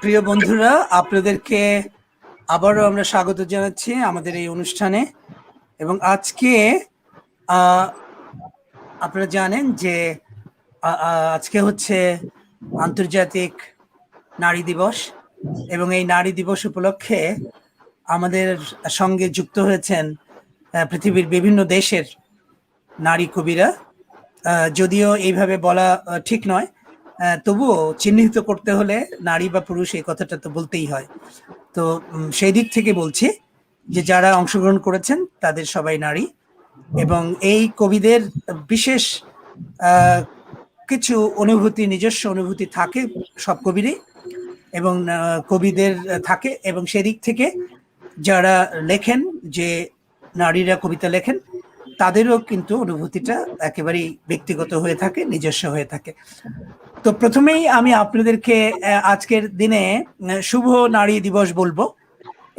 প্রিয় বন্ধুরা, আপনাদেরকে আবারও আমরা স্বাগত জানাচ্ছি আমাদের এই অনুষ্ঠানে। এবং আজকে আহ, আপনারা জানেন যে আজকে হচ্ছে আন্তর্জাতিক নারী দিবস, এবং এই নারী দিবস উপলক্ষে আমাদের সঙ্গে যুক্ত হয়েছেন পৃথিবীর বিভিন্ন দেশের নারী কবিরা। যদিও এইভাবে বলা ঠিক নয়, তবুও চিহ্নিত করতে হলে নারী বা পুরুষ এই কথাটা তো বলতেই হয়। তো সেই দিক থেকে বলছি যে যারা অংশগ্রহণ করেছেন তাদের সবাই নারী, এবং এই কবিদের বিশেষ আহ, কিছু অনুভূতি, নিজস্ব অনুভূতি থাকে সব কবিরই, এবং কবিদের থাকে। এবং সেদিক থেকে যারা লেখেন, যে নারীরা কবিতা লেখেন, তাদেরও কিন্তু অনুভূতিটা একেবারেই ব্যক্তিগত হয়ে থাকে, নিজস্ব হয়ে থাকে। তো প্রথমেই আমি আপনাদেরকে আজকের দিনে শুভ নারী দিবস বলবো।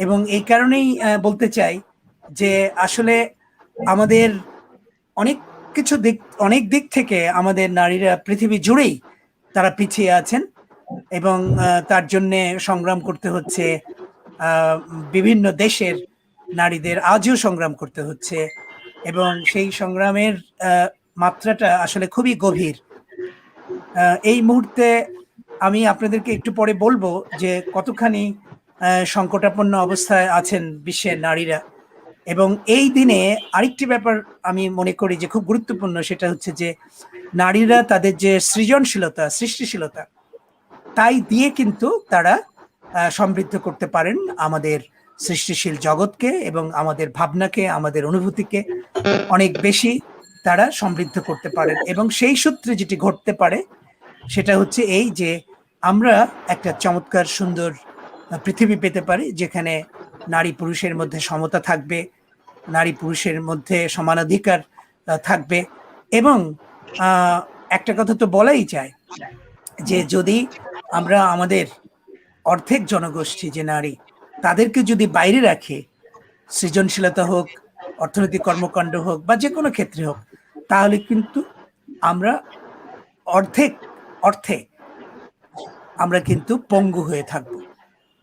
এবং এই কারণেই বলতে চাই যে আসলে আমাদের অনেক কিছু দিক, অনেক দিক থেকে আমাদের নারীরা পৃথিবী জুড়েই তারা পিছিয়ে আছেন, এবং তার জন্যে সংগ্রাম করতে হচ্ছে। বিভিন্ন দেশের নারীদের আজও সংগ্রাম করতে হচ্ছে, এবং সেই সংগ্রামের মাত্রাটা আসলে খুবই গভীর। এই মুহূর্তে আমি আপনাদেরকে একটু পরে বলবো যে কতখানি সংকটাপন্ন অবস্থায় আছেন বিশ্বের নারীরা। এবং এই দিনে আরেকটি ব্যাপার আমি মনে করি যে খুব গুরুত্বপূর্ণ, সেটা হচ্ছে যে নারীরা তাদের যে সৃজনশীলতা, সৃষ্টিশীলতা, তাই দিয়ে কিন্তু তারা সমৃদ্ধ করতে পারেন আমাদের সৃষ্টিশীল জগৎকে, এবং আমাদের ভাবনাকে, আমাদের অনুভূতিকে অনেক বেশি তারা সমৃদ্ধ করতে পারেন। এবং সেই সূত্রে যেটি ঘটতে পারে সেটা হচ্ছে এই যে আমরা একটা চমৎকার সুন্দর পৃথিবী পেতে পারি, যেখানে নারী পুরুষের মধ্যে সমতা থাকবে, নারী পুরুষের মধ্যে সমানাধিকার থাকবে। এবং একটা কথা তো বলাই যায় যে যদি আমরা আমাদের অর্ধেক জনগোষ্ঠী যে নারী, তাদেরকে যদি বাইরে রাখি, সৃজনশীলতা হোক, অর্থনৈতিক কর্মকাণ্ড হোক, বা যে কোনো ক্ষেত্রে হোক, তাহলে কিন্তু আমরা অর্ধেক অর্থে আমরা কিন্তু পঙ্গু হয়ে থাকব।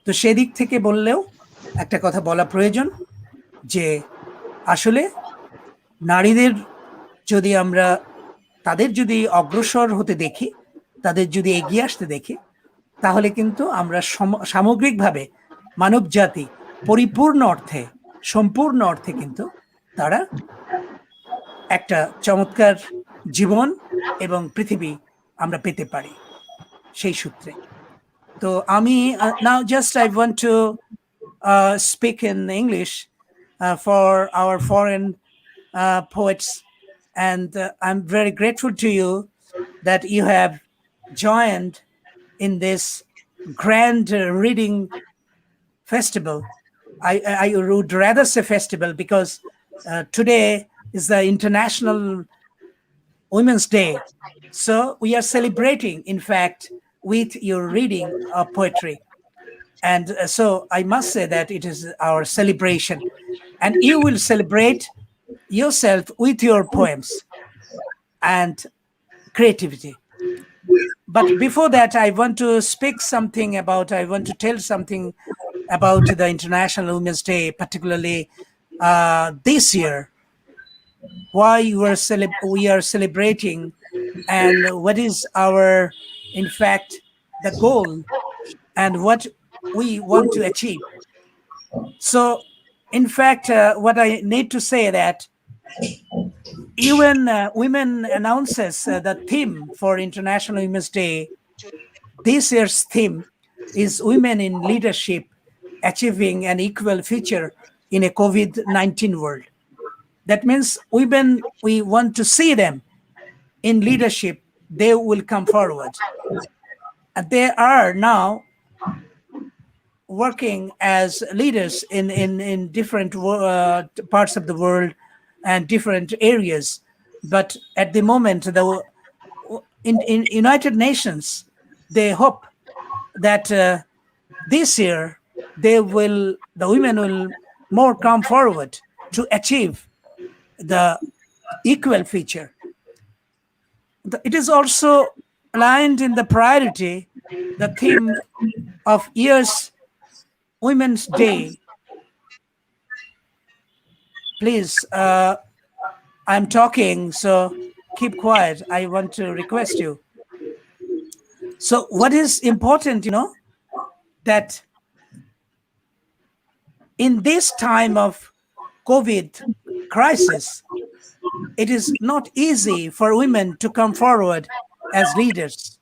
তো সেদিক থেকে বললেও একটা কথা বলা প্রয়োজন, যে আসলে নারীদের যদি আমরা, তাদের যদি অগ্রসর হতে দেখি, তাদের যদি এগিয়ে আসতে দেখি, তাহলে কিন্তু আমরা সামগ্রিকভাবে মানব জাতি পরিপূর্ণ অর্থে, সম্পূর্ণ অর্থে কিন্তু তারা একটা চমৎকার জীবন এবং পৃথিবী আমরা পেতে পারি সেই সূত্রে। তো আমি now just I want to speak in English for our foreign poets, and I'm very grateful to you that you have joined in this grand reading festival. I would rather say festival, because today is the International Women's Day. So we are celebrating, in fact, with your reading of poetry. And so I must say that it is our celebration. And you will celebrate yourself with your poems and creativity. But before that, I want to speak something about, I want to tell something about the International Women's Day, particularly this year, why we are celebrating, and what is our, in fact, the goal, and what we want to achieve. So, in fact, what I need to say that UN Women announces the theme for International Women's Day. This year's theme is Women in Leadership, Achieving an Equal Future in a COVID-19 World. That means women, we want to see them in leadership, they will come forward. And they are now working as leaders in different parts of the world and different areas. But at the moment, in United Nations, they hope that this year the women will more come forward to achieve the equal future. It is also aligned in the priority the theme of year's Women's Day. Please, I'm talking, so keep quiet. I want to request you. So what is important, that in this time of COVID crisis, it is not easy for women to come forward as leaders,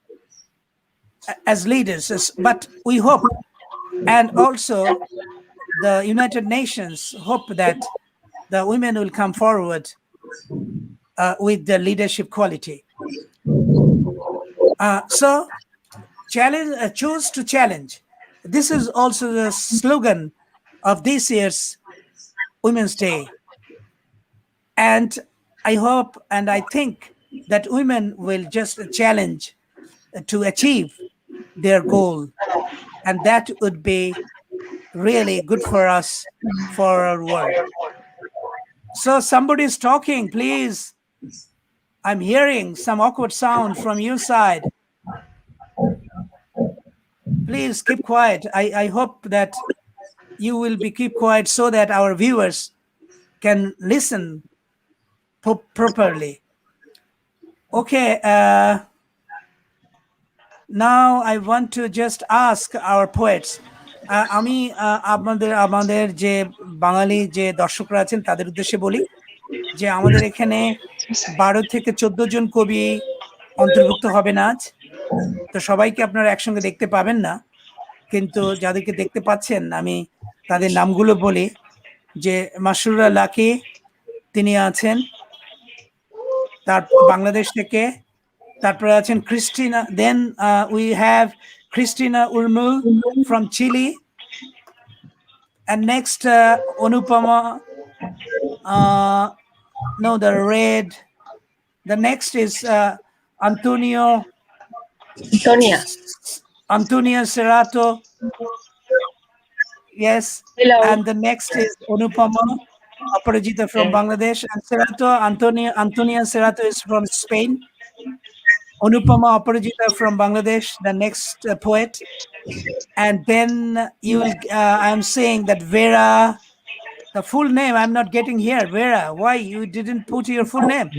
but we hope, and also the United Nations hope that the women will come forward with the leadership quality. So challenge, choose to challenge. This is also the slogan of this year's Women's Day. And I hope and I think that women will just challenge to achieve their goal. And that would be really good for us, for our world. So somebody's talking, please. I'm hearing some awkward sound from your side. Please keep quiet. I hope that you will keep quiet so that our viewers can listen properly. Okay, now I want to just ask our poets. আমি আমাদের যে বাঙালি যে দর্শকরা আছেন তাদের উদ্দেশ্যে বলি যে আমাদের এখানে 12 থেকে 14 জন কবি অন্তর্ভুক্ত হবেন আজ। তো সবাইকে আপনারা একসঙ্গে দেখতে পাবেন না, কিন্তু যাদেরকে দেখতে পাচ্ছেন আমি তাদের নামগুলো বলি যে মাসরুরা লাকি তিনি আছেন তার বাংলাদেশ থেকে, তারপরে আছেন Christina, then we have Christina Urmul from Chile, and next Anupama, no, the red, the next is Antonia Serrato, yes. Hello. And the next is Anupama Aparajita from Bangladesh, and Antonia Serrato is from Spain. Anupama Aparajita from Bangladesh, the next poet. And then you will, I'm saying that Vera, the full name I'm not getting here. Vera, why you didn't put your full name?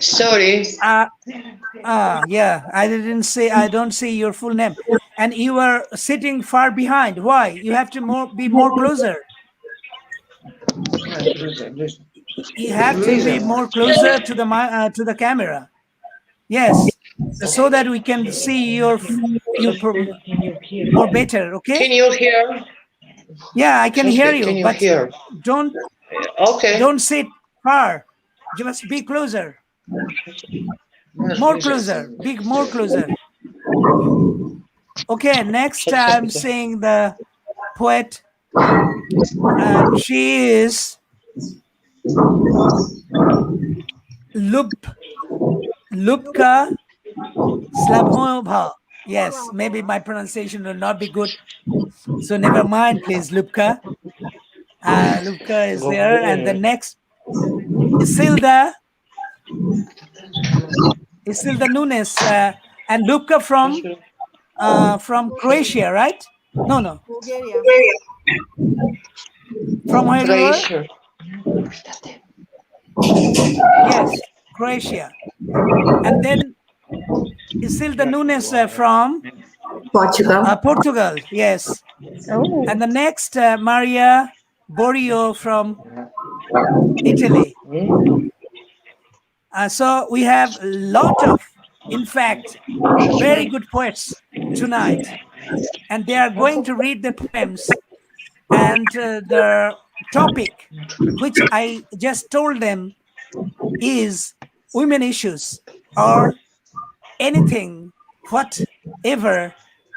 Sorry. Yeah, I didn't say, I don't see your full name. And you are sitting far behind. Why? You have to be more closer. You have to be more closer to the camera. Yes, so that we can see you more better. Okay. Can you hear? Yeah, I can hear you. Can you but hear? Don't sit far. Just be closer. More closer. More closer. Okay. Next, I'm saying the poet. She is Lubka Slabhova. Yes, maybe my pronunciation will not be good, so never mind, please. Lubka is there, and the next Isilda Nunes, and Lubka from Croatia, right? No, Bulgaria. From where you are? Croatia. Yes, Croatia. And then Isilda Nunes from Portugal. Yes. Oh. And the next Maria Borio from Italy. So we have a lot of, in fact, very good poets tonight, and they are going to read the poems, and the topic which I just told them is women issues, or anything, whatever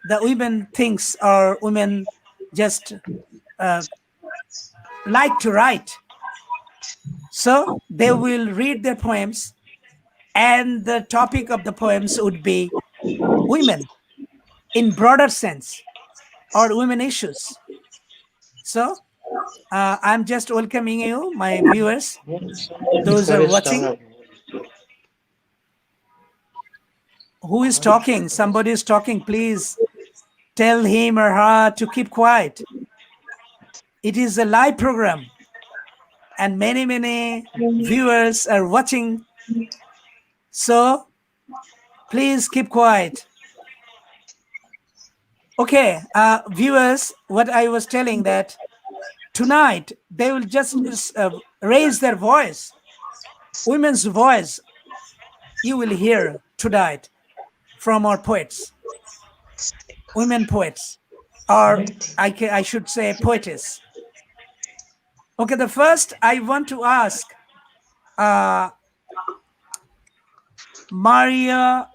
the women thinks or women just like to write. So they will read their poems, and the topic of the poems would be women in broader sense, or women issues. So I'm just welcoming you, my viewers, those who are watching. who is talking? Somebody is talking. Please tell him or her to keep quiet. It is a live program, and many viewers are watching. So please keep quiet. Okay, viewers, what I was telling that tonight they will just raise their voice. Women's voice you will hear tonight from our poets, women poets, or I should say poetess. Okay, the first I want to ask Maria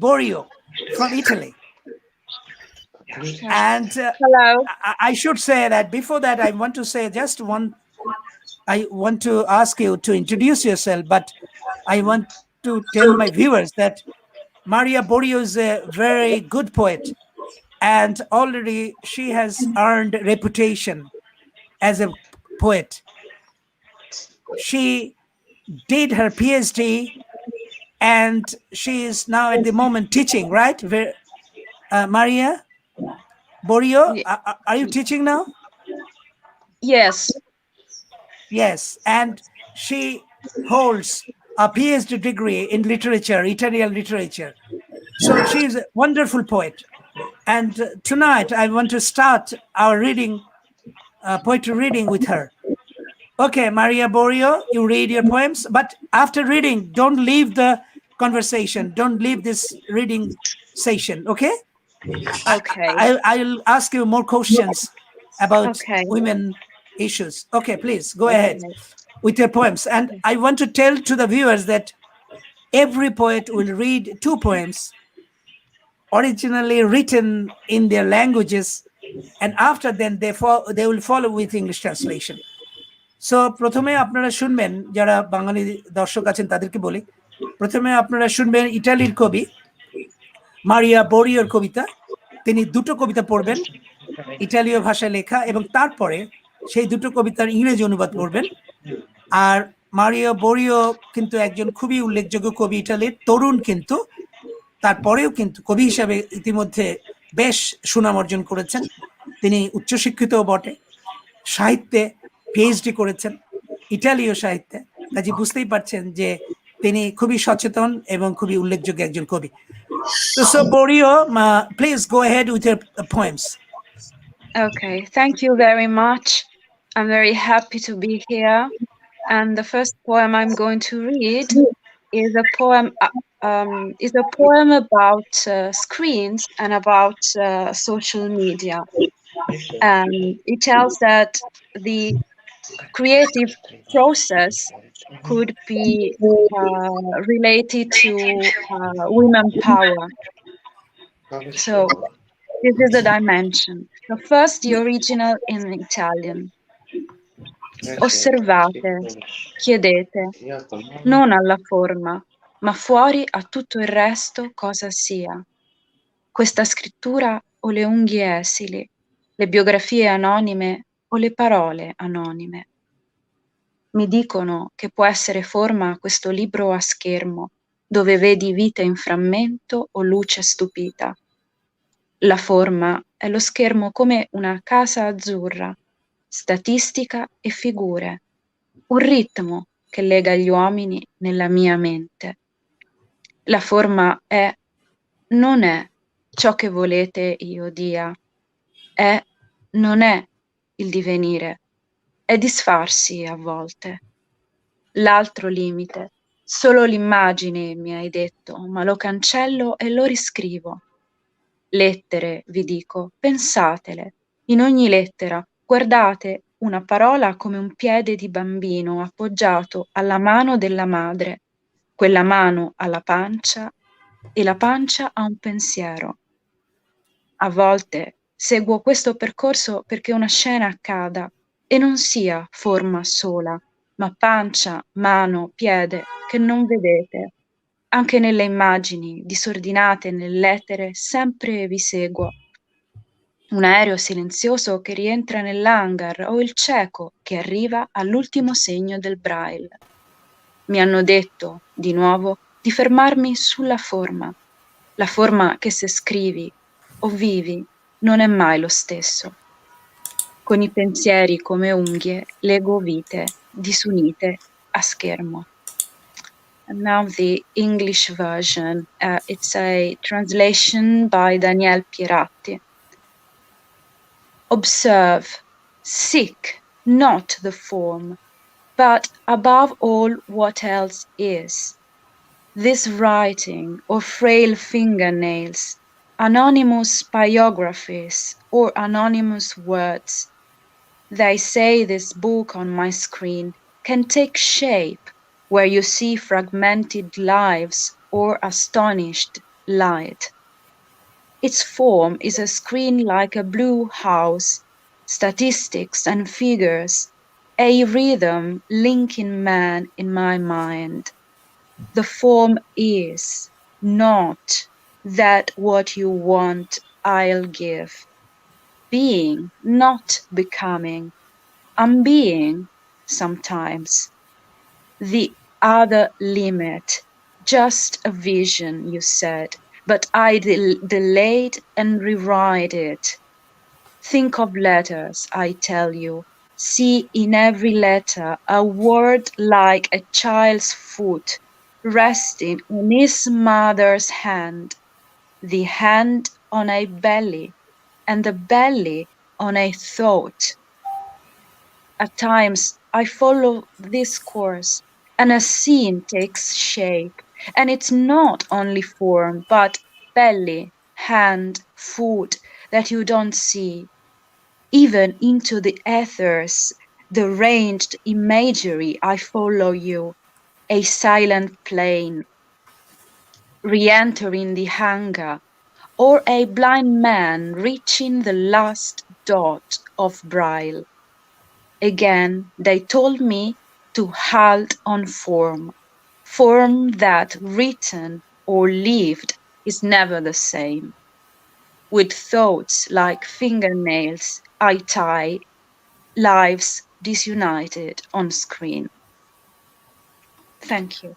Borio from Italy. And Hello. I should say that before that, I want to say just one. I want to ask you to introduce yourself, but I want to tell my viewers that Maria Borio is a very good poet, and already she has earned reputation as a poet. She did her PhD, and she is now at the moment teaching, right? Maria Borio, are you teaching now? Yes. Yes, and she holds a PhD degree in literature, Italian literature. So she is a wonderful poet. And tonight I want to start our reading, poetry reading with her. Okay, Maria Borio, you read your poems, but after reading, don't leave the conversation. Don't leave this reading session, okay? Okay. I'll ask you more questions about Okay. women issues. Okay, please go ahead Okay. with your poems. And I want to tell to the viewers that every poet will read 2 poems originally written in their languages, and after then they will follow with English translation. So প্রথমে আপনারা শুনবেন, যারা বাঙালি দর্শক আছেন তাদেরকে বলি, প্রথমে আপনারা শুনবেন ইটালির কবি মারিয়া বোরিওর কবিতা। তিনি 2টো কবিতা পড়বেন ইটালীয় ভাষায় লেখা, এবং তারপরে সেই 2টো কবিতার ইংরেজি অনুবাদ পড়বেন। আর মারিয়া বোরিও কিন্তু একজন খুবই উল্লেখযোগ্য কবি ইটালির, তরুণ, কিন্তু তারপরেও কিন্তু কবি হিসাবে ইতিমধ্যে বেশ সুনাম অর্জন করেছেন। তিনি উচ্চশিক্ষিতও বটে, সাহিত্যে পিএইচডি করেছেন, ইটালীয় সাহিত্যে। কাজে বুঝতেই পারছেন যে তিনি খুবই সচেতন এবং খুবই উল্লেখযোগ্য একজন কবি। So Borio, please go ahead with your poems. Okay. Thank you very much. I'm very happy to be here. And the first poem I'm going to read is a poem about screens and about social media. It tells that the creative process could be related to women power. So this is the dimension. So first, the original in Italian. Osservate, chiedete, non alla forma, ma fuori a tutto il resto cosa sia. Questa scrittura o le unghie esili, le biografie anonime o le parole anonime. Mi dicono che può essere forma questo libro a schermo, dove vedi vita in frammento o luce stupita. La forma è lo schermo come una casa azzurra, statistica e figure, un ritmo che lega gli uomini nella mia mente. La forma non è ciò che volete io dia, non è il divenire, è disfarsi a volte. L'altro limite, solo l'immagine mi hai detto, ma lo cancello e lo riscrivo. Lettere, vi dico, pensatele. In ogni lettera guardate una parola come un piede di bambino appoggiato alla mano della madre. Quella mano ha la pancia e la pancia ha un pensiero. A volte seguo questo percorso perché una scena accada e non sia forma sola, ma pancia, mano, piede che non vedete. Anche nelle immagini disordinate nell'etere sempre vi seguo. Un aereo silenzioso che rientra nell'hangar o il cieco che arriva all'ultimo segno del braille. Mi hanno detto, di nuovo, di fermarmi sulla forma, La forma che se scrivi o vivi non è mai lo stesso. Con i pensieri come unghie leggo vite disunite a schermo. And now the English version. It's a translation by Daniel Pieratti. Observe, seek not the form, but above all what else is. This writing or frail fingernails, anonymous biographies or anonymous words. They say this book on my screen can take shape where you see fragmented lives or astonished light. Its form is a screen like a blue house, statistics and figures, a rhythm linking man in my mind. The form is not that what you want I'll give. Being, not becoming. I'm being sometimes. The other limit, just a vision, you said, but I delayed and rewrite it. Think of letters, I tell you. See in every letter a word like a child's foot resting on his mother's hand, the hand on a belly, and the belly on a thought. At times I follow this course, and a scene takes shape, and it's not only form, but belly, hand, foot that you don't see. Even into the ethers, the ranged imagery, I follow you, a silent plane, re-entering the hangar, or a blind man reaching the last dot of braille. Again, they told me to halt on form, form that written or lived is never the same. With thoughts like fingernails, I tie lives disunited on screen. Thank you.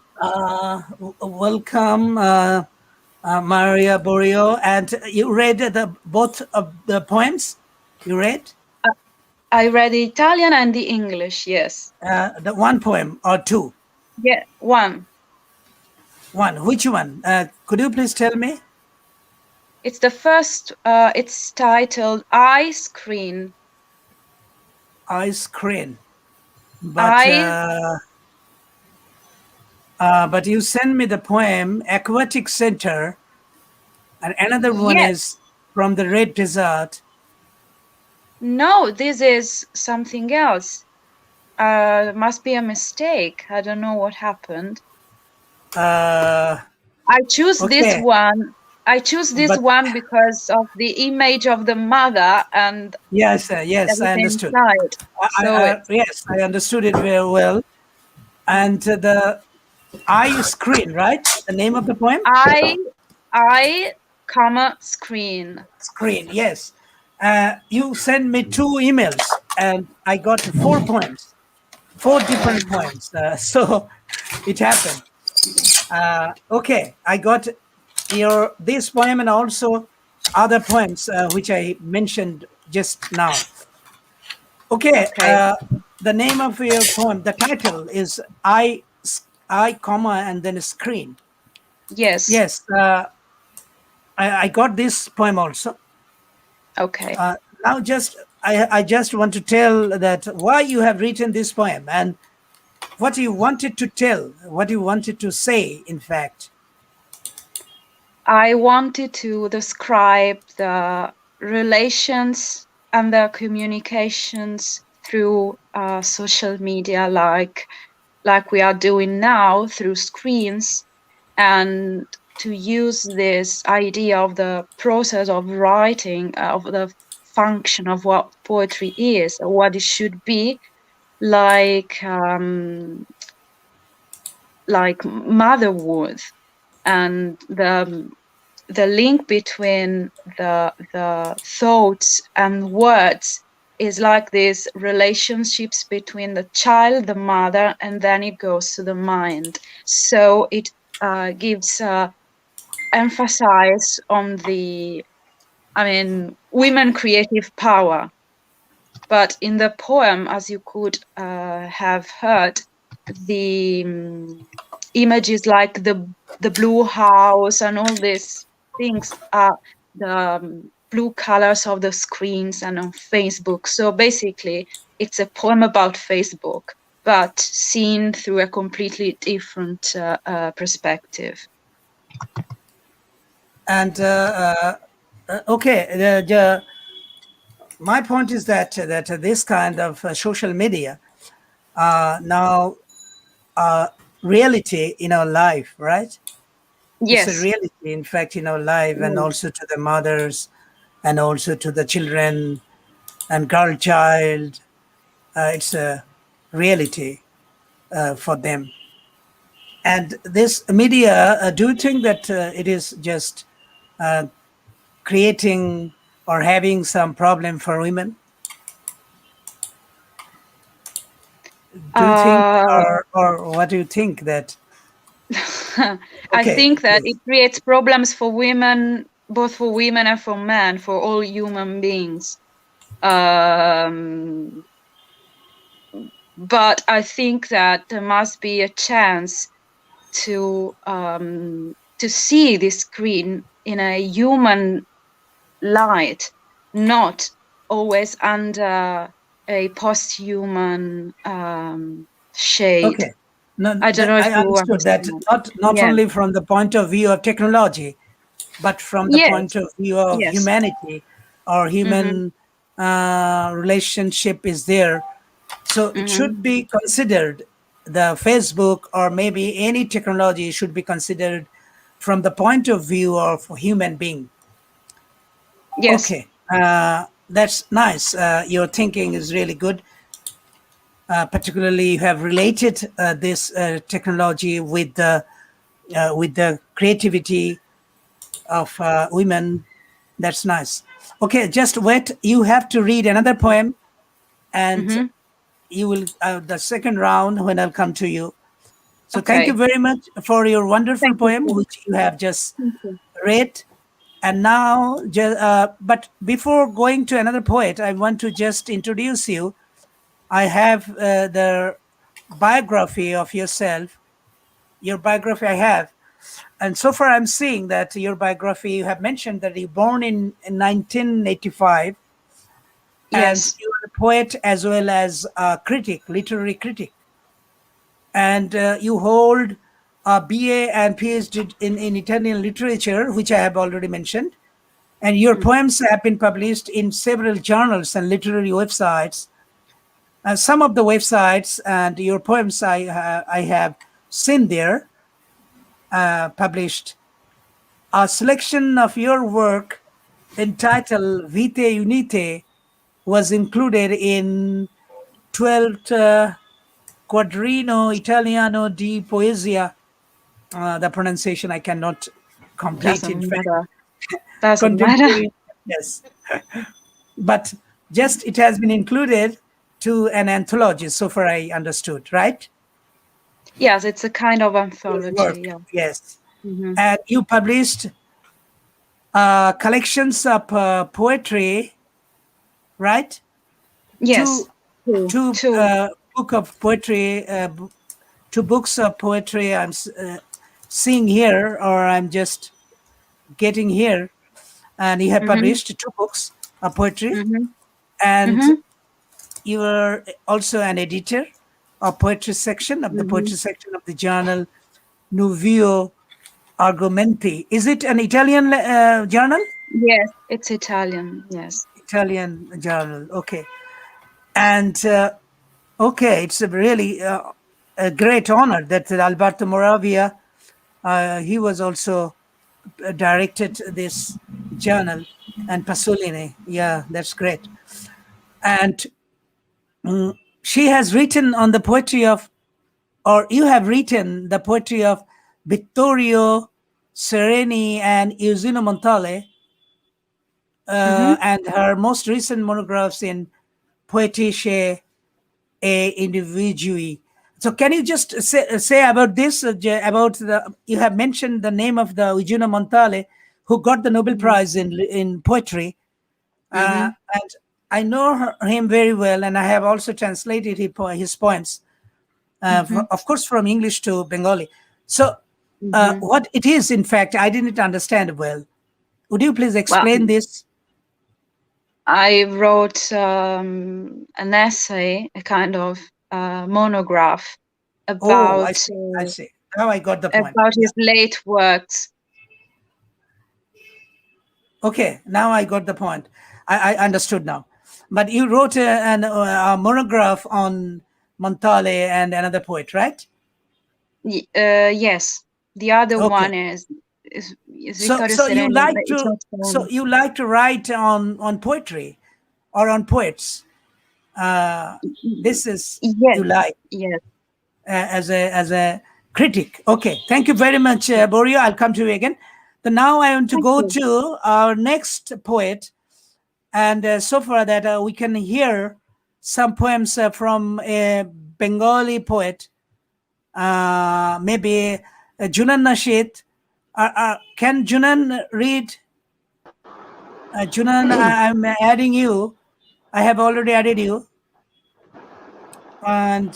Welcome, Maria Borio. And you read both of the poems? You read? I read the Italian and the English, yes. The one poem or two? Yeah, one. One. Which one? Could you please tell me? It's the first, it's titled I Screen. I Screen. But but you send me the poem Aquatic Center, and another one Yes. is From the Red Desert. No, this is something else. Must be a mistake. I don't know what happened. I choose this Okay. one. I choose this But- one because of the image of the mother and Yes, yes, I everything understood. inside. Yes, I understood it very well. And the I Screen, right? The name of the poem? I, comma, screen. Screen, yes. You sent me 2 emails, and I got 4 poems, 4 different poems. So it happened. Okay, I got this poem and also other poems which I mentioned just now. Okay, the name of your poem, the title is I, comma, and then a screen. Yes. Yes, I got this poem also. Okay. Now I just want to tell that why you have written this poem and what you wanted to tell, what you wanted to say, in fact. I wanted to describe the relations and the communications through social media, like we are doing now through screens, and to use this idea of the process of writing, of the function of what poetry is, or what it should be, like motherhood, and the link between the thoughts and words is like these relationships between the child, the mother, and then it goes to the mind. So it gives a emphasize on women creative power. But in the poem, as you could have heard, the images like the blue house and all these things are the blue colors of the screens and on Facebook. So basically, it's a poem about Facebook, but seen through a completely different perspective. And okay, my point is that this kind of social media now reality in our life, right? Yes. It's a reality, in fact, in our life, and also to the mothers, and also to the children and girl child. It's a reality for them. And this media, do you think that it is just creating or having some problem for women? Do you think, or what do you think that? I think that yes. it creates problems for women, both for women and for men, for all human beings. But I think that there must be a chance to see this screen in a human light, not always under a post-human shade. Okay. No, I don't know if I you understood that understand. not Yes. only from the point of view of technology, but from the Yes. point of view of Yes. humanity or human relationship is there. So it should be considered, the Facebook or maybe any technology should be considered from the point of view of human being. Yes. Okay, that's nice. Your thinking is really good. Particularly, you have related this technology with the creativity of women. That's nice. Okay, just wait. You have to read another poem, and you will the second round when I'll come to you. So thank you Okay. very much for your wonderful Thank you, poem, sir. which you have just Thank you. read. And now, but before going to another poet, I want to just introduce you. I have the biography of yourself. Your biography I have. And so far, I'm seeing that your biography, you have mentioned that you born in 1985, and Yes. you are a poet as well as a critic, literary critic. And you hold a BA and PhD in Italian literature, which I have already mentioned. And your poems have been published in several journals and literary websites. Some of the websites and your poems I have seen there published. A selection of your work entitled Vite Unite was included in 12th Quadrino Italiano di Poesia. The pronunciation I cannot complete, in Doesn't fact. matter. Doesn't matter. Contemporary, yes. But just it has been included to an anthology, so far I understood, right? Yes, it's a kind of Your anthology. work, Yeah. yes. And you published collections of poetry, right? Yes. Two Two. book of poetry, two books of poetry I'm seeing here, or I'm just getting here. And you have published two books of poetry, and you are also an editor of poetry section of the poetry section of the journal Nuovo Argomenti. Is it an Italian journal? Yes, it's Italian. Yes. Italian journal. Okay. And okay, it's a really a great honor that Alberto Moravia, he was also directed this journal, and Pasolini. Yeah, that's great. And she has written on the poetry of, or you have written the poetry of Vittorio Sereni and Eugenio Montale, and her most recent monographs in Poetiche e Individui. So can you just say about this, about you have mentioned the name of the Ujuna Montale, who got the Nobel Prize in poetry. And I know him very well, and I have also translated his poems, of course, from English to Bengali. So what it is, in fact, I didn't understand well. Would you please explain this? I wrote an essay, a kind of monograph about I see. Now I got the point. about his late works. Okay, now I got the point. I understood now. But you wrote a monograph on Montale and another poet, right? Yes, the other Okay. one is Vittorio So you Sereni. like but it's to not Sereni. you like to write on poetry or on poets. This is Yes, you like yes. as a critic. Okay, thank you very much, Borio. I'll come to you again. So now I want to Thank go you. to our next poet, and so far that we can hear some poems from a Bengali poet, maybe Junan Nasheed. Can Junan read? Junan, I'm adding you. I have already added you. And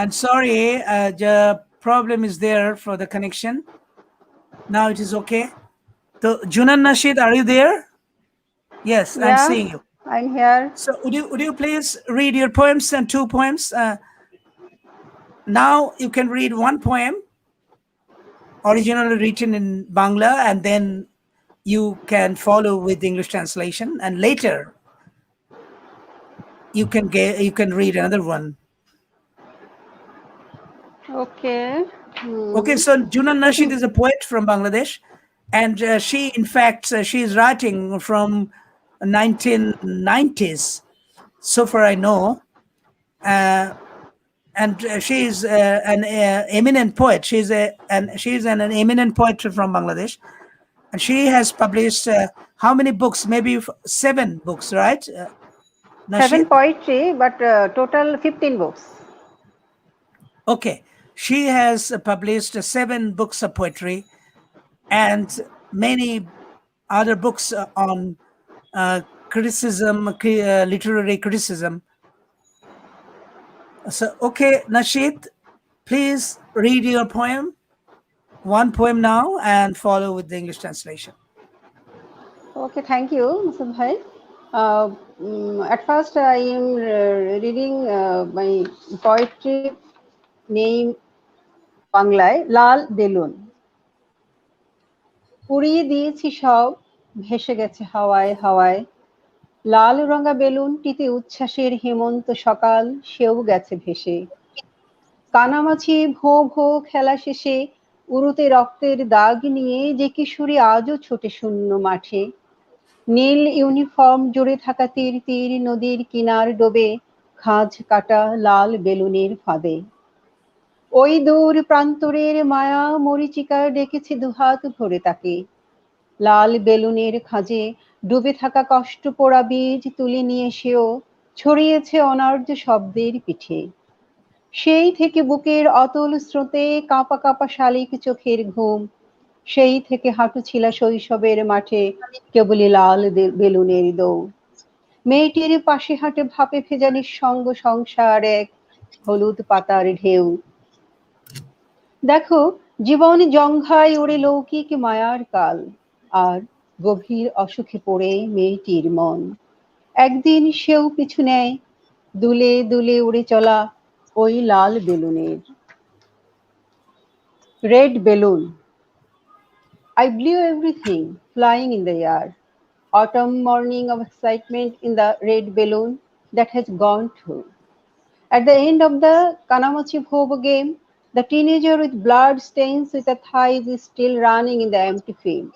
sorry, the problem is there for the connection. Now it is okay. So Junan Nasheed, are you there? Yes, I'm Yeah, seeing you. I'm here. So would you please read your poems and two poems? Now you can read one poem, originally written in Bangla, and then you can follow with the English translation, and later you can read another one. Okay. Okay, so Junan Nasheed is a poet from Bangladesh, and she, in fact, she is writing from 1990s, so far I know. And she is an eminent poet. She's an eminent poet from Bangladesh, and she has published how many books? Maybe 7 books, right? 7 Nasheed? poetry, but total 15 books. Okay, she has published 7 books of poetry and many other books on criticism, literary criticism. So, okay, Nasheed, please read your poem, one poem now, and follow with the English translation. Okay, thank you, Mr. Bhai. At first, I am reading my poetry name বাংলায় লাল balloon উড়িয়ে দিয়েছি সব ভেসে গেছে হাওয়ায় হাওয়ায় লাল রঙা বেলুনটিতে উচ্ছ্বাসের হেমন্ত সকাল সেও গেছে ভেসে কানামাছি ভোঁ ভোঁ খেলা শেষে উড়োতে রক্তের দাগ নিয়ে যে কিশোরী আজও ছোটে শূন্য মাঠে নীল ইউনিফর্ম জুড়ে থাকা তীর তীর নদীর কিনার ডোবে খাঁজ কাটা লাল বেলুনের ফাঁদে ওই দূর প্রান্তরের মায়া মরীচিকা ডেকেছে দুহাত ভরে তাকে লাল বেলুনের খাঁজে ডুবে থাকা কষ্ট পোড়া বীজ তুলে নিয়ে সেও ছড়িয়েছে অনার্য শব্দের পিঠে সেই থেকে বুকের অতল স্রোতে কাঁপা কাঁপা শালিক চোখের ঘুম সেই থেকে হাঁটু ছিলা শৈশবের মাঠে কেবলই লাল বেলুনের দৌড় মেয়েটির পাশে হাঁটে ভাপে ভেজা নিঃসঙ্গ সংসার এক হলুদ পাতার ঢেউ দেখো জীবন জংঘায় ওড়ে লৌকিক মায়ার কাল আর গভীর অসুখে পড়ে মেয়েটির মন একদিন সেও পিছু নেয় দুলে দুলে উড়ে চলা ওই লাল বেলুনের red balloon I blew everything flying in the air. Autumn morning of excitement in the red balloon that has gone too. At the end of the Kanamachi Bhobo game, the teenager with blood stains with the thighs is still running in the empty field.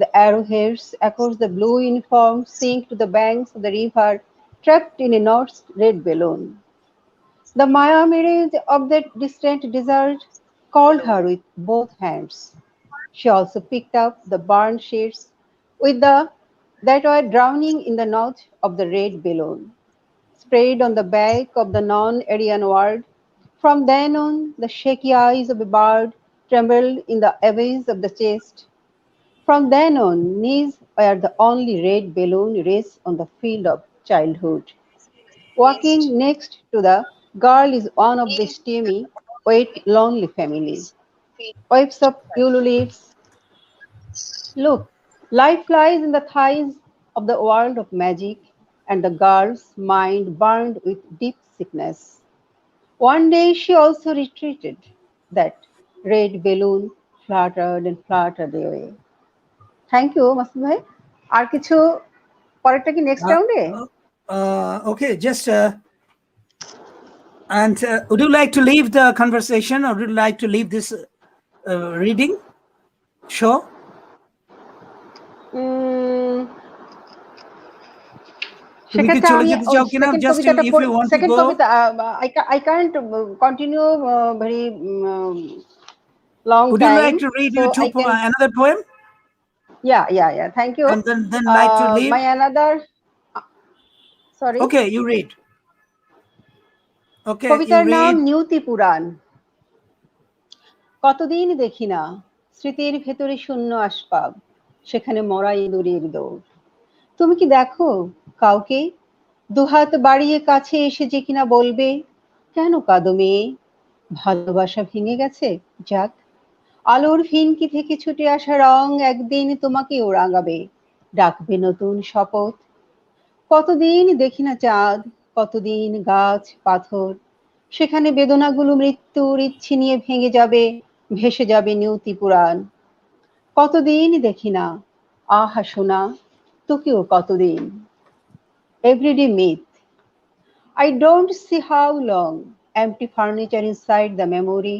The arrowheads across the blue uniform sink to the banks of the river, trapped in a North's red balloon. The Maya mirage of that distant desert called her with both hands. She also picked up the burned sheets that were drowning in the knot of the red balloon. sprayed on the back of the non-Aryan world. From then on, the shaky eyes of a bird trembled in the abyss of the chest. From then on, knees were the only red balloon race on the field of childhood. Walking next to the girl is one of the steamy, wet, lonely family. Waves of yellow leaves. Look, life lies in the thighs of the world of magic, and the girl's mind burned with deep sickness. One day she also retreated. That red balloon fluttered and fluttered away. Thank you Masud ভাই। আর কিছু পরেরটা কি next রাউন্ডে? Okay, just and would you like to leave the conversation, or would you like to leave this reading? Sure. সেক্ষেত্রে আমি second কবিতা I can't continue very long Would time. you like to read another poem? Yeah. Thank you. And then like to leave? My another. Sorry. Okay, you read. Okay, কবিতার you নাম read. নিয়তি পুরাণ। কতদিন দেখি না স্মৃতির ভেতরে শূন্য আসবাব, সেখানে মরা ইঁদুরের দৌড়। তুমি কি দেখো কাউকে দুহাত বাড়িয়ে কাছে এসে যে কিনা বলবে, কেন কাঁদো মেয়ে, ভালোবাসা ভেঙে গেছে, যাক আলোর ফিনকি থেকে ছুটে আসা রং একদিন তোমাকেও রাঙাবে, ডাকবে নতুন শপথ। কতদিন দেখি না চাঁদ, কতদিন গাছ পাথর, সেখানে বেদনাগুলো মৃত্যুর ইচ্ছে নিয়ে ভেঙে যাবে, ভেসে যাবে নিয়তি পুরাণ। কতদিন দেখি না আহা সোনা, তোকেও কতদিন। Everyday myth. I don't see how long. Empty furniture inside the memory.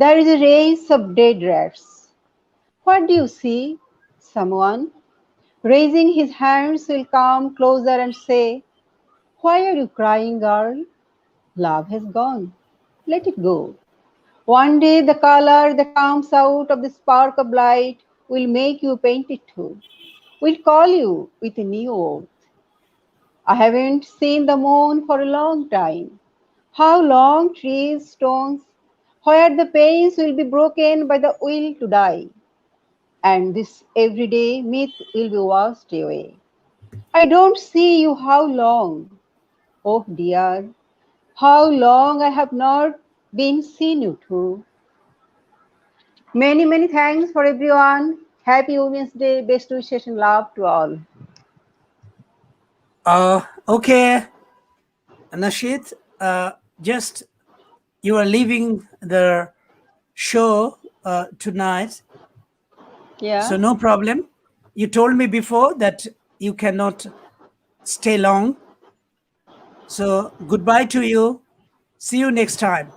There is a race of dead rats. What do you see? Someone raising his hands will come closer and say, why are you crying, girl? Love has gone. Let it go. One day the color that comes out of the spark of light will make you paint it too. Will call you with a new oath. I haven't seen the moon for a long time. How long trees, stones, where the pains will be broken by the will to die. And this everyday myth will be washed away. I don't see you how long. Oh dear, how long I have not been seen you too. Many thanks for everyone. Happy Women's Day. Best wishes and love to all. Okay, Nashid, just you are leaving the show tonight, Yeah. so no problem. You told me before that you cannot stay long, so goodbye to you. See you next time.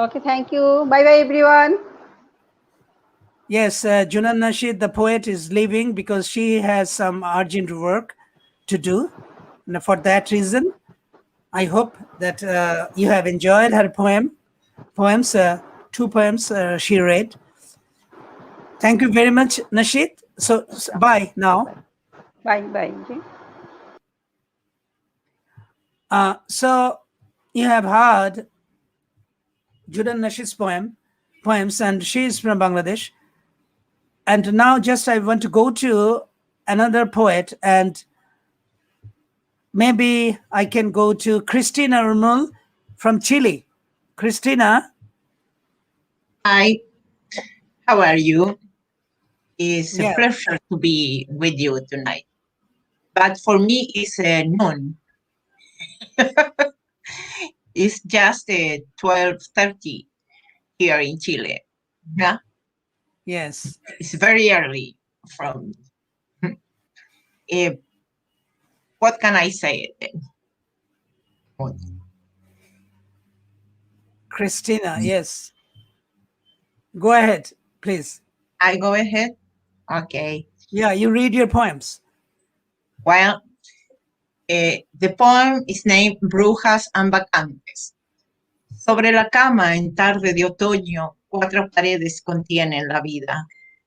Okay, thank you. Bye bye everyone. Yes, Junan Nashid, the poet, is leaving because she has some urgent work to do. And for that reason, I hope that you have enjoyed her poems, 2 poems she read. Thank you very much, Nashid. So bye now. Bye. So you have heard Junan Nashid's poems, and she is from Bangladesh. And now just I want to go to another poet, and maybe I can go to Cristina Rumul from Chile. Cristina. Hi, how are you? It's a Yeah. pleasure to be with you tonight. But for me, it's noon. It's just 12:30 here in Chile. Yeah, Yes. it's very early from. What can I say? Christina, yes. Go ahead, please. I go ahead? Okay. Yeah, you read your poems. Well, the poem is named Brujas and Bacantes. Sobre la cama en tarde de otoño, 4 paredes contienen la vida.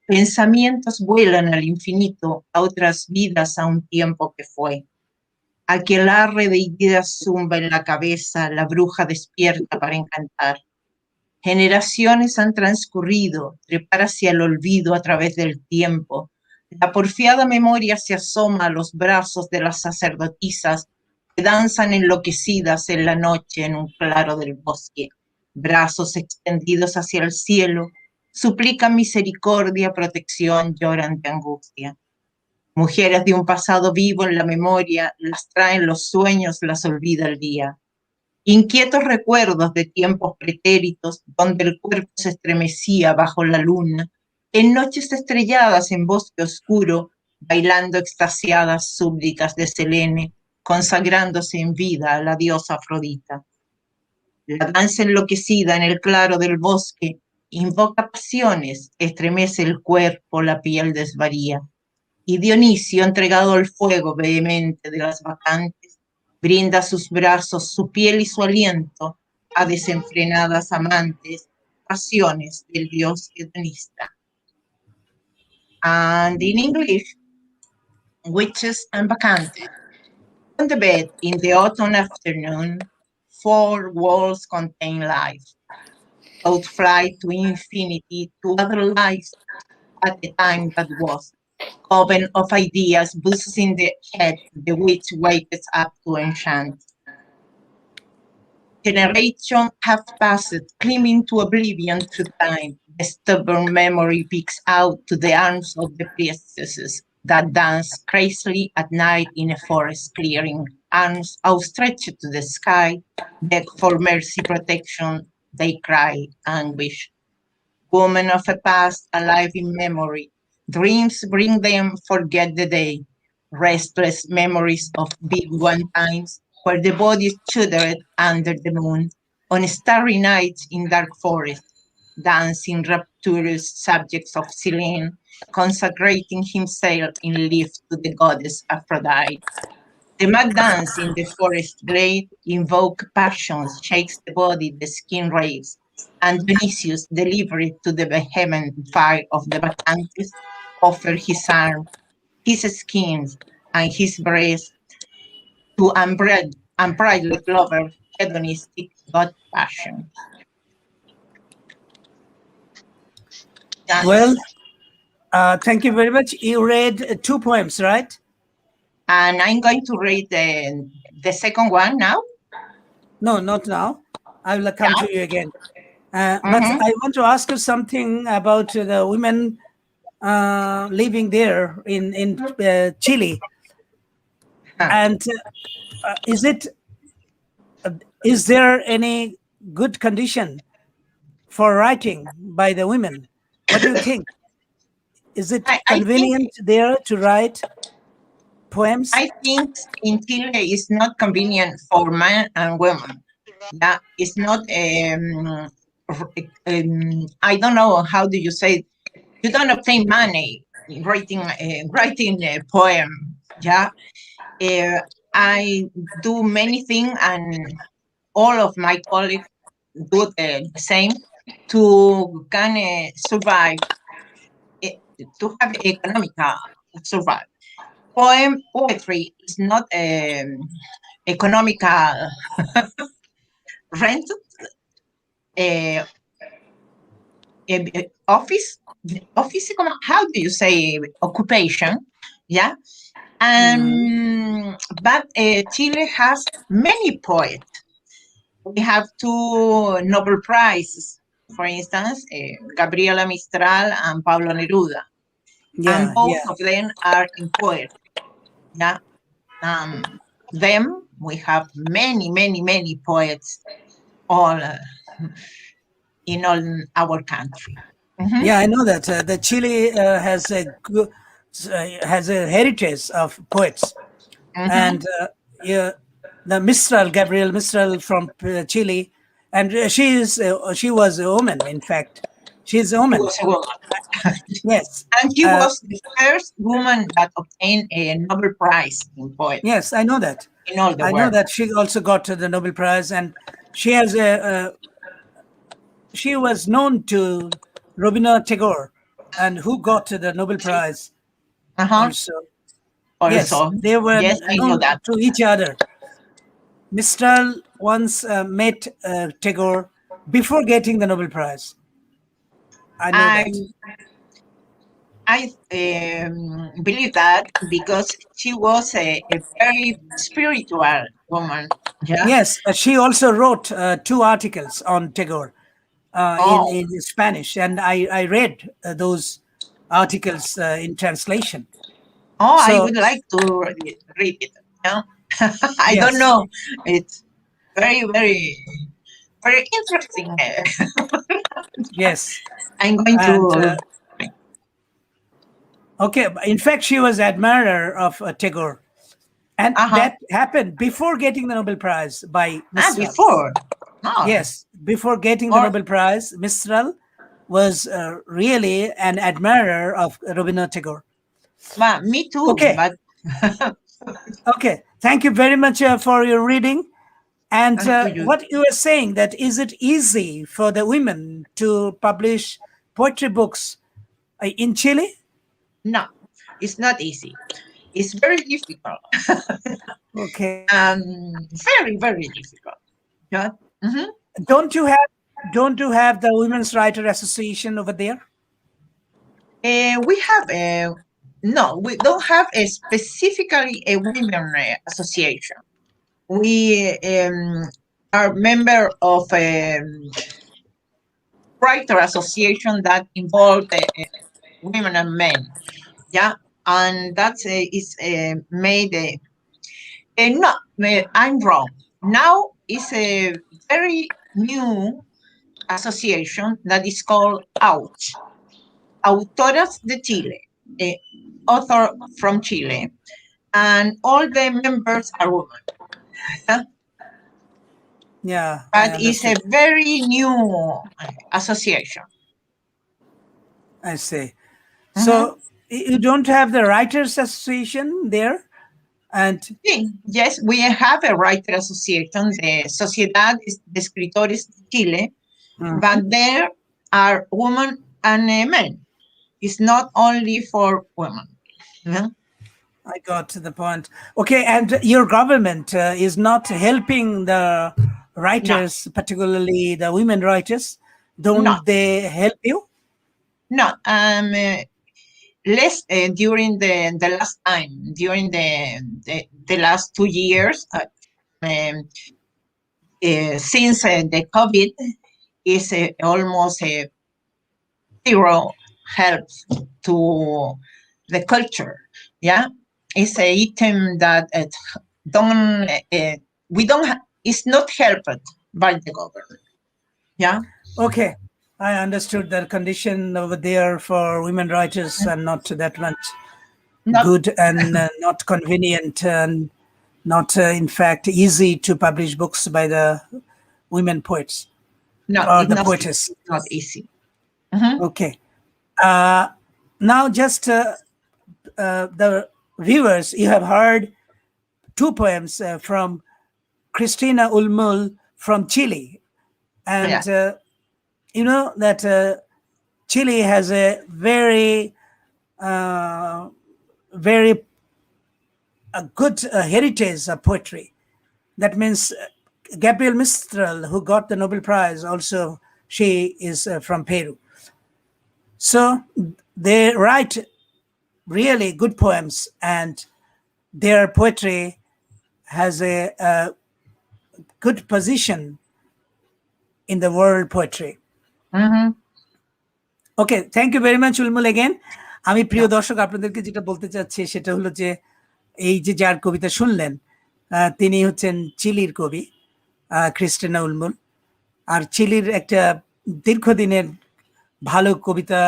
Pensamientos vuelan al infinito, a otras vidas, a un tiempo que fue. Aquelarre de ideas zumba en la cabeza, la bruja despierta para encantar. Generaciones han transcurrido, trepar hacia el olvido a través del tiempo. La porfiada memoria se asoma a los brazos de las sacerdotisas que danzan enloquecidas en la noche en un claro del bosque. Brazos extendidos hacia el cielo, suplican misericordia, protección, lloran de angustia. Mujeres de un pasado vivo en la memoria, las traen los sueños, las olvida el día. Inquietos recuerdos de tiempos pretéritos, donde el cuerpo se estremecía bajo la luna, en noches estrelladas en bosque oscuro, bailando extasiadas súbditas de Selene, consagrándose en vida a la diosa Afrodita. La danza enloquecida en el claro del bosque invoca pasiones, estremece el cuerpo, la piel desvaría. Y Dionisio, entregado al fuego vehemente de las bacantes, brinda sus brazos, su piel y su aliento a desenfrenadas amantes, pasiones del dios hedonista. And in English, witches and bacantes. On the bed in the autumn afternoon, 4 walls contain life. Both fly to infinity, to other lives at the time that was. Coven of ideas buzzes in the head, the witch wakes up to enchant. Generations have passed, climbing to oblivion through time. The stubborn memory peeks out to the arms of the priestesses that dance crazily at night in a forest clearing. Arms outstretched to the sky, beg for mercy, protection, they cry anguish. Women of a past alive in memory, dreams bring them forget the day. Restless memories of big one times where the body shuddered under the moon on starry nights in dark forest, dancing rapturous subjects of Selene, consecrating himself in life to the goddess Aphrodite. The mad dance in the forest glade invoke passions, shakes the body, the skin raves, and Dionysius, delivered to the vehement fire of the Bacchantes, offered his arm, his skin, and his breast to unbridled lover, hedonistic god passion. Well, thank you very much. You read 2 poems, right? And I'm going to read the second one now. No, not now. I will come to you again. But Mhm. I want to ask you something about the women living there in Chile. Huh. And is there any good condition for writing by the women? What do you think? Is it I think- convenient there to write poems? I think in Chile it's not convenient for men and women. That is not. I don't know how do you say. You don't obtain money writing a poem. Yeah, I do many things, and all of my colleagues do the same to can survive, to have economic survive. Poetry is not economical rent office, how do you say occupation? Yeah. But Chile has many poets. We have 2 Nobel Prizes, for instance, Gabriela Mistral and Pablo Neruda. And both of them are in poetry. Yeah. Them, we have many poets all in all our country. Mhm. Yeah, I know that the Chile has a heritage of poets, Mhm. and the Mistral, Gabriel Mistral from Chile, and she was a woman. In fact, she's a She woman. was a woman. Yes, And she was the first woman that obtained a Nobel Prize in poetry yes, I know that. in all the I world. know that she also got the Nobel Prize, and she has she was known to Rabindranath Tagore, and who got the Nobel Prize Uh-huh. also. Yes, also. they were Yes, I know known that. to each other. Mistral once met Tagore before getting the Nobel Prize. I know I that. believe that because she was a very spiritual woman. Yeah. Yes, she also wrote 2 articles on Tagore Oh, in Spanish, and I read those articles in translation. oh, I So, would like to read it. Yeah. I don't yes, know. It's very, very, very interesting. yes. I'm going And to. okay, in fact, she was admirer of Tagore. And Uh-huh. that happened before getting the Nobel Prize by Mistral. Before. No. Yes, before getting the Or, Nobel Prize, Mistral was really an admirer of Rabindranath Tagore. well, me too. Okay, But okay. Thank you very much for your reading. And thank to you. what you were saying, that is it easy for the women to publish poetry books in Chile? No, it's not easy. It's very difficult. Okay. Very, very difficult. Yeah. Mhm. Don't you have the Women's Writer Association over there? We have a no, we don't have a specifically a women association. We are member of a writer association that involve women and men. Yeah, and that is made. No, I'm wrong. Now is a very new association that is called AUCH, Autoras de Chile, author from Chile, and all the members are women. Yeah, I But it's a understood. very new association. I see. Mhm. So you don't have the Writers Association there? And Yes, we have a writer association, the Sociedad de Escritores de Chile, but there are women and men. It's not only for women. Yeah. I got to the point. Okay, and your government is not helping the writers, particularly the women writers. No, Don't they help you? no. Less during the last time, during the last 2 years, since the COVID is almost zero help to the culture. Yeah, it's a item that don't we don't it's not helped by the government. Yeah. Okay, I understood the condition over there for women writers are not that much Not, good and not convenient and not, in fact, easy to publish books by the women poets no, or it's the not, poetess. not easy. Mhm. Okay. Now, just the viewers, you have heard 2 poems from Cristina Ulmul from Chile. And you know that Chile has a very, very good heritage of poetry. That means Gabriel Mistral, who got the Nobel Prize, also she is from Peru. So they write really good poems, and their poetry has a good position in the world poetry. Mhm. Okay, thank you very much Ulmul again. আমি প্রিয় দর্শক আপনাদেরকে যেটা বলতে চাচ্ছি সেটা হলো যে এই যে যার কবিতা শুনলেন তিনি হচ্ছেন চিলির কবি ক্রিস্টিনা উলমুল। আর চিলির একটা দীর্ঘদিনের ভালো কবিতা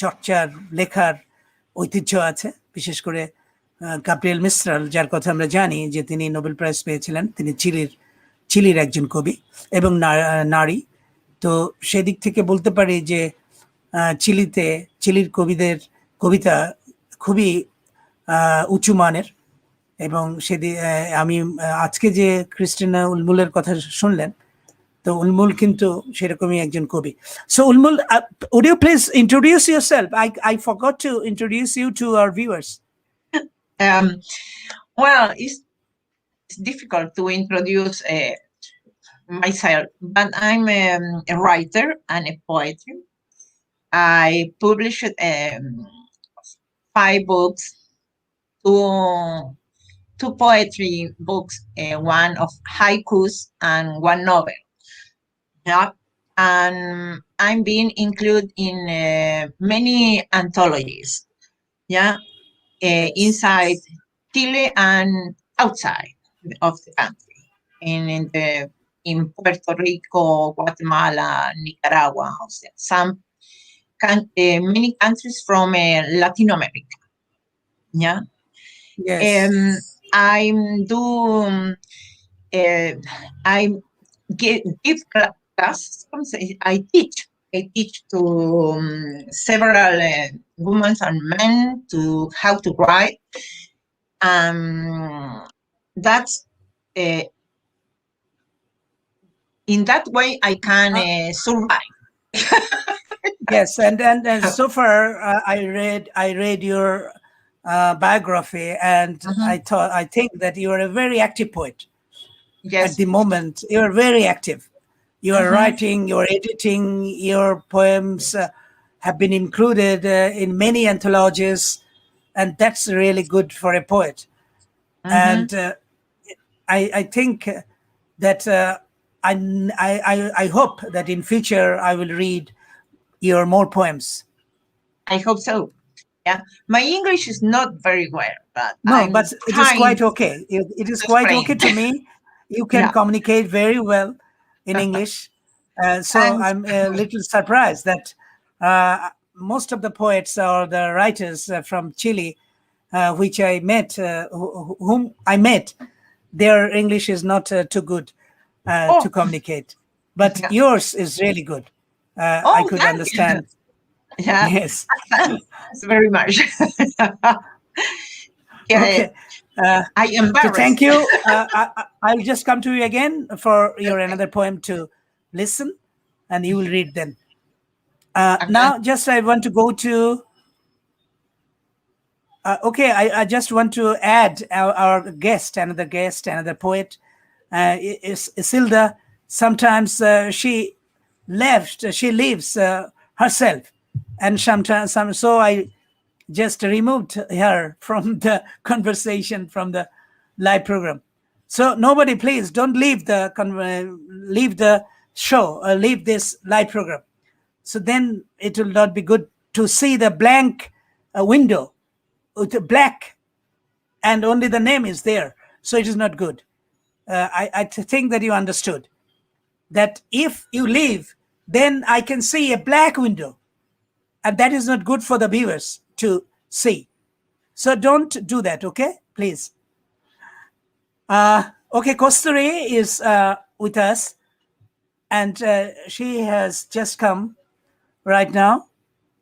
চর্চার লেখার ঐতিহ্য আছে, বিশেষ করে গাব্রিয়েল মিস্ত্রাল, যার কথা আমরা জানি যে তিনি নোবেল প্রাইজ পেয়েছিলেন, তিনি চিলির একজন কবি এবং নারী। তো সেদিক থেকে বলতে পারি যে চিলির কবিদের কবিতা খুবই উঁচু মানের। এবং আমি আজকে যে ক্রিস্টিনা উলমুলের কথা শুনলেন, তো উলমুল কিন্তু সেরকমই একজন কবি। So Ulmul, would you please introduce yourself? I forgot to introduce you to our viewers. Um, well, it's difficult to introduce myself, but I'm a writer and a poet. I published 5 books, two poetry books, one of haikus and one novel. Yeah, and I'm being included in many anthologies. Yeah, Yes. inside Chile and outside of the country, in Puerto Rico, Guatemala, Nicaragua, many countries from Latin America. Yeah, Yes. I'm do I give classes. I teach. I teach to several women and men to how to write. That's in that way I can survive. Yes, and so far I read your biography, and I think that you are a very active poet. Yes. At the moment, you are very active. You are writing, you are editing. Your poems have been included in many anthologies, and that's really good for a poet. And I think that I hope that in future I will read your more poems. I hope so. Yeah, my English is not very well, but No, but it is quite okay. It is quite explain. okay to me. You can Yeah. communicate very well in English. So Thanks. I'm a little surprised that most of the poets or the writers from Chile, which I met, whom I met, their English is not too good to communicate. But Yeah. yours is really good. I could thank you. understand. Yeah, Yes. thanks very much. Yeah, Okay. I embarrassed. So thank you. I'll just come to you again for your another poem to listen, and you will read them. Now, just I want to go to. Okay, I just want to add our guest, another poet, is Isilda. Sometimes she leaves herself, and sometimes so I just removed her from the conversation, from the live program. So nobody, please don't leave the show, leave this live program. So then it will not be good to see the blank window with the black and only the name is there. So it is not good. I think that you understood that if you leave, then I can see a black window, and that is not good for the viewers to see. So don't do that, okay? Please. Okay, Kosturi is with us, and she has just come right now,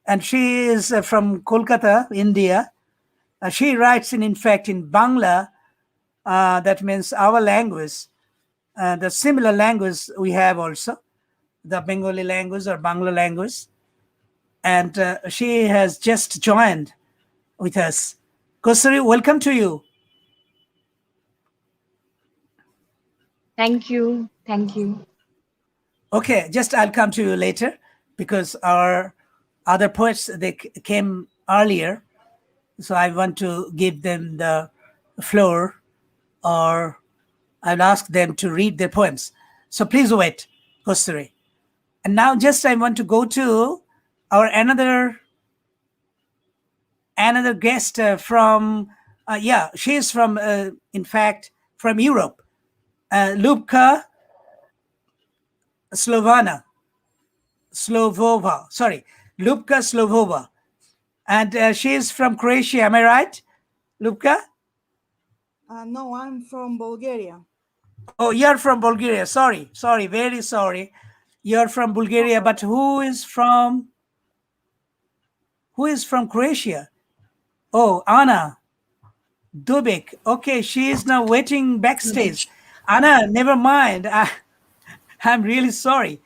and she is from Kolkata, India. She writes in fact, in Bangla, that means our language, the similar language we have also, the Bengali language or Bangla language. And she has just joined with us. Kosturi, welcome to you. Thank you. Thank you. Okay, just I'll come to you later because our other poets, they came earlier. So I want to give them the floor, or I'll ask them to read their poems. So please wait, Kosturi. And now just I want to go to our another guest from, she is from, in fact, from Europe, Lubka Slovova, Lubka Slovova. And she is from Croatia, am I right, Lubka? No, I'm from Bulgaria. Oh, you're from Bulgaria. Sorry, very sorry. You're from Bulgaria, but who is from Croatia? Oh, Anna Dubik. Okay, she is now waiting backstage. Anna, never mind. I'm really sorry.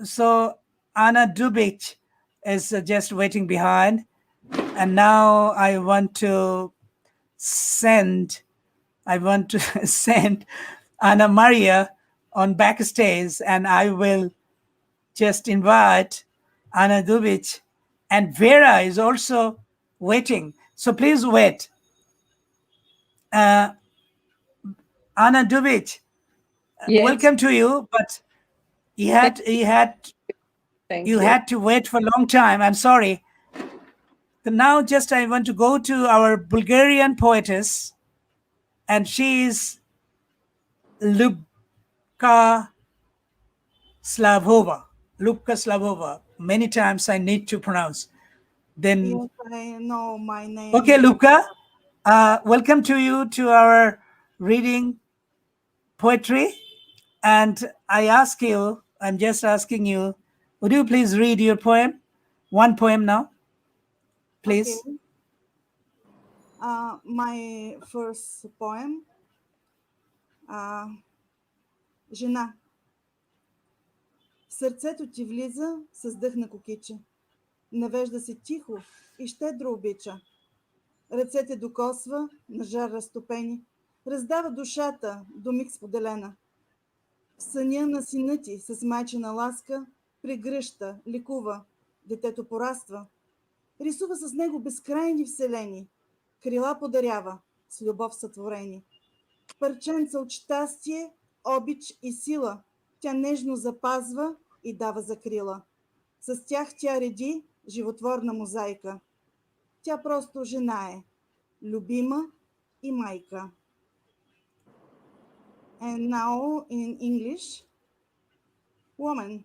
So Anna Dubik is just waiting behind. And now I want to send send Anna Maria on backstage, and I will just invite Anna Dubic, and Vera is also waiting. So please wait. Anna Dubic, Yes, welcome to you, but you had thank you you. had to wait for a long time. I'm sorry. So now just I want to go to our Bulgarian poetess, and she is Lubka Slavova. Lubka Slavova. Many times I need to pronounce. Then, Yes, I know my name. okay, Lubka, welcome to you to our reading poetry. And I'm just asking you, would you please read your poem? One poem now, please. Okay. My first poem, Жена. В сърцето ти влиза с дъх на кукиче. Навежда се тихо и щедро обича. Ръцете докосва на жар разтопени. Раздава душата до миг споделена. В съня на сина ти с майчина ласка прегръща, лекува, детето пораства. Рисува с него безкрайни вселени. Крила подарява, с любов сътворени. Парченца от щастие, обич и сила тя нежно запазва и дава закрила. С тях тя реди животворна мозайка. Тя просто жена е, любима и майка. And now in English, woman.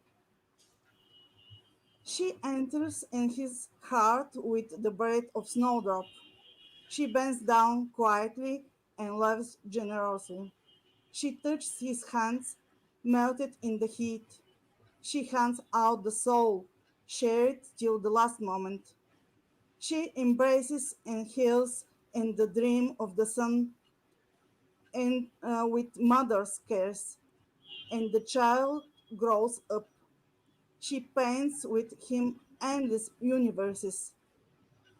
She enters in his heart with the breath of snowdrop. She bends down quietly and loves generously. She touches his hands, melted in the heat. She hands out the soul, shared till the last moment. She embraces and heals in the dream of the sun, and with mother's cares, and the child grows up. She paints with him endless universes.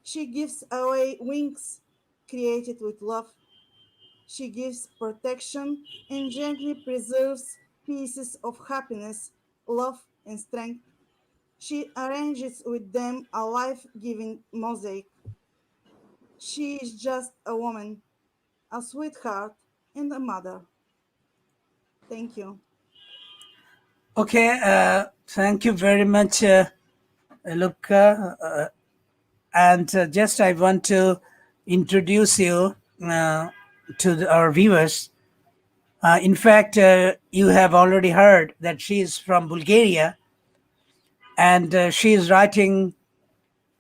She gives away wings created with love. She gives protection and gently preserves pieces of happiness, love, and strength. She arranges with them a life giving mosaic. She is just a woman, a sweetheart, and a mother. Thank you. Okay, thank you very much, Luca. And just I want to introduce you to our viewers. In fact, you have already heard that she is from Bulgaria, and she is writing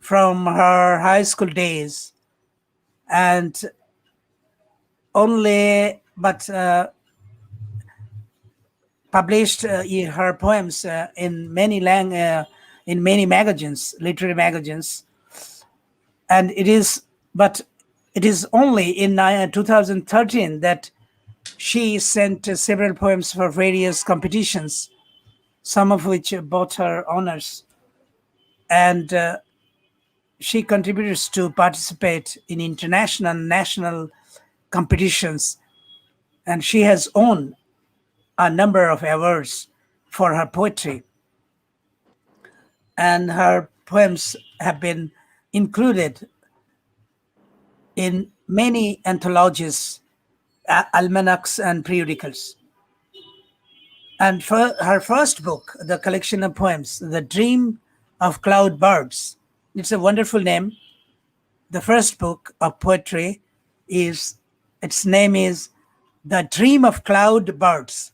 from her high school days, and published her poems in many magazines, literary magazines, and it is only in 2013 that she sent several poems for various competitions, some of which brought her honors, and she contributes to participate in international and national competitions, and she has won a number of awards for her poetry, and her poems have been included in many anthologies, almanacs, and periodicals. And for her first book, the collection of poems, The Dream of Cloud Birds, it's a wonderful name. The first book of poetry its name is The Dream of Cloud Birds,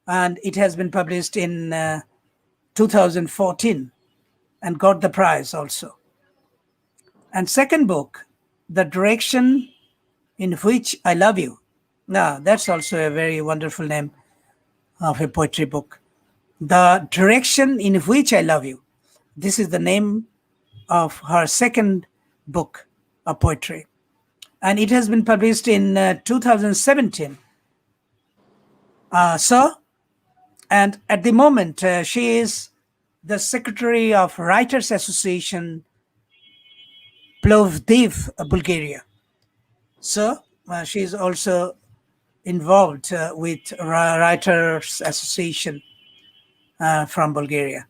and it has been published in 2014 and got the prize also. And second book, The Direction in Which I Love You. Now, that's also a very wonderful name of a poetry book. The Direction in Which I Love You. This is the name of her second book of poetry. And it has been published in 2017. And at the moment, she is the Secretary of Writers Association Plovdiv, Bulgaria. So she is also involved with Writers Association from Bulgaria.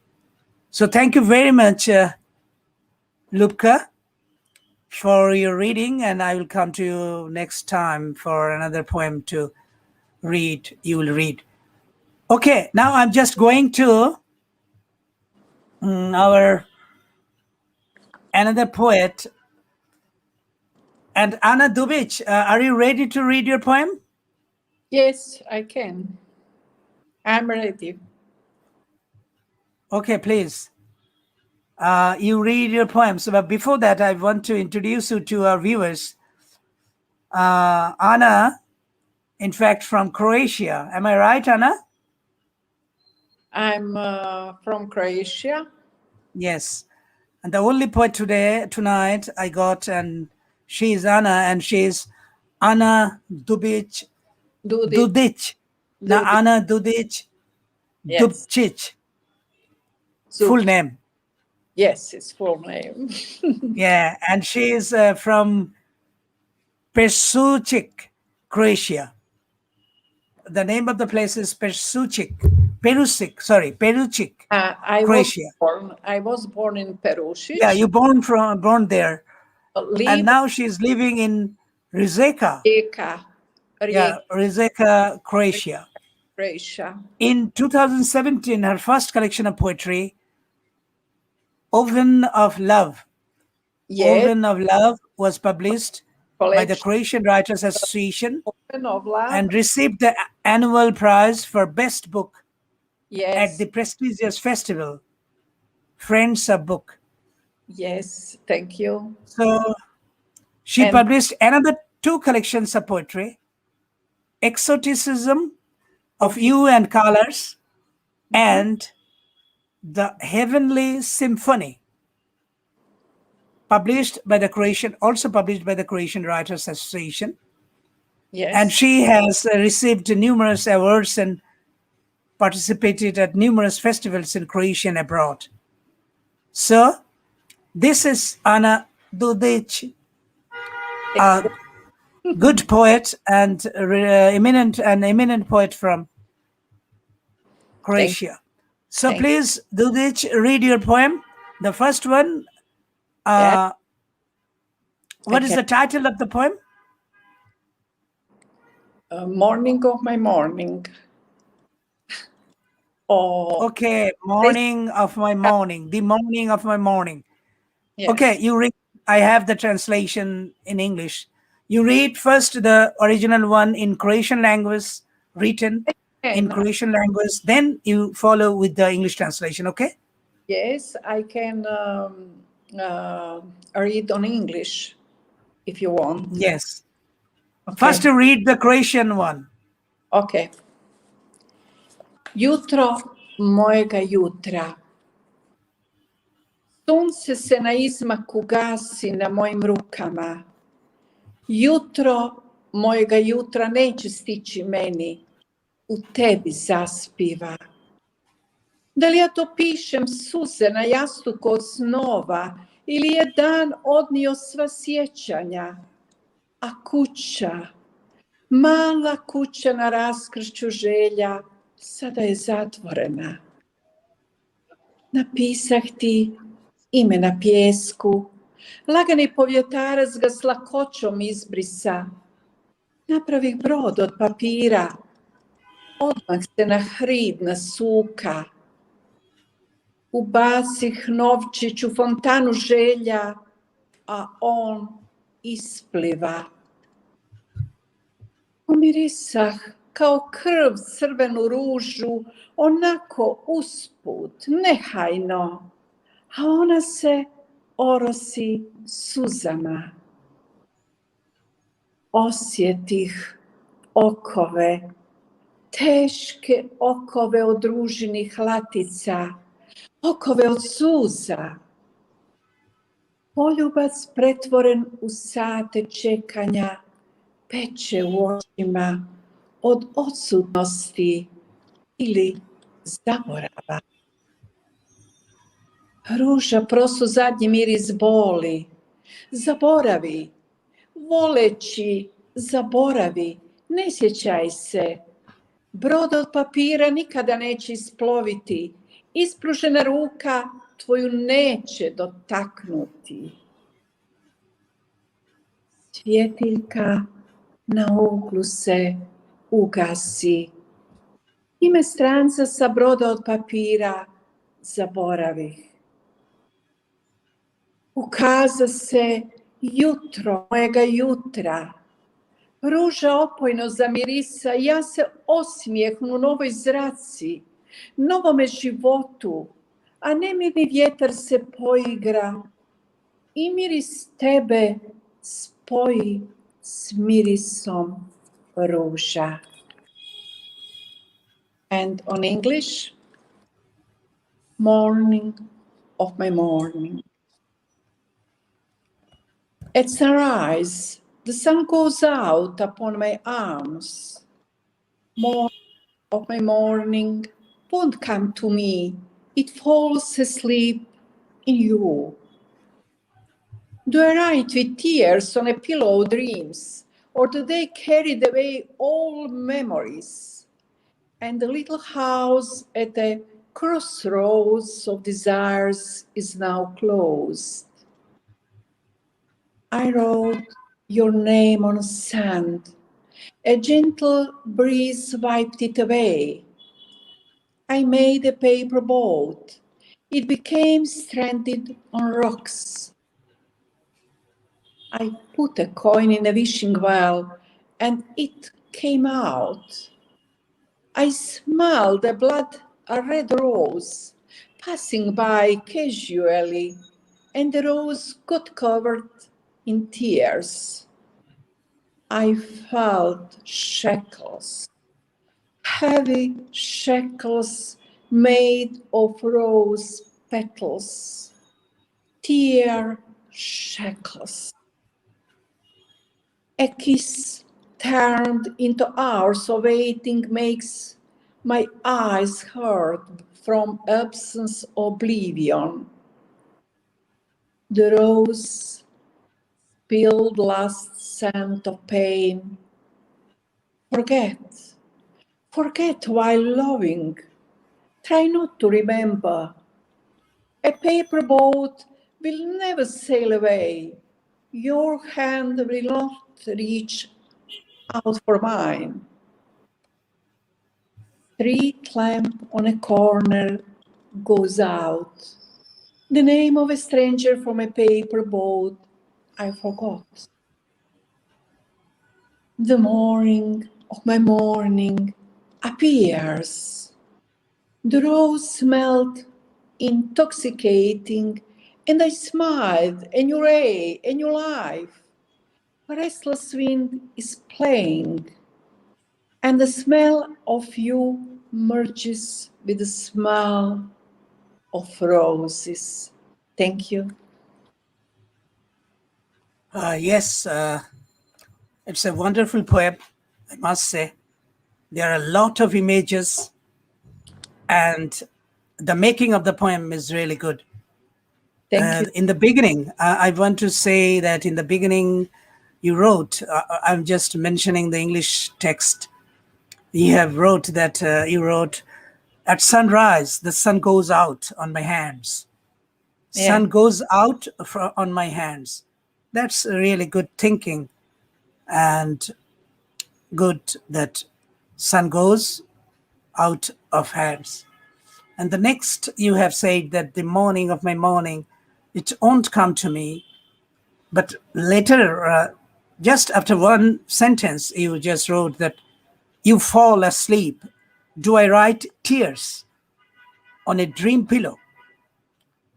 So thank you very much, Lubka, for your reading, and I will come to you next time for another poem to read. You will read. Okay, now I'm just going to our another poet. And Anna Dubic, are you ready to read your poem? Yes, I can. I'm ready. Okay, please. You read your poem. So, but before that, I want to introduce you to our viewers. Anna, in fact, from Croatia. Am I right, Anna? I'm from Croatia. Yes. And the only poet tonight I got, and she is Anna, and she is Anna Dubic. Dudic. Now, Anna Dudic Yes. Dubčić. Full name. Yes, it's full name. Yeah, and she is from Perućić, Croatia. The name of the place is Perućić, Croatia. I was born in Perušić. Yeah, you born there, and now she's living in Rijeka. Yeah, Rijeka, Croatia. In 2017, her first collection of poetry, Oven of Love. Yes. Oven of Love was published by the Croatian Writers Association and received the annual prize for best book at the prestigious festival, Friends of Book. Yes, thank you. So she published another 2 collections of poetry, Exoticism of You and Colors and The Heavenly Symphony, also published by the Croatian Writers Association. Yes. And she has received numerous awards and participated at numerous festivals in Croatia and abroad. So this is Anna Dudic, a good poet and eminent poet from Croatia. So please, Dudic, read your poem. The first one, what is the title of the poem? Morning of my morning. Okay, morning of my morning, the morning of my morning. Yes. Okay, you read. I have the translation in English. You read first the original one in Croatian language, written in Croatian language, then you follow with the English translation, okay? Yes, I can read on English if you want. Yes. Okay. First you read the Croatian one. Okay. Jutro mojega jutra. Sunce se na izmaku gasi na mojim rukama. Jutro mojega jutra neće stići meni. U tebi zaspiva. Da li ja to pišem suze na jastuku od snova ili je dan odnio sva sjećanja? A kuća, mala kuća na raskršću želja, sada je zatvorena. Napisah ti ime na pijesku, lagani povjetarac ga s lakoćom izbrisa. Napravih brod od papira, odmah se na hrid nasuka. Ubacih novčić u fontanu želja, a on ispliva. Umirisah kao krv crvenu ružu, onako usput, nehajno, a ona se orosi suzama. Osjetih okove, teške okove od ružinih latica, okove od suza. Poljubac pretvoren u sate čekanja, peče u očima od odsutnosti ili zaborava. Ruža prosu zadnji miris boli, Zaboravi, voleći zaboravi, ne sjećaj se. Brod od papira nikada neće isploviti, ispružena ruka tvoju neće dotaknuti. Svjetiljka na uglu se ugasi. Ime stranca sa broda od papira zaboravih. Ukaza se jutro mojega jutra. Ruža opojno zamirisa, ja se osmijehnu novoj zraci, novome životu, a nemirni vjetar se poigra i miris tebe spoji s mirisom ruža. And on English, morning of my morning. At sunrise, the sun goes out upon my arms. Morning of my morning won't come to me. It falls asleep in you. Do I write with tears on a pillow dreams, or do they carry away all memories? And the little house at the crossroads of desires is now closed. I wrote your name on sand. A gentle breeze wiped it away. I made a paper boat. It became stranded on rocks. I put a coin in a wishing well, and it came out. I smelled a red rose, passing by casually, and the rose got covered in tears. I felt shackles, heavy shackles made of rose petals, tear shackles. A kiss turned into hours of waiting makes my eyes hurt from absence oblivion. The rose spilled last scent of pain. Forget while loving. Try not to remember. A paper boat will never sail away. Your hand will not reach out for mine. Street lamp on a corner goes out. The name of a stranger from a paper boat I forgot. The morning of my morning appears. The rose smelled intoxicating, and I smiled, a new ray, a new life. A restless wind is playing, and the smell of you merges with the smell of roses. Thank you. Yes, it's a wonderful poem, I must say. There are a lot of images, and the making of the poem is really good. Thank you. In the beginning, I want to say that in the beginning, you wrote, I'm just mentioning the English text. You have wrote that you wrote, at sunrise, the sun goes out on my hands. Yeah. Sun goes out on my hands. That's really good thinking, and good that sun goes out of hands. And the next you have said that the morning of my morning, it won't come to me. But later, just after one sentence, you just wrote that you fall asleep. Do I write tears on a dream pillow?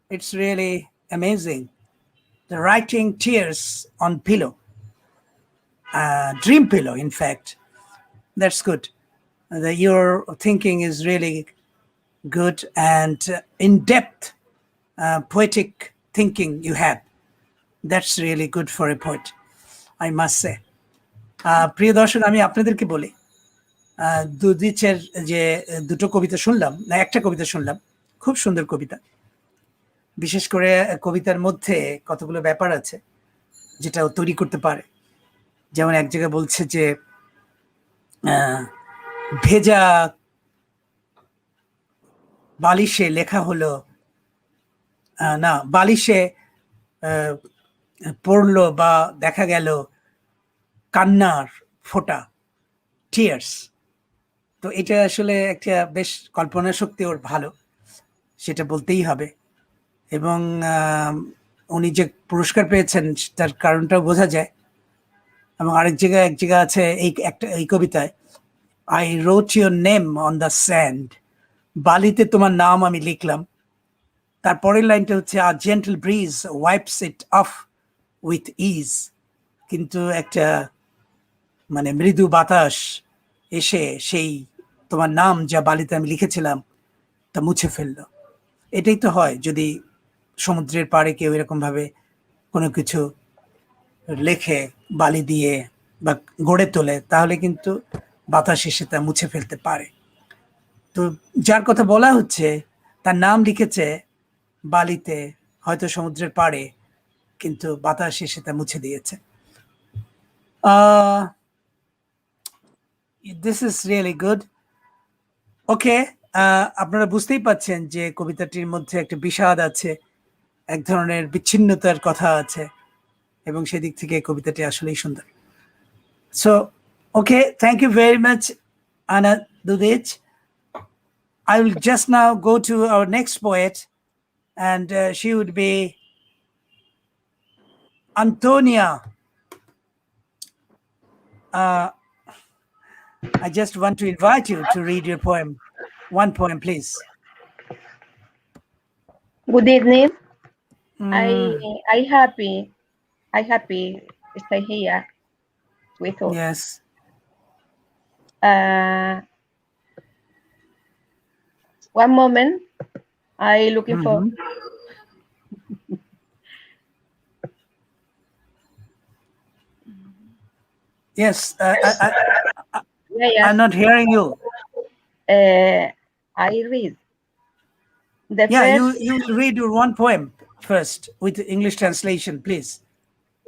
It's really amazing. The writing tears on pillow, dream pillow, in fact. That's good. Your thinking is really good and in-depth poetic thinking you have. That's really good for a poet, I must say. প্রিয় দর্শক, আমি আপনাদেরকে বলি, দুদিচের যে দুটো কবিতা শুনলাম, না একটা কবিতা শুনলাম, খুব সুন্দর কবিতা। বিশেষ করে কবিতার মধ্যে কতগুলো ব্যাপার আছে যেটা ও তৈরি করতে পারে। যেমন এক জায়গায় বলছে যে ভেজা বালিশে লেখা হলো, না বালিশে পড়লো বা দেখা গেল কান্নার ফোঁটা, টিয়ার্স। তো এটা আসলে একটা বেশ কল্পনা শক্তি ওর ভালো, সেটা বলতেই হবে। এবং উনি যে পুরস্কার পেয়েছেন তার কারণটাও বোঝা যায়। এবং আরেক জায়গায় এক জায়গা আছে এই কবিতায়, I wrote your name on the sand, বালিতে তোমার নাম আমি লিখলাম। তারপরের লাইনটা হচ্ছে a gentle breeze wipes it off with ease, কিন্তু একটা মানে মৃদু বাতাস এসে সেই তোমার নাম যা বালিতে আমি লিখেছিলাম তা মুছে ফেললো। এটাই তো হয় যদি সমুদ্রের পাড়ে কেউ এরকম ভাবে কোনো কিছু লেখে বালি দিয়ে বা গড়ে তোলে, তাহলে কিন্তু বাতাস এসে তা মুছে ফেলতে পারে। তো যার কথা বলা হচ্ছে তার নাম লিখেছে বালিতে, হয়তো সমুদ্রের পাড়ে, কিন্তু বাতাস এসে তা মুছে দিয়েছে। This is really good. Okay, আপনারা বুঝতেই পাচ্ছেন যে কবিতাটির মধ্যে একটা বিষাদ আছে, এক ধরনের বিচ্ছিন্নতার কথা আছে, এবং সেদিক থেকে কবিতাটি আসলেই সুন্দর। So okay, thank you very much Anna Dudic. I will just now go to our next poet, and she would be Antonia. I just want to invite you to read your poem. One poem, please. Good evening. Mm, I happy stay here with you. yes. One moment. I looking for. Yes, Yeah, I'm not hearing you. I read. The Yeah, first. you read your one poem first with the English translation, please.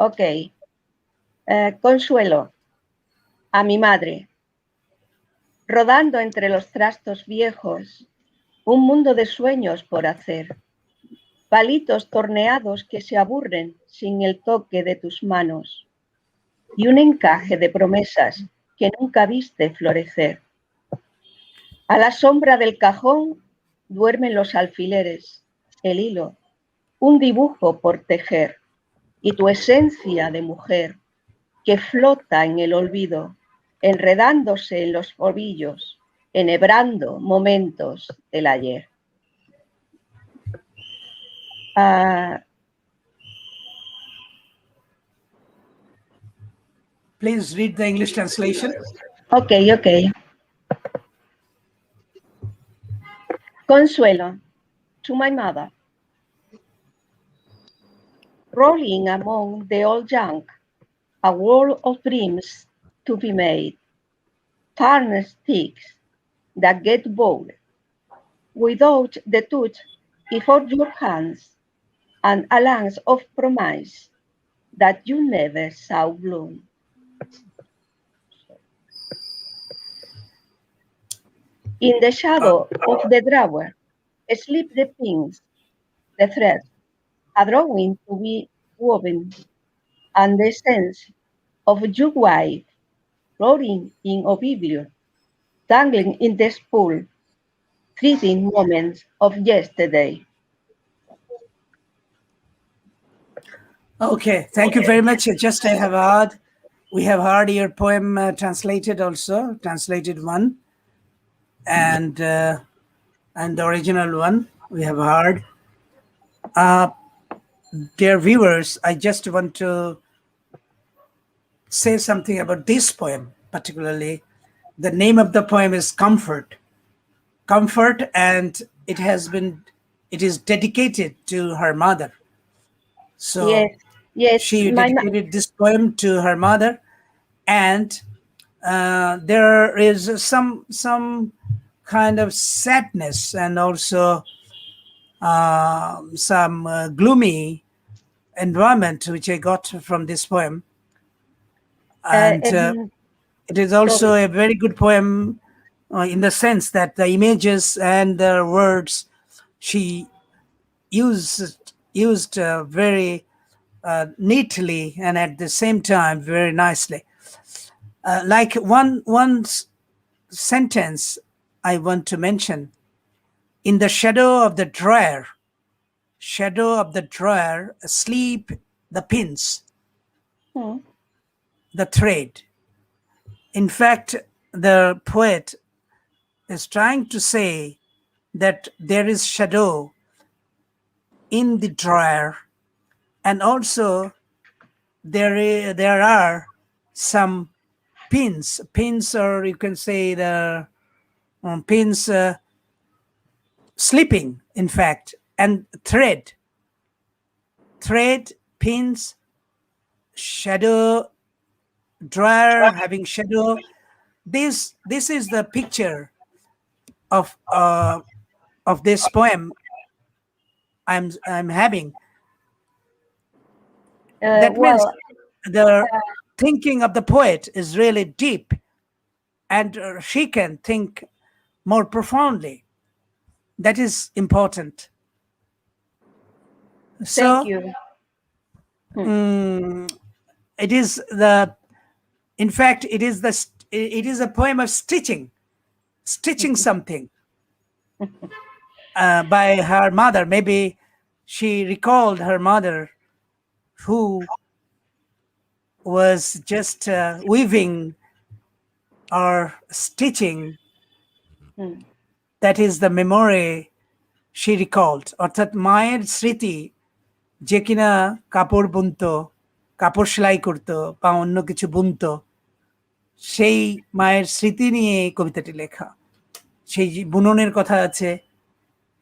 Okay. Consuelo. A mi madre. Rodando entre los trastos viejos, un mundo de sueños por hacer. Palitos torneados que se aburren sin el toque de tus manos. Y un encaje de promesas que nunca viste florecer. A la sombra del cajón duermen los alfileres, el hilo, un dibujo por tejer, y tu esencia de mujer que flota en el olvido, enredándose en los ovillos, enhebrando momentos del ayer. Please read the English translation. Okay. Consuelo, to my mother. Rolling among the old junk, a world of dreams to be made. Farm sticks that get bored, without the touch of your hands, and a lance of promise that you never saw bloom. In the shadow of the drawer, sleep the pins, the threads, a drawing to be woven, and the sense of your wife, floating in oblivion, dangling in the spool, fleeting moments of yesterday. Okay, thank you very much. Just we have heard your poem translated also, translated one, and the original one we have heard. Dear viewers, I just want to say something about this poem, particularly. The name of the poem is Comfort. Comfort, and it is dedicated to her mother. So Yes, she dedicated this poem to her mother, and there is some kind of sadness and also some gloomy environment which I got from this poem. And it is also a very good poem in the sense that the images and the words she used very neatly and at the same time very nicely. Like one sentence I want to mention: in the shadow of the dryer, asleep the pins, the thread. In fact, the poet is trying to say that there is shadow in the dryer, and also there are some pins, or you can say the pins sleeping, in fact, and thread, pins, shadow, dryer having shadow. This is the picture of this poem I'm having. That means the thinking of the poet is really deep, and she can think more profoundly. That is important. So, Thank you. it is the, in fact, it is a poem of stitching something by her mother. Maybe she recalled her mother, who was just weaving or stitching. That is the memory she recalled. অর্থাৎ মায়ের স্মৃতি, যে কিনা কাপড় বুনতো, কাপড় সেলাই করতো বা অন্য কিছু বুনতো, সেই মায়ের স্মৃতি নিয়ে এই কবিতাটি লেখা। সেই বুননের কথা আছে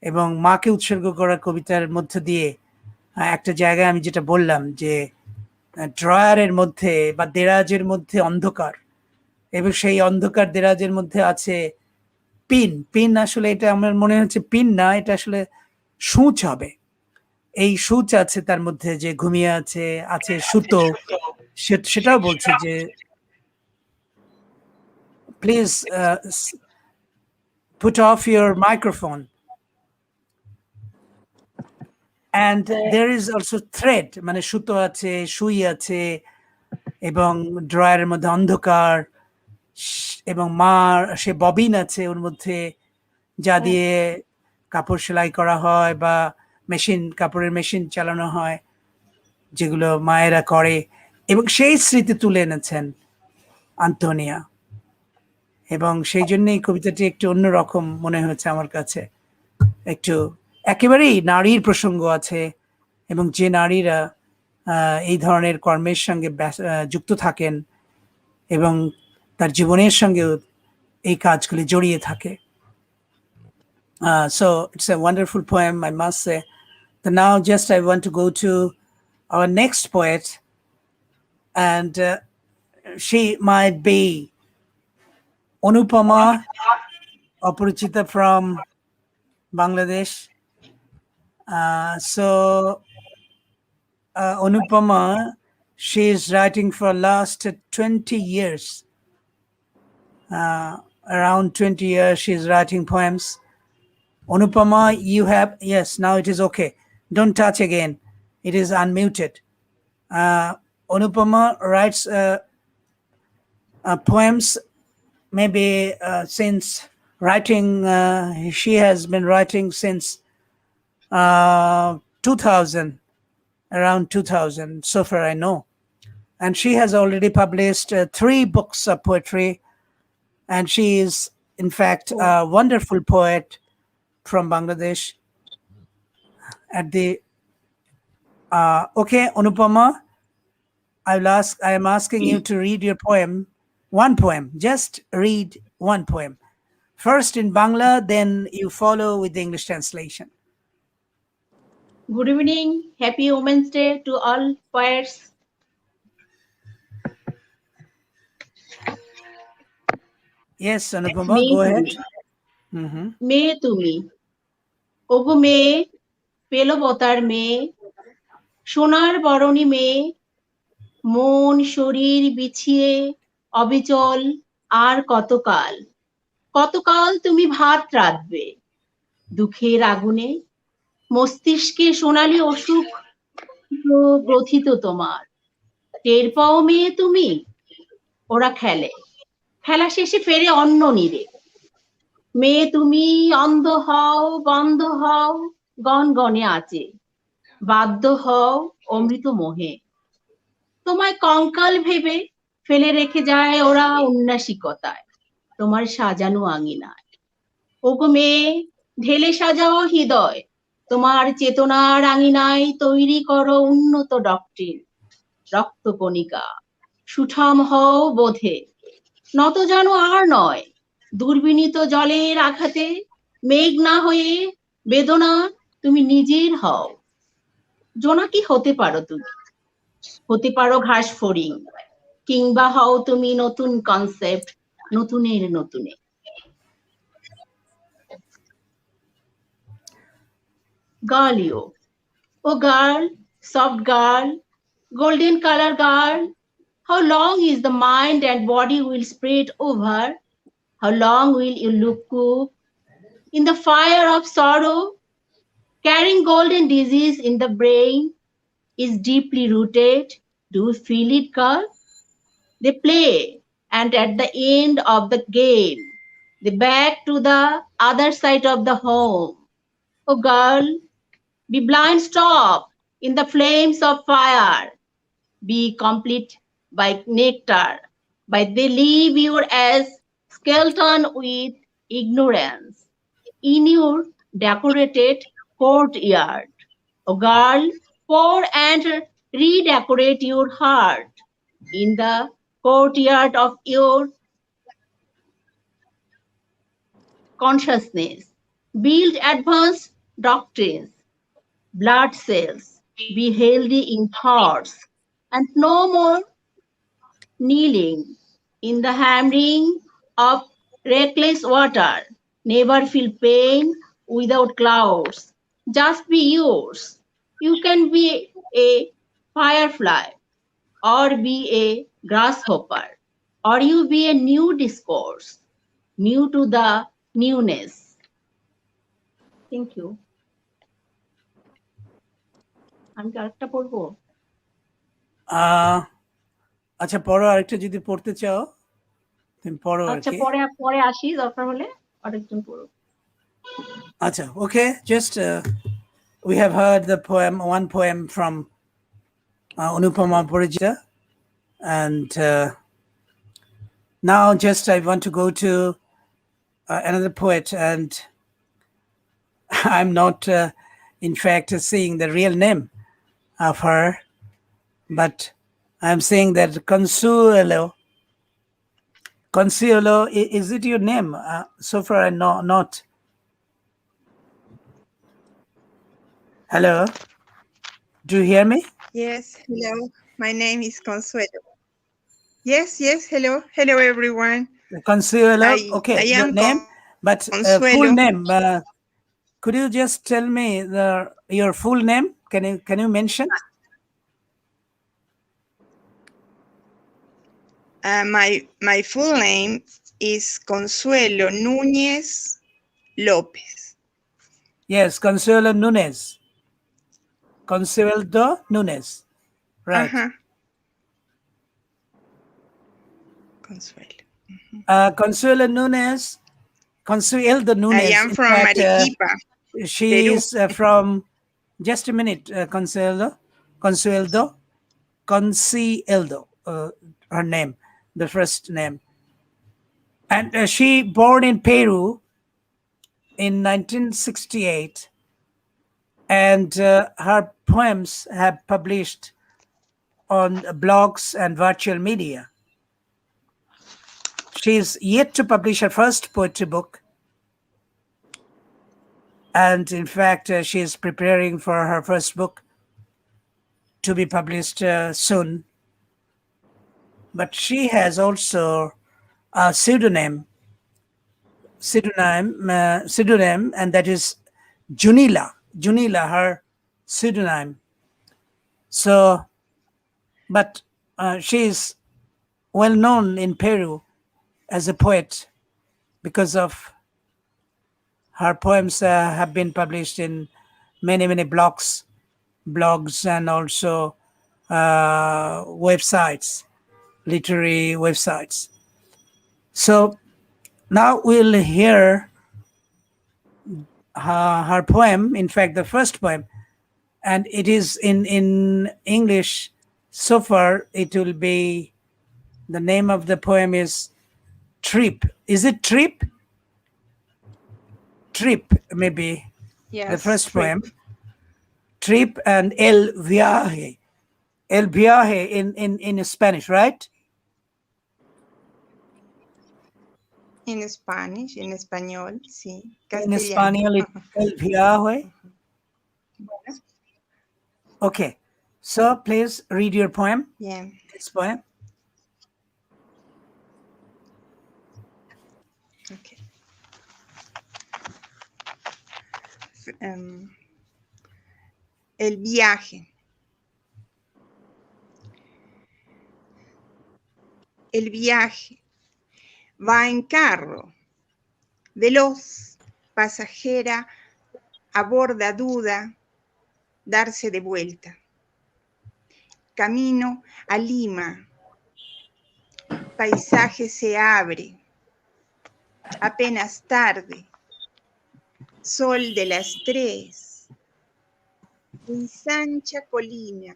এবং মাকে উৎসর্গ করা কবিতার মধ্য দিয়ে একটা জায়গায় আমি যেটা বললাম যে ড্রয়ারের মধ্যে বা দেরাজের মধ্যে অন্ধকার, এবং সেই অন্ধকার দেরাজের মধ্যে আছে পিন। আসলে এটা আমার মনে হচ্ছে পিন না, এটা আসলে সূচ হবে। এই সূচ আছে তার মধ্যে, যে ঘুমিয়ে আছে সুতো। সেটাও বলছে যে please put off your microphone. And there is also thread, মানে সুতো আছে, সুই আছে, এবং ড্রয়ারের মধ্যে অন্ধকার, এবং মার সে ববিন আছে ওর মধ্যে, যা দিয়ে কাপড় সেলাই করা হয় বা কাপড়ের মেশিন চালানো হয়, যেগুলো মায়েরা করে, এবং সেই স্মৃতি তুলে এনেছেন আন্তোনিয়া। এবং সেই জন্যই কবিতাটি একটু অন্যরকম মনে হয়েছে আমার কাছে। একটু একেবারেই নারীর প্রসঙ্গ আছে, এবং যে নারীরা এই ধরনের কর্মের সঙ্গে যুক্ত থাকেন এবং তার জীবনের সঙ্গেও এই কাজগুলি জড়িয়ে থাকে। So it's a wonderful poem, I must say. So now just I want to go to our next poet, and she might be Anupama Aparichita from Bangladesh. Anupama, she is writing for last 20 years. Around 20 years she is writing poems. Anupama, you have, yes, now it is okay. Don't touch again. It is unmuted. Anupama writes poems maybe since writing, she has been writing since 2000, around 2000, so far I know. And she has already published 3 books of poetry, and she is in fact a wonderful poet from Bangladesh. At the okay, Anupama, I am asking you to read your poem, one poem, just read one poem. First in Bangla, then you follow with the English translation. Good evening. Happy Women's Day to all poets. Yes, Anupama, go ahead. মেয়ে তুমি, ওগো মেয়ে, পেলবতার মেয়ে, সোনার বরণী মেয়ে, মন শরীর বিছিয়ে অবিচল আর কতকাল, কতকাল তুমি ভাত রাঁধবে দুঃখের আগুনে, মস্তিষ্কে সোনালি অসুখ গ্রথিত তোমার। টের পাও মেয়ে তুমি, ওরা খেলে, খেলা শেষে ফেরে অন্য নীড়ে। মেয়ে তুমি অন্ধ হও, বন্ধ হও গনগনে আছে, বাধ্য হও অমৃত মোহে। তোমায় কঙ্কাল ভেবে ফেলে রেখে যায় ওরা উন্নাসিকতায়, তোমার সাজানো আঙিনায়। ওগো মেয়ে, ঢেলে সাজাও হৃদয়, তোমার চেতনার আঙিনায় তৈরি করো উন্নত ডক্টরিন, রক্তকণিকা সুঠাম হও বোধে, নত জানো আর নয় দুর্বিনীত জলের আঘাতে, মেঘ না হয়ে বেদনা তুমি নিজের হও। জোনাকি হতে পারো তুমি, হতে পারো ঘাস ফড়িং, কিংবা হও তুমি নতুন কনসেপ্ট, নতুনের নতুনে। Girl, oh girl, soft girl, golden color girl, how long is the mind and body will spread over? How long will you look cook in the fire of sorrow? Carrying golden disease in the brain is deeply rooted. Do you feel it, girl? They play, and at the end of the game, they back to the other side of the home. Oh girl, be blind, stop in the flames of fire. Be complete by nectar, but they leave you as skeleton with ignorance in your decorated courtyard. Oh girl, pour and redecorate your heart in the courtyard of your consciousness. Build advanced doctrines, blood cells, be healthy in thoughts, and no more kneeling in the hammering of reckless water. Never feel pain without clouds. Just be yours. You can be a firefly, or be a grasshopper, or you be a new discourse, new to the newness. Thank you. আমি কি আরেকটা পড়বো? আচ্ছা, পড়ো, আরেকটা যদি পড়তে চাও তুমি পড়ো আর আচ্ছা, কি। পরে আসি, দরকার হলে আরেকজন পড়ো। Acha, okay, just we have heard the poem, one poem from Anupama Purija, and now just I want to go to another poet, and I'm not in fact seeing the real name of her, but I'm saying that Consuelo, is it your name? So far I know not. Hello, do you hear me? Yes, hello. My name is Consuelo. Yes, hello. Hello, everyone. Consuelo, I okay, am your name, but Consuelo. full name. Could you just tell me your full name? Can you mention? My full name is Consuelo Núñez López. Yes, Consuelo Núñez. Consuelo Núñez, right? Consuelo. Consuelo Núñez. I am in from fact, Arequipa. she is from. Just a minute, Consuelo, her name, the first name, and she born in Peru in 1968, and her poems have published on blogs and virtual media. She is yet to publish her first poetry book, and in fact she is preparing for her first book to be published soon. But she has also a pseudonym, and that is Junila, her pseudonym. So, but she is well known in Peru as a poet because of her poems have been published in many blogs and also websites, literary websites. So now we'll hear her poem, in fact, the first poem, and it is in English. So far, it will be, the name of the poem is Trip. Is it Trip? Trip, maybe. Yes, The first trip. poem. Trip and El Viaje. El Viaje in Spanish, right? In Spanish, en español, sí. In Castellano. Spanish, El Viaje. Okay. So please read your poem. Bien. This poem. Okay. El viaje. El viaje va en carro, veloz, pasajera, aborda duda, darse de vuelta. Camino a Lima, paisaje se abre, apenas tarde, sol de las 3, ensancha colina,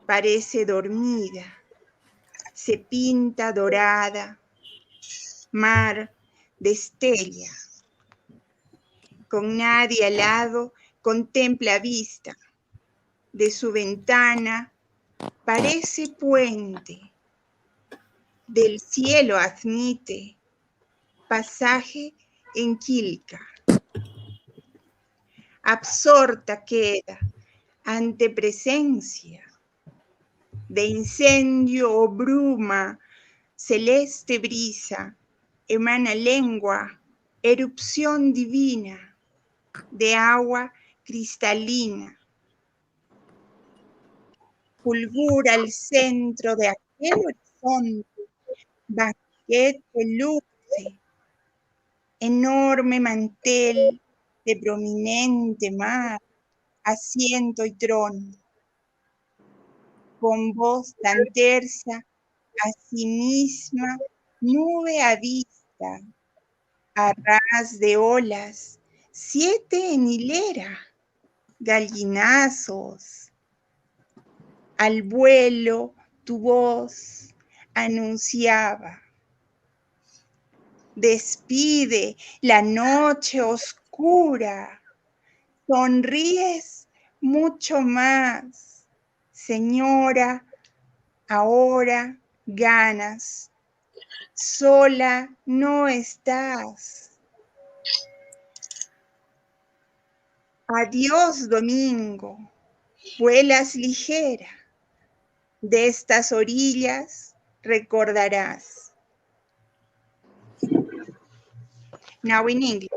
parece dormida, se pinta dorada, mar destella, con nadie al lado, contempla vista, de su ventana parece puente, del cielo admite pasaje en Quilca. Absorta queda ante presencia de incendio o bruma, celeste brisa, emana lengua, erupción divina de agua cristalina. Fulgura el centro de aquel horizonte, banquete luce, enorme mantel de prominente mar, asiento y trono, con voz tan tersa, a sí misma, nube a vista, a ras de olas, 7 en hilera, gallinazos. Al vuelo tu voz anunciaba. Despide la noche oscura, sonríes mucho más, señora, ahora ganas, sola no estás. Adiós domingo, vuelas ligera, de estas orillas recordarás. Now in English.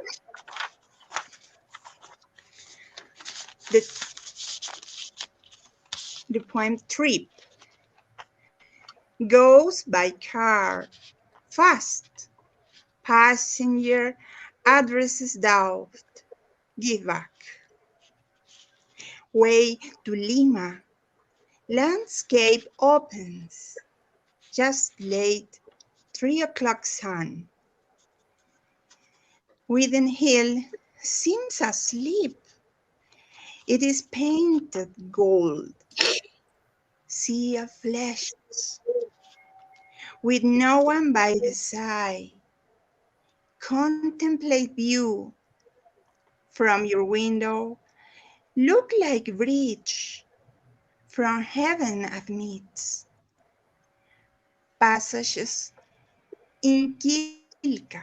The poem Trip goes by car, fast, passenger addresses doubt, give back. Way to Lima, landscape opens, just late, 3 o'clock sun. Within hill seems asleep. It is painted gold, sea of flashes, with no one by the side. Contemplate view from your window, look like bridge from heaven admits. Passages in Quilca.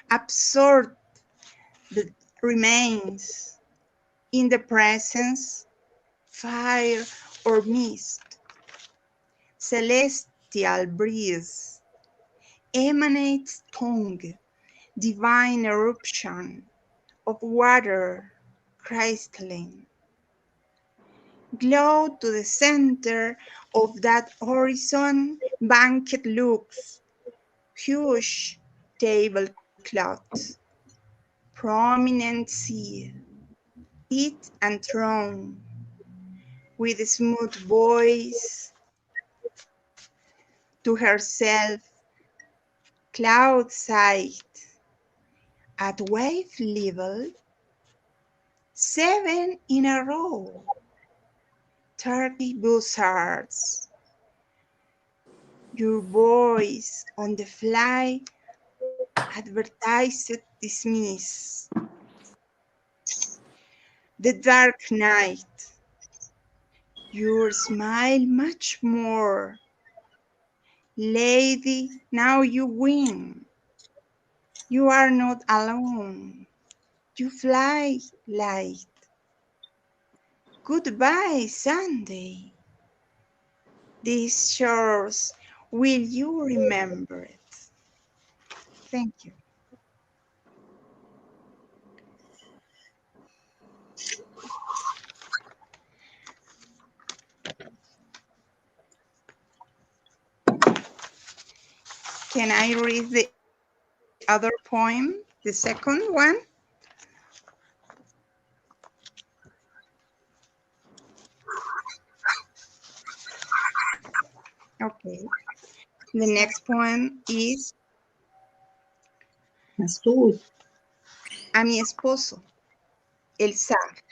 Absorbed the remains in the presence, fire or mist. Celestial breeze emanates tongue, divine eruption of water, crystalline. Glow to the center of that horizon, banquet looks, huge tablecloth, prominent seal, seat and throne, with a smooth voice to herself, cloud sight, at wave level, 7 in a row, turkey buzzards, your voice on the fly, advertised dismiss. The dark night, your smile much more. Lady, now you win. You are not alone. You fly light. Goodbye, Sunday. These shores, will you remember it? Thank you. Can I read the other poem, the second one? Okay. The next poem is a mi esposo, el sabio.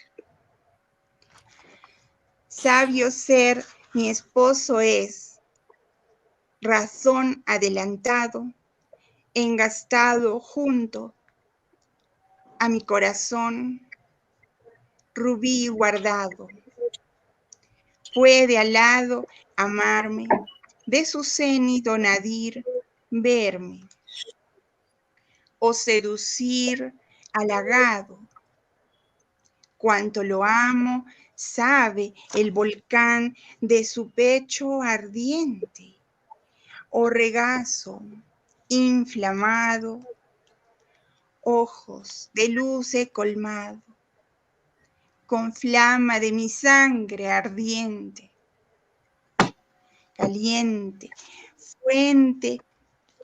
Sabio ser mi esposo es, razón adelantado, engastado junto a mi corazón, rubí guardado. Puede al lado amarme, de su cénito nadir, verme, o seducir halagado. Cuanto lo amo, sabe el volcán de su pecho ardiente, o regazo inflamado, ojos de luz he colmado, con flama de mi sangre ardiente, caliente, fuente,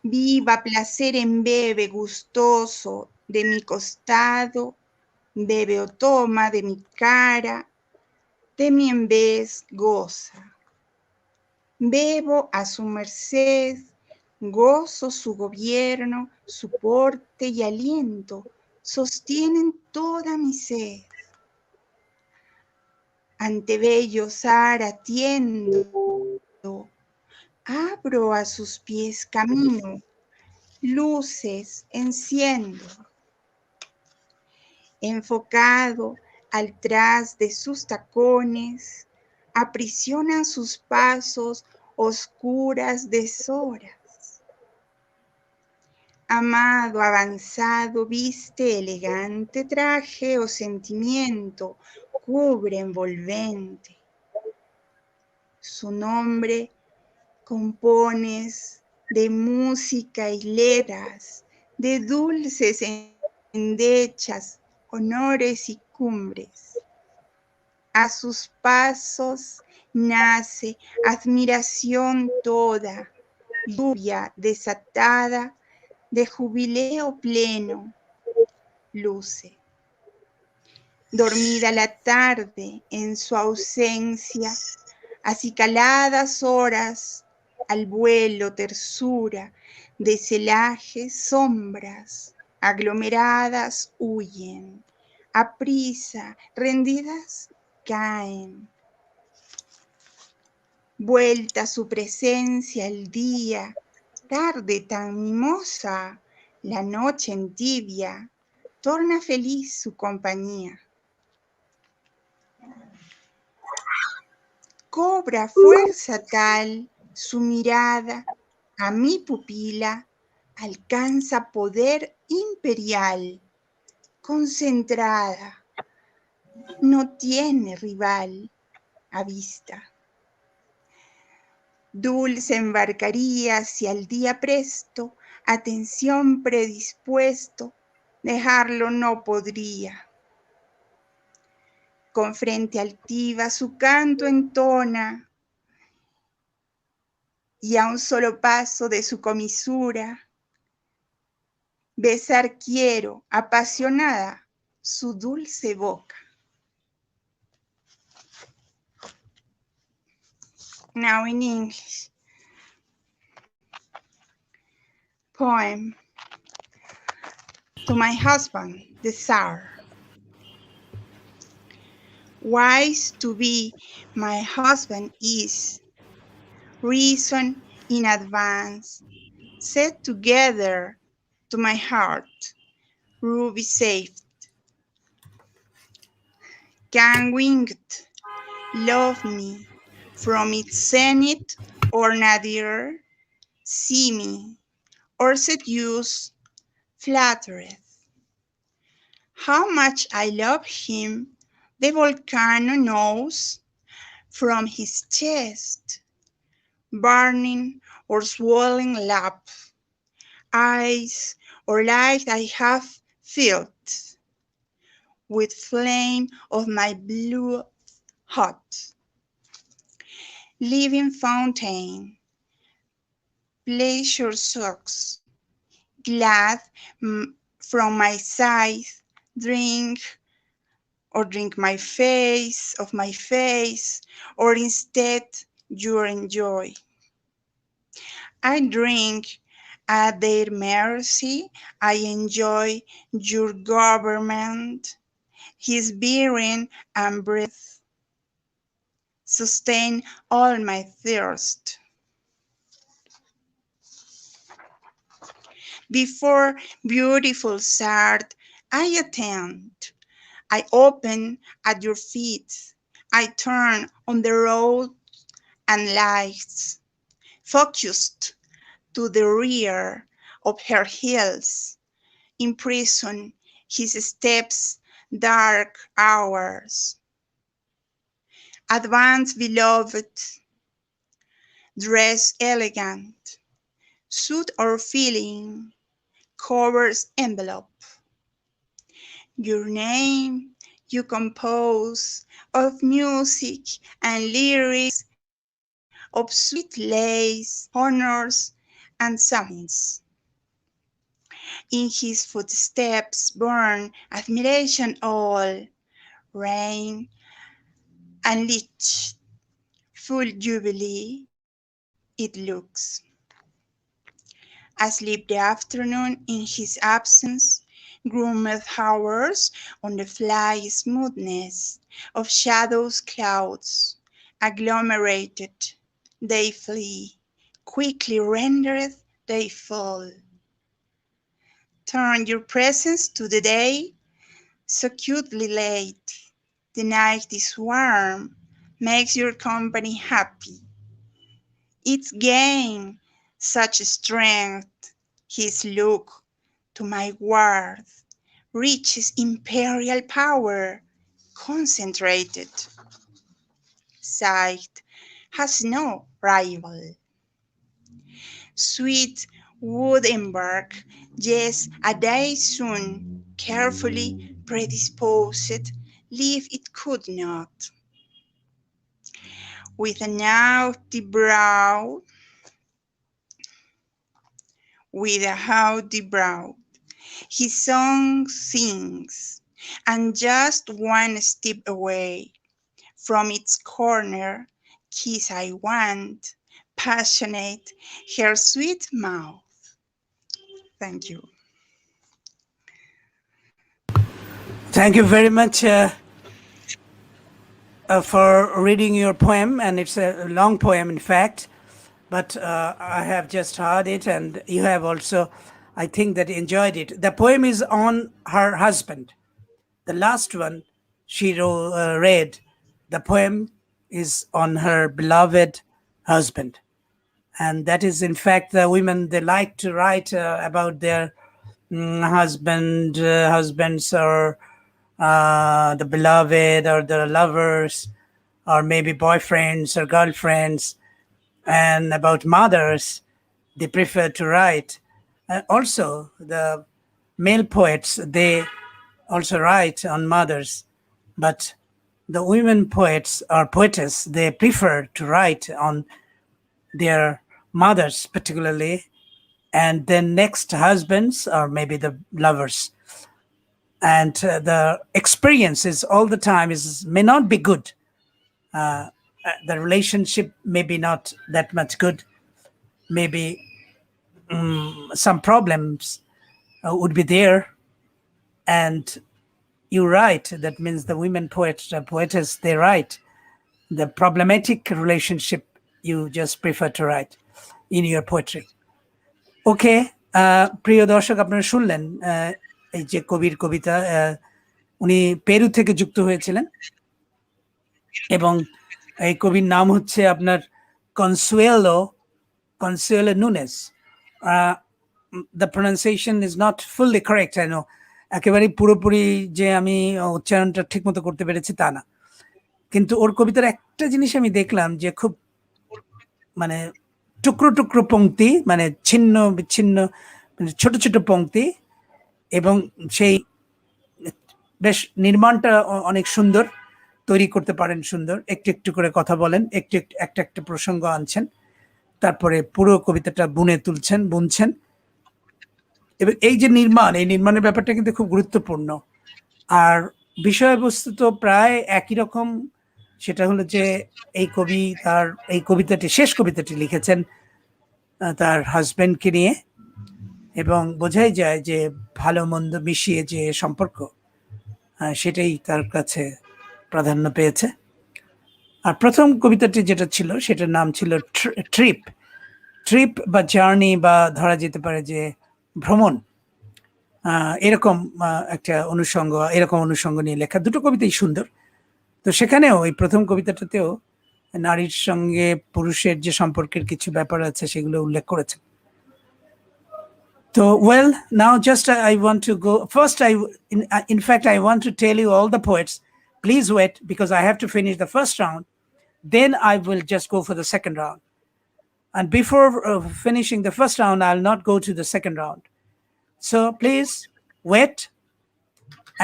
viva placer embebe gustoso de mi costado, bebe o toma de mi cara, de mi envés goza. Bebo a su merced, gozo su gobierno, su porte y aliento, sostienen toda mi sed. Ante bello zar atiendo, abro a sus pies camino, luces enciendo. Enfocado al tras de sus tacones, aprisionan sus pasos oscuras deshoras. Amado avanzado viste elegante traje o sentimiento, cubre envolvente. Su nombre compones de música y letras, de dulces endechas, honores y cumbres. A sus pasos nace admiración toda, lluvia desatada de jubileo pleno, luce. Dormida la tarde en su ausencia, acicaladas horas, al vuelo tersura, de celajes sombras, aglomeradas huyen, aprisa, rendidas caen. Vuelta su presencia el día, tarde tan mimosa, la noche en tibia, torna feliz su compañía. Cobra fuerza tal su mirada, a mi pupila alcanza poder imperial, concentrada, no tiene rival a vista. Dulce embarcaría si al día presto, atención predispuesto, dejarlo no podría. Con frente altiva su canto entona, y a un solo paso de su comisura, besar quiero, apasionada, su dulce boca. Now in English. Poem. To my husband, the Tsar. Wise to be my husband is reason in advance, set together to my heart, ruby saved. Can winged love me from its zenith or nadir, see me or seduce, flattereth. How much I love him, the volcano knows from his chest, burning or swelling lap, eyes or light I have filled with flame of my blue hot, living fountain, pleasure sucks, glad from my side, drink my face, or instead you enjoy. I drink at their mercy, I enjoy your government, his bearing and breath sustain all my thirst. Before beautiful Sard, I attend, I open at your feet, I turn on the road and lights, focused to the rear of her heels, imprison his steps, dark hours. Advance, beloved, dress elegant, suit or feeling, covers envelope. Your name you compose of music and lyrics, of sweet lace, honors, and summons. In his footsteps burn admiration all, rain and lich, full jubilee it looks. Asleep the afternoon in his absence, groomed hours on the fly smoothness of shadows clouds, agglomerated, they flee, quickly rendered they fall. Turn your presence to the day, so cutely late, the night is warm, makes your company happy. Its gain such strength, his look to my worth reaches imperial power, concentrated. Sight has no rival. Sweet would embark, yes, a day soon, carefully predisposed, leave it could not. With a haughty brow, his song sings, and just one step away from its corner, kiss I want, passionate, her sweet mouth. Thank you. Thank you very much for reading your poem, and it's a long poem, in fact. But I have just heard it, and you have also, I think, that enjoyed it. The poem is on her husband. The last one she read, the poem is on her beloved husband. And that is, in fact, the women, they like to write about their husbands, or the beloved, or the lovers, or maybe boyfriends or girlfriends. And about mothers, they prefer to write. Also, the male poets, they also write on mothers. But the women poets or poetess, they prefer to write on their mothers particularly, and then next husbands or maybe the lovers. And the experience is all the time may not be good. The relationship may be not that much good. Maybe some problems would be there. And you write, that means the women poetess, they write the problematic relationship you just prefer to write in your poetry. ওকে, প্রিয় দর্শক, আপনারা শুনলেন এই যে কবির কবিতা। উনি Peru থেকে যুক্ত হয়েছিলেন এবং এই কবির নাম হচ্ছে আপনার Consuelo Nunes. The pronunciation is not fully correct, I know, একেবারে পুরোপুরি যে আমি উচ্চারণটা ঠিক মতো করতে পেরেছি তা না, কিন্তু ওর কবিতার একটা জিনিস আমি দেখলাম যে খুব মানে টুকরো টুকরো পংক্তি, মানে ছিন্ন বিচ্ছিন্ন ছোট ছোট পংক্তি, এবং সেই বেশ নির্মাণটা অনেক সুন্দর তৈরি করতে পারেন, সুন্দর একটু একটু করে কথা বলেন, একটু একটা একটা প্রসঙ্গ আনছেন, তারপরে পুরো কবিতাটা বুনছেন। এবং এই যে এই নির্মাণের ব্যাপারটা কিন্তু খুব গুরুত্বপূর্ণ। আর বিষয়বস্তু তো প্রায় একই রকম, সেটা হলো যে এই কবি তার এই শেষ কবিতাটি লিখেছেন তার হাজব্যান্ডকে নিয়ে, এবং বোঝাই যায় যে ভালো মন্দ মিশিয়ে যে সম্পর্ক, সেটাই তার কাছে প্রাধান্য পেয়েছে। আর প্রথম কবিতাটি যেটা ছিল সেটার নাম ছিল ট্রিপ বা জার্নি, বা ধরা যেতে পারে যে ভ্রমণ, এরকম একটা অনুষঙ্গ নিয়ে লেখা। দুটো কবিতাই সুন্দর। তো সেখানেও এই প্রথম কবিতাটাতেও নারীর সঙ্গে পুরুষের যে সম্পর্কের কিছু ব্যাপার আছে সেগুলো উল্লেখ করেছে। তো well, now just I want to go first. In fact I want to tell you all the poets, please wait, because I have to finish the first round, then I will just go for the second round. And before finishing the first round, I'll not go to the second round. So please wait.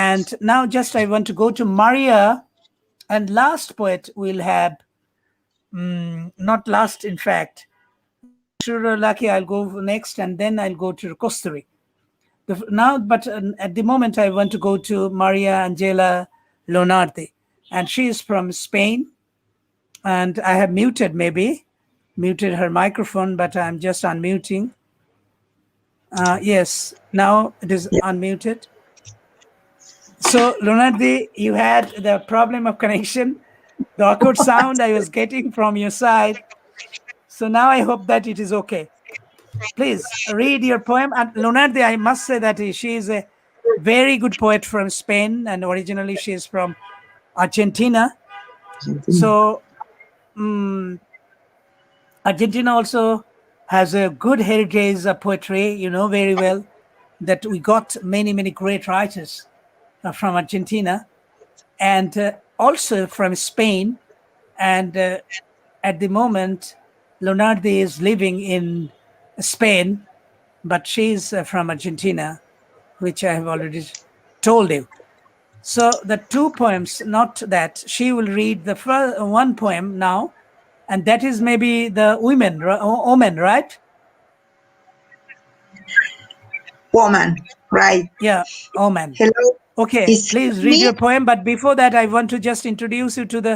And now just I want to go to Maria, and last poet we'll have, not last, in fact, sure lucky I'll go next, and then I'll go to Kosturi. Now, but at the moment I want to go to Maria Angela Lonardi, and she is from Spain, and I have muted her microphone, but I'm just unmuting. Yes, now it is unmuted. So Lonardi, you had the problem of connection, the awkward sound I was getting from your side. So now I hope that it is okay. Please read your poem. And Lonardi, I must say that she is a very good poet from Spain, and originally she is from Argentina. So Argentina also has a good heritage of poetry. You know very well that we got many great writers from Argentina, and also from Spain. And at the moment, Lonardi is living in Spain, but she's from Argentina, which I have already told you. So the two poems, not that, she will read the first one poem now, and that is maybe the Omen, right? Woman, right? Yeah, Omen. Hello. Okay, It's please read me. your poem, but before that I want to just introduce you to the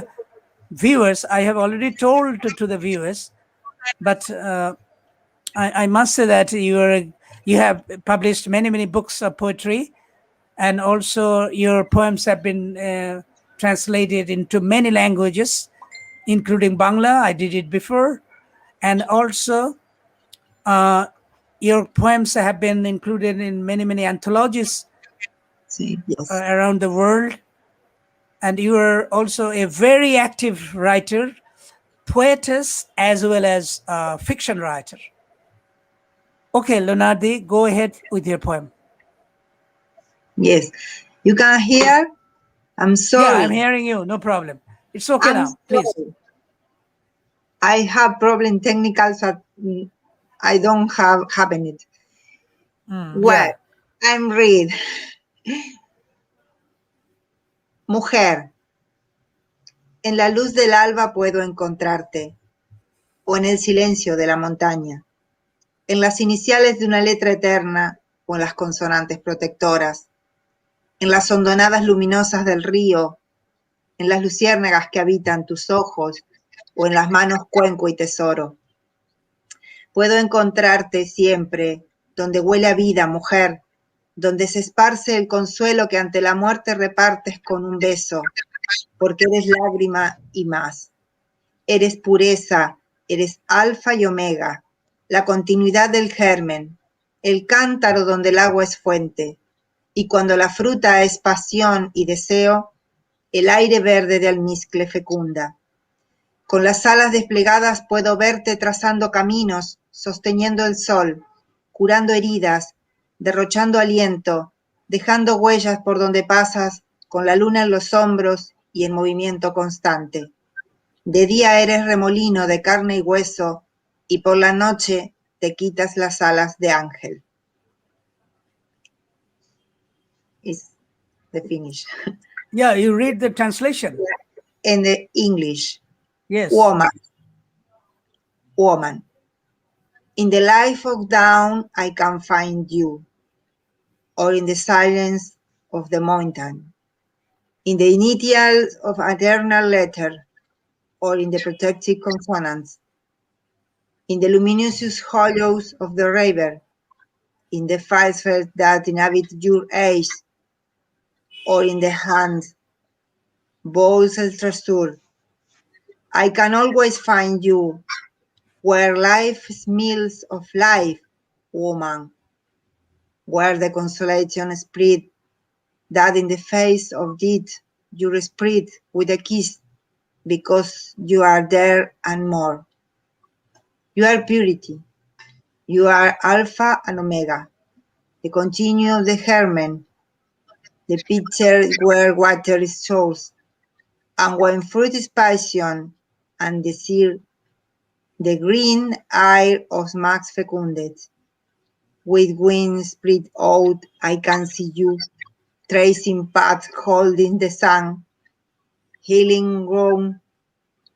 viewers. I have already told to the viewers, but I must say that you have published many books of poetry, and also your poems have been translated into many languages, including Bangla. I did it before, and also your poems have been included in many anthologies Yes. around the world. And you are also a very active writer, poetess, as well as a fiction writer. Okay, Lonardi, go ahead with your poem. Yes. You can hear? I'm sorry. Yeah, I'm hearing you. No problem. It's okay I'm now. Please. sorry. I have problem technical, so I don't having it. Well, Yeah. I'm read. Mujer, En la luz del alba puedo encontrarte, o en el silencio de la montaña, en las iniciales de una letra eterna o en las consonantes protectoras, en las hondonadas luminosas del río, en las luciérnagas que habitan tus ojos o en las manos cuenco y tesoro. Puedo encontrarte siempre donde huele a vida, mujer, donde se esparce el consuelo que ante la muerte repartes con un beso, porque eres lágrima y más. Eres pureza, eres alfa y omega, la continuidad del germen, el cántaro donde el agua es fuente, y cuando la fruta es pasión y deseo, el aire verde de almizcle fecunda. Con las alas desplegadas puedo verte trazando caminos, sosteniendo el sol, curando heridas, derrochando aliento, dejando huellas por donde pasas, con la luna en los hombros y en movimiento constante. De día eres remolino de carne y hueso, y por la noche te quitas las alas de ángel. Is the finish. Yeah, you read the translation. In the English. Yes. Woman. In the life of dawn I can find you, or in the silence of the mountain, in the initials of eternal letter, or in the protective consonants, in the luminous hollows of the river, in the fires that inhabit your age, or in the hands, bows and trasur. I can always find you, where life smells of life, woman, where the consolation spread, that in the face of death you spread with a kiss, because you are there and more. You are purity. You are Alpha and Omega, the continuum of the germen, the pitcher where water is source, and when fruit is passion, and the seed, the green eye of Max fecunded. With wings spread out, I can see you, tracing paths holding the sun, healing grown,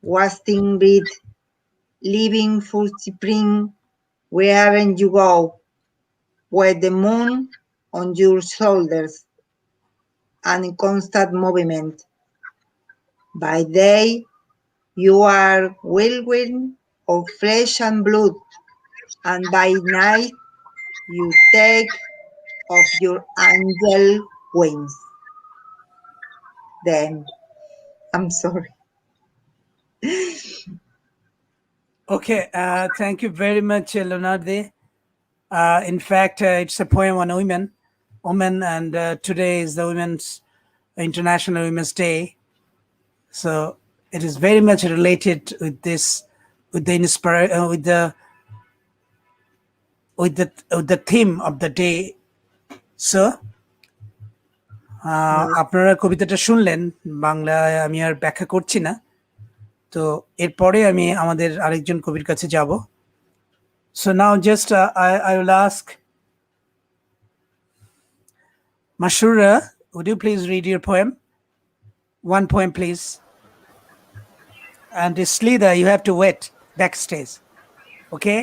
wasting breath, living full spring, wherever you go, with the moon on your shoulders, and in constant movement. By day, you are whirlwind of flesh and blood, and by night, you take of your angel wings. Then, I'm sorry. Okay, thank you very much, Leonardo. In fact, it's a poem on women, and today is the International Women's Day. So it is very much related with this, with the theme of the day. So, আপনারা কবিতাটা শুনলেন, বাংলায় আমি আর ব্যাখ্যা করছি না। তো এরপরে আমি আমাদের আরেকজন কবির কাছে যাব। So now just I will ask Mashura, would you please read your poem? One poem, please. And Slida, you have to wait backstage. Okay?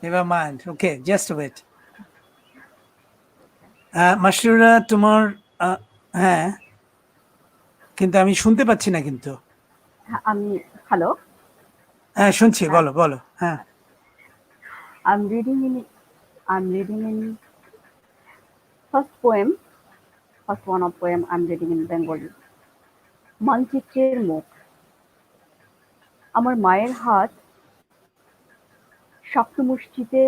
Never mind. Okay, just wait. Mashura, তোমার হ্যাঁ, কিন্তু আমি শুনতে পাচ্ছি না কিন্তু। আমি হ্যালো, হ্যাঁ শুনছি, বলো বলো। হ্যাঁ, I'm reading in first one of poem I'm reading in Bengali. মানচিত্রের মুখ। আমার মায়ের হাত শক্ত মুষ্টিতে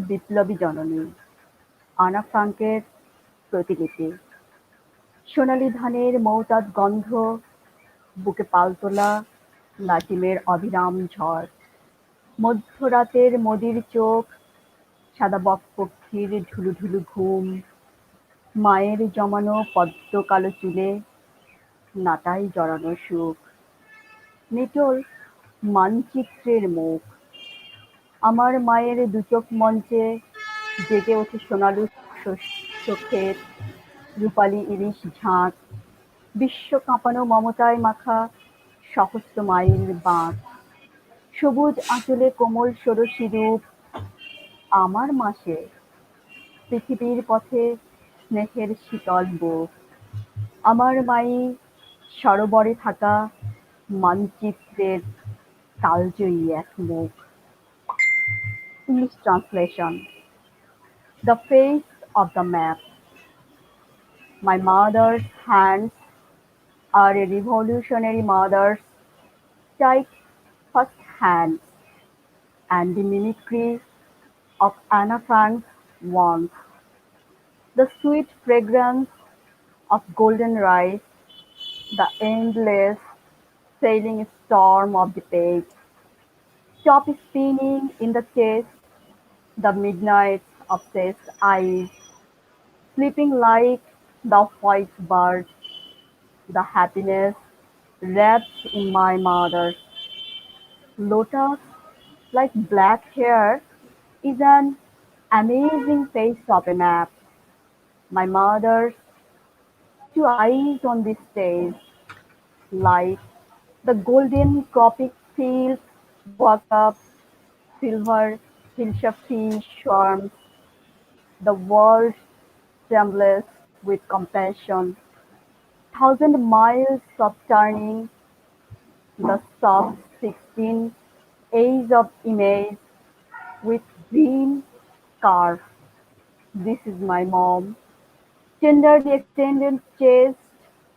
বিপ্লবী জননী, আনা ফ্রাঙ্কের প্রতিলিপি। সোনালী ধানের মৌতাদ গন্ধ, বুকে পালতোলা লাটিমের অবিরাম ঝড়। মধ্যরাতের মদির চোখ, সাদা বকপক্ষীর ঢুলুঢুলু ঘুম। মায়ের জমানো পদ্ম কালো চুলে নাটাই জড়ানো সুখ। নিটোল মানচিত্রের মুখ। আমার মায়ের দুচোখ মঞ্চে জেগে ওঠে সোনালু চোখের রূপালী ইলিশ ঝাঁক। বিশ্ব কাঁপানো মমতায় মাখা সহস্র মাইল বাঁধ, সবুজ আঁচলে কোমল ষোড়শী রূপ আমার মাসে, পৃথিবীর পথে স্নেহের শীতল বুক, আমার মাই সরোবরে থাকা মানচিত্রের কালজয়ী এক মুখ। English translation. The face of the map. My mother's hands are a revolutionary mother's tight first hands and the mimicry of Anna Frank's warmth. The sweet fragrance of golden rice, the endless sailing storm of the page, top spinning in the chest, the midnight's obsessed eyes, sleeping like the white bird, the happiness wrapped in my mother's lotus like black hair is an amazing face of a map. My mother's two eyes on this stage, like the golden tropic fields, walk up, silver fish swarms, the world trembles with compassion. 1,000 miles of turning, the soft 16 A's of image with green scarf. This is my mom. Tenderly extended chest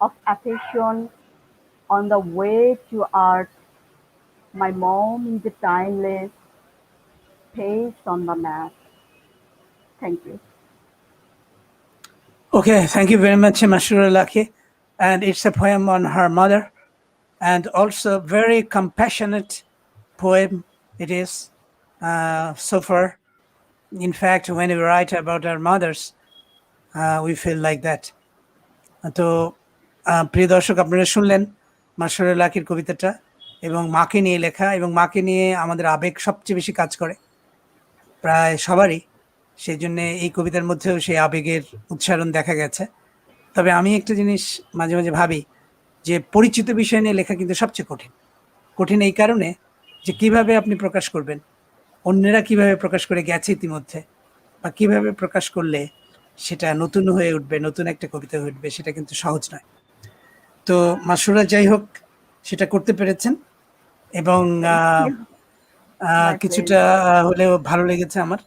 of affection on the way to earth. My mom is a timeless face on the map. Thank you. Okay, thank you very much, Mashura Laki. And it's a poem on her mother, and also very compassionate poem it is so far. In fact, when we write about our mothers, we feel like that. তো প্রিয় দর্শক, আপনারা শুনলেন মাশরুর লাকির কবিতাটা, এবং মাকে নিয়ে লেখা, এবং মাকে নিয়ে আমাদের আবেগ সবচেয়ে বেশি কাজ করে প্রায় সবারই, সেই জন্য এই কবিতার মধ্যেও সেই আবেগের উচ্চারণ দেখা গেছে। তবে আমি একটা জিনিস মাঝে মাঝে ভাবি যে পরিচিত বিষয় নিয়ে লেখা কিন্তু সবচেয়ে কঠিন এই কারণে যে কিভাবে আপনি প্রকাশ করবেন, অন্যেরা কিভাবে প্রকাশ করে গেছে ইতিমধ্যে, বা কিভাবে প্রকাশ করলে সেটা নতুন হয়ে উঠবে, নতুন একটা কবিতা হয়ে উঠবে, সেটা কিন্তু সহজ নয়। তো মাশরুরা যাই হোক সেটা করতে পেরেছেন, এবং কিছুটা হলেও ভালো লেগেছে আমার।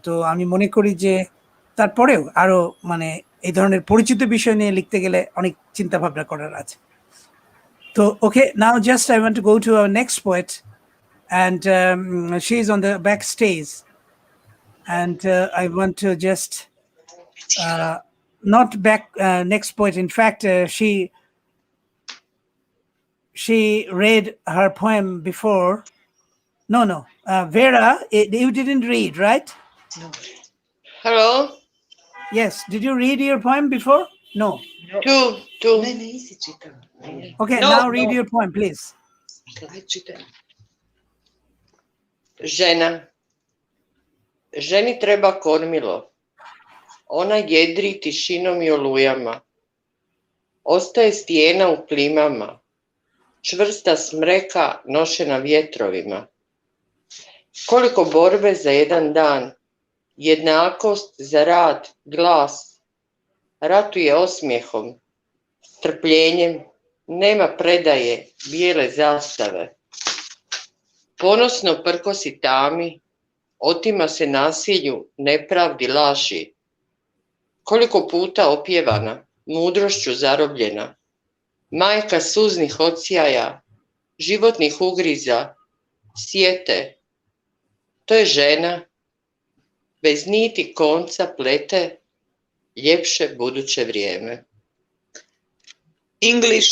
তো আমি মনে করি যে তারপরেও আরো মানে এই ধরনের পরিচিত বিষয় নিয়ে লিখতে গেলে অনেক চিন্তা ভাবনা করার আছে। তো okay, now just I want to go to our next poet, and she is on the backstage, and I want to just not back next poet. In fact, she read her poem before. No, Vera, you didn't read, right? Hello? Yes, did you read your poem before? No. Two. Okay, No, now read no. your poem, please. Žena. Ženi treba kormilo. Ona jedri tišinom i olujama. Ostaje stijena u klimama. Čvrsta smreka nošena vjetrovima. Koliko borbe za jedan dan. Jednakost za rad, glas. Ratuje osmijehom, strpljenjem, nema predaje, bijele zastave. Ponosno prkosi tami, otima se nasilju, nepravdi, laži. Koliko puta opjevana, mudrošću zarobljena. Majka suznih odsjaja, životnih ugriza, sjete. To je žena, bez niti konca plete ljepše buduće vrijeme. English.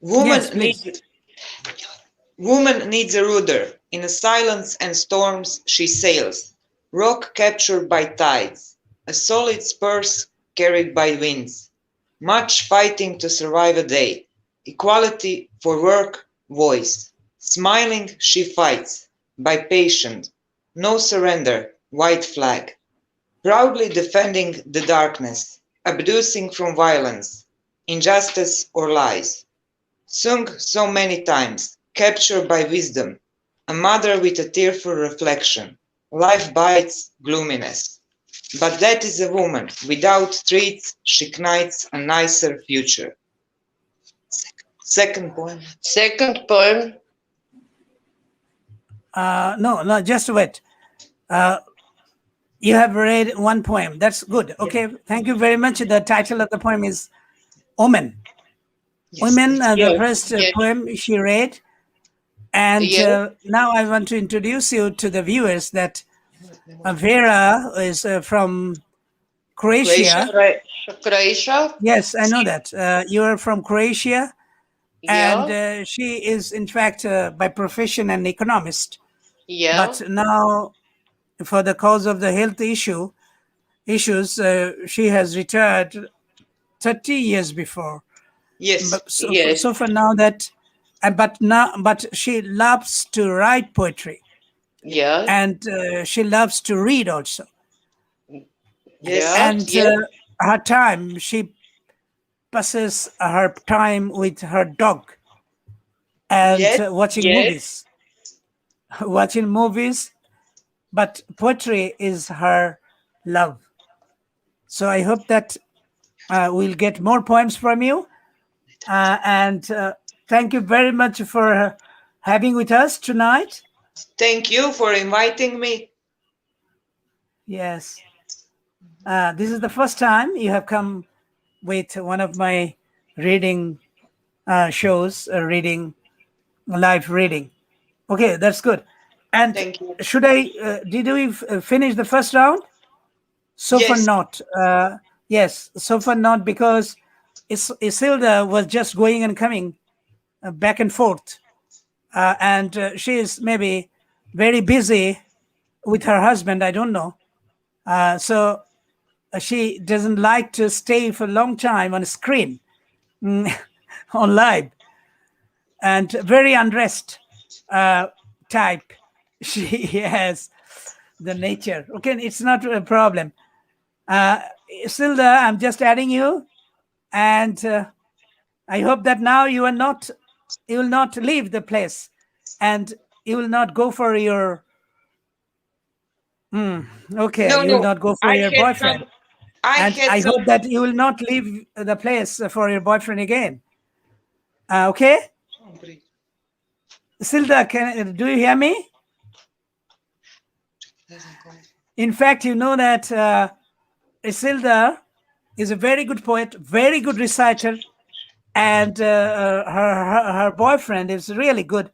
Woman Yes, please. needs a rudder. In the silence and storms she sails. Rock captured by tides. A solid spurs carried by winds. Much fighting to survive a day. Equality for work, voice. Smiling she fights. By patient. No surrender, white flag. Proudly defending the darkness. Abducing from violence. injustice, or lies. Sung so many times, captured by wisdom, a mother with a tearful reflection. Life bites gloominess. But that is a woman. Without treats, she knights a nicer future. Second poem. Second poem. No, just wait. You have read one poem. That's good. Okay, thank you very much. The title of the poem is Omen. Women, the Yes, first yes. poem she read. And Yes. now I want to introduce you to the viewers that Vera is from Croatia. Croatia. Yes, I know that. You are from Croatia. Yeah. And she is, in fact, by profession an economist. Yeah. But now, for the cause of the health issues, she has retired 30 years before. Yes. So for now that, but she loves to write poetry. Yeah. And she loves to read also. Yes. And Yes. her time, she passes her time with her dog and Yes. watching Yes. movies. Watching movies, but poetry is her love. So I hope that we'll get more poems from you. And thank you very much for having with us tonight. Thank you for inviting me. Yes. This is the first time you have come with one of my reading shows, live reading. Okay, that's good. And Thank you. should I, did we finish the first round? So far Yes. not. Yes, so far not, because Isilda was just going and coming back and forth. And she is maybe very busy with her husband, I don't know. So she doesn't like to stay for a long time on a screen, on live, and very unrest type. She has the nature. Okay, it's not a problem. Silda, I'm just adding you, and I hope that now you will not leave the place, and you will not go for your. Okay, No, you will no. not go for I your had boyfriend. some. I And had I some. hope that you will not leave the place for your boyfriend again. Okay? Silda, do you hear me? In fact, you know that Isilda is a very good poet, very good reciter, and her boyfriend is really good.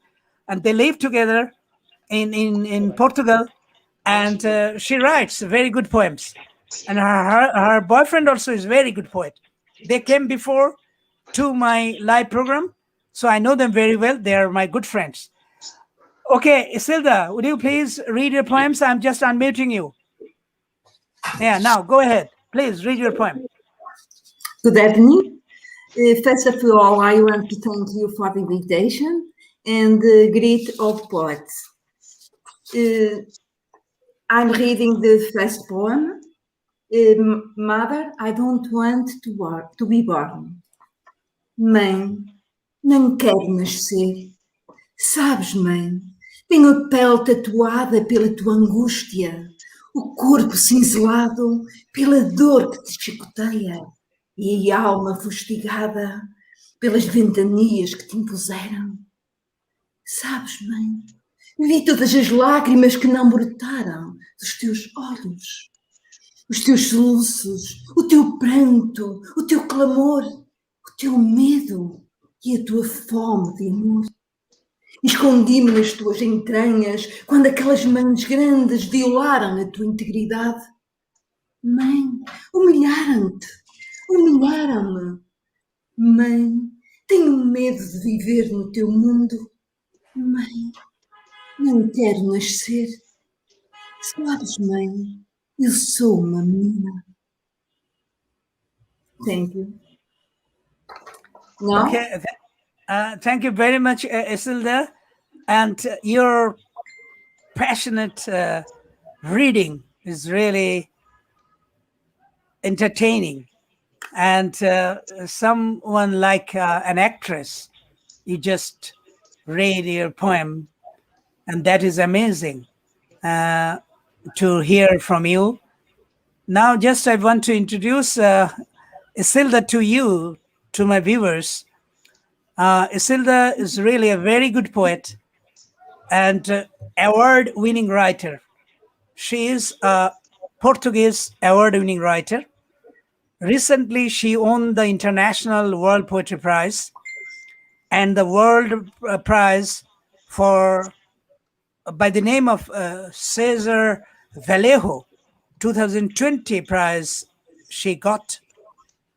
And they live together in Portugal, and she writes very good poems. And her boyfriend also is very good poet. They came before to my live program, so I know them very well. They are my good friends. Okay, Isilda, would you please read your poems? I'm just unmuting you. Yeah, now go ahead. Please read your poem. Good evening. First of all, I want to thank you for the invitation and greet all poets. I'm reading the first poem. Mother, I don't want to be born. Mãe, não quero nascer. Sabes, mãe, tenho a pele tatuada pela tua angústia, o corpo cinzelado pela dor que te chicoteia e a alma fustigada pelas ventanias que te impuseram. Sabes, mãe, vi todas as lágrimas que não brotaram dos teus olhos, os teus soluços, o teu pranto, o teu clamor, o teu medo e a tua fome de amor. Escondi-me nas tuas entranhas quando aquelas mãos grandes violaram a tua integridade. Mãe, humilharam-te, humilharam-me. Mãe, tenho medo de viver no teu mundo. Mãe, não quero nascer. Sabes, mãe, eu sou uma menina. Thank you. No? Okay, thank you very much, Isilda. And your passionate reading is really entertaining. and someone like an actress, you just read your poem, and that is amazing to hear from you. Now, just I want to introduce Isilda to you, to my viewers. Isilda is really a very good poet and award-winning writer. She is a Portuguese award-winning writer. Recently, she won the International World Poetry Prize and the World Prize for by the name of Cesar Vallejo 2020 prize she got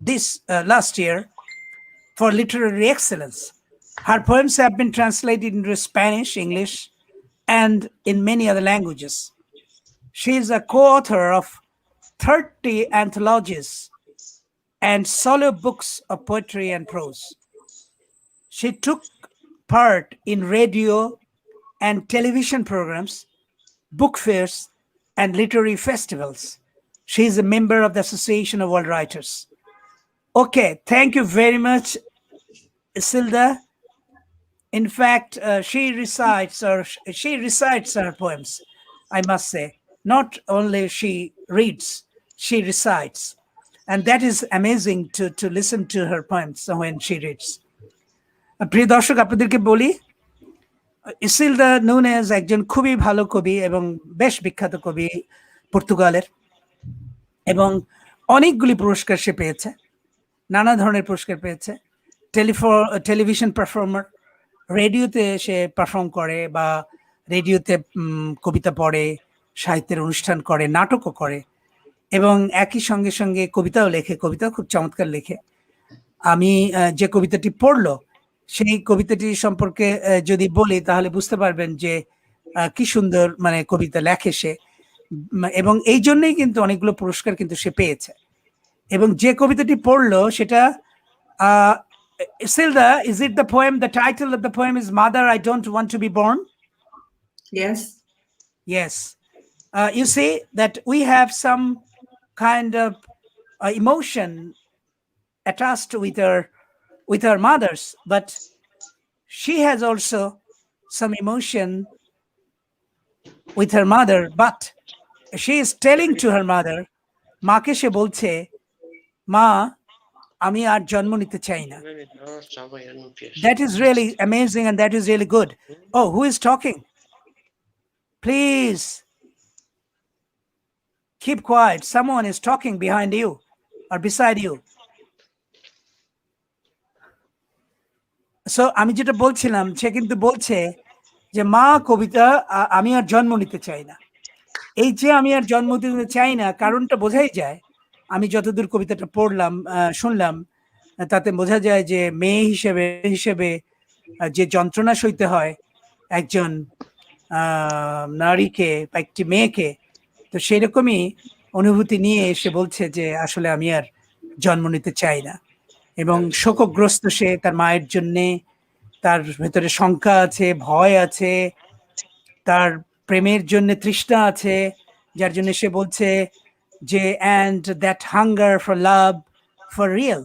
this last year for literary excellence. Her poems have been translated into Spanish, English, and in many other languages. She is a co-author of 30 anthologies and solo books of poetry and prose. She took part in radio and television programs, book fairs, and literary festivals. She is a member of the Association of World Writers. Okay, thank you very much, Isilda. In fact, she recites her poems, I must say. Not only she reads, she recites. And that is amazing to listen to her poems when she reads. প্রিয় দর্শক, আপনাদেরকে বলি, ইসিলদা Nunez একজন খুবই ভালো কবি এবং বেশ বিখ্যাত কবি পর্তুগালের, এবং অনেকগুলি পুরস্কার সে পেয়েছে, নানা ধরনের পুরস্কার পেয়েছে। টেলিভিশন পারফর্মার, রেডিওতে সে পারফর্ম করে বা রেডিওতে কবিতা পড়ে, সাহিত্যের অনুষ্ঠান করে, নাটকও করে, এবং একই সঙ্গে সঙ্গে কবিতাও লেখে। কবিতাও খুব চমৎকার লেখে। আমি যে কবিতাটি পড়লো সেই কবিতাটি সম্পর্কে যদি বলি তাহলে বুঝতে পারবেন যে কি সুন্দর মানে কবিতা লেখে সে, এবং এই জন্যই কিন্তু অনেকগুলো পুরস্কার কিন্তু সে পেয়েছে। এবং যে কবিতাটি পড়লো সেটা Isilda, is it the poem? The title of the poem is "Mother, I Don't Want to Be Born." Yes. Yes. You see that we have some kind of emotion attached with our mothers, but she has also some emotion with her mother, but she is telling to her mother, মাকে সে বলছে, মা আমি আর জন্ম নিতে চাই না। That is really amazing and that is really good. Oh, who is talking? Please keep quiet. Someone is talking behind you or beside you. So আমি যেটা বলছিলাম, সে কিন্তু বলছে যে মা কবিতা আমি আর জন্ম নিতে চাই না। এই যে আমি আর জন্ম নিতে চাই না কারণটা বোঝাই যায়। আমি যতদূর কবিতাটা পড়লাম শুনলাম তাতে বোঝা যায় যে মেয়ে হিসেবে যে যন্ত্রণা সইতে হয় একজন নারীকে বা একটি মেয়েকে, তো সেরকমই অনুভূতি নিয়ে এসে বলছে যে আসলে আমি আর জন্ম নিতে চাই না। এবং শোকগ্রস্ত সে তার মায়ের জন্যে, তার ভেতরে শঙ্কা আছে, ভয় আছে, তার প্রেমের জন্য তৃষ্ণা আছে, যার জন্য সে বলছে যে and that hunger for love for real,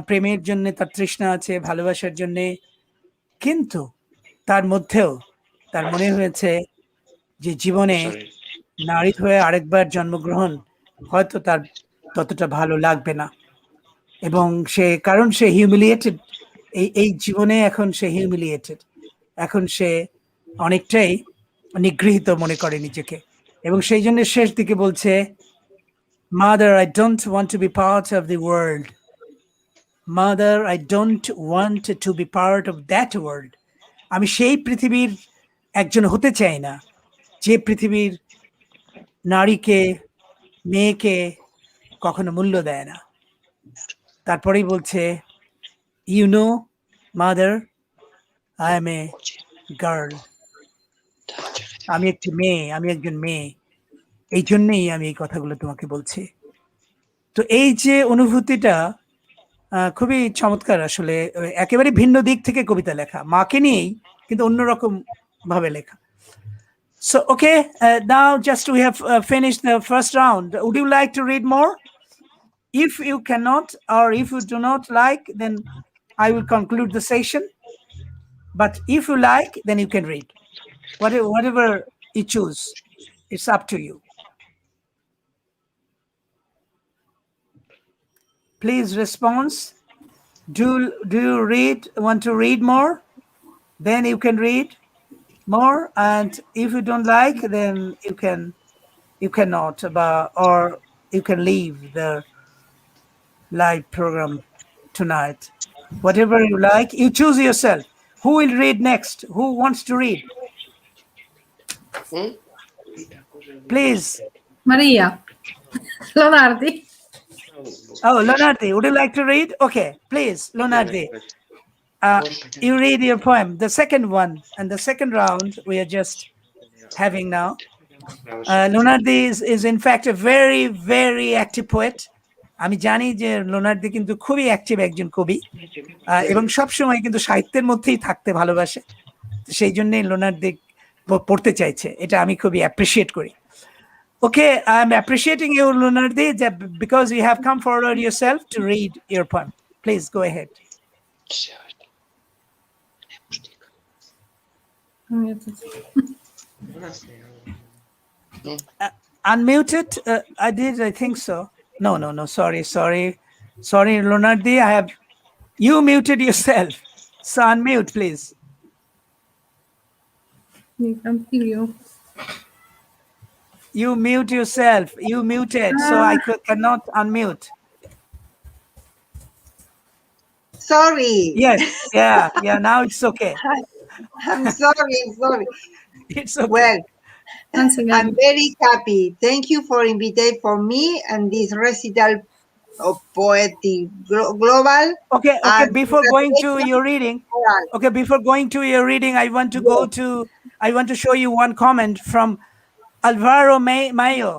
প্রেমের জন্য তার তৃষ্ণা আছে, ভালোবাসার জন্য। কিন্তু তার মধ্যেও তার মনে হয়েছে যে জীবনে নারী হয়ে আরেকবার জন্মগ্রহণ হয়তো তার ততটা ভালো লাগবে না, এবং কারণ সে হিউমিলিয়েটেড এই জীবনে, এখন সে হিউমিলিয়েটেড, এখন সে অনেকটাই নিগৃহীত মনে করে নিজেকে, এবং সেই জন্য শেষ দিকে বলছে, Mother, I don't want to be part of the world. Mother, I don't want to be part of that world. আমি সেই পৃথিবীর একজন হতে চাই না যে পৃথিবীর নারীকে, মেয়েকে কখনো মূল্য দেয় না। তারপরেই বলছে, You know, Mother, I am a girl. আমি একটি মেয়ে, আমি একজন মেয়ে, এই জন্যই আমি এই কথাগুলো তোমাকে বলছি। তো এই যে অনুভূতিটা খুবই চমৎকার, আসলে একেবারে ভিন্ন দিক থেকে কবিতা লেখা, মাকে নিয়েই কিন্তু অন্যরকম ভাবে লেখা। So okay, now just we have finished the first round. Would you like to read more? If you cannot, or if you do not like, then I will conclude the session. But if you like, then you can read. Whatever you choose, it's up to you. Please respond. Do you want to read more? Then you can read more. And if you don't like, then you cannot, or you can leave the live program tonight. Whatever you like, you choose yourself. Who will read next? Who wants to read? Please. Maria. Leonardi. Oh, Leonardi, would you like to read? Okay, please, Leonardi. You read your poem, the second one, and the second round we are just having now. Leonardi is in fact a very, very active poet. আমি জানি যে লোনার্দি কিন্তু খুবই active একজন কবি এবং সবসময় কিন্তু সাহিত্যের মধ্যেই থাকতে ভালোবাসে, সেই জন্যই লোনার্দি পড়তে চাইছে, এটা আমি খুবই অ্যাপ্রিসিয়েট করি। Okay, I'm appreciating you, Lunardi, because you have come forward yourself to read your poem. Please go ahead. Unmuted? I did, I think so. No, sorry, Lunardi, you muted yourself. So unmute, please. You can hear you. You mute yourself. You muted, so I cannot unmute. Sorry. Yes, yeah. Now it's okay. I'm sorry. It's okay. Well, I'm very happy. Thank you for inviting for me and this recital of Poetic Global. Okay. Before going to your reading, I want to show you one comment from Alvaro Mayo,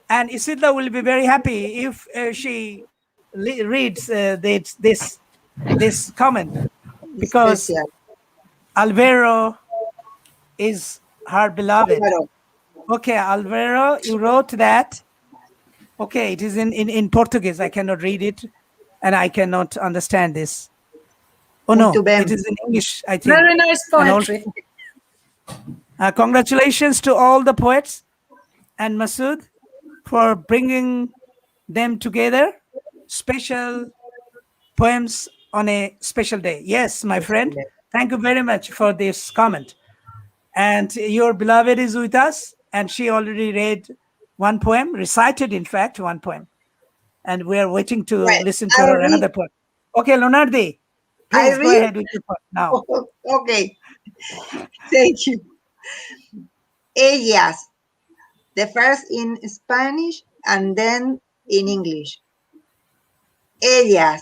and Isidla will be very happy if she reads this comment, because Alvaro is her beloved. Okay, Alvaro, you wrote that. Okay, it is in Portuguese. I cannot read it, and I cannot understand this. Oh no, it is in English, I think. Very nice poetry. Congratulations to all the poets and Masood for bringing them together. Special poems on a special day. Yes, my friend. Thank you very much for this comment. And your beloved is with us, and she already read one poem, recited, in fact, one poem. And we are waiting to listen to her another poem. Okay, Leonardi, please go ahead with your poem now. Okay. Thank you. Ellas. The first in Spanish and then in English. Ellas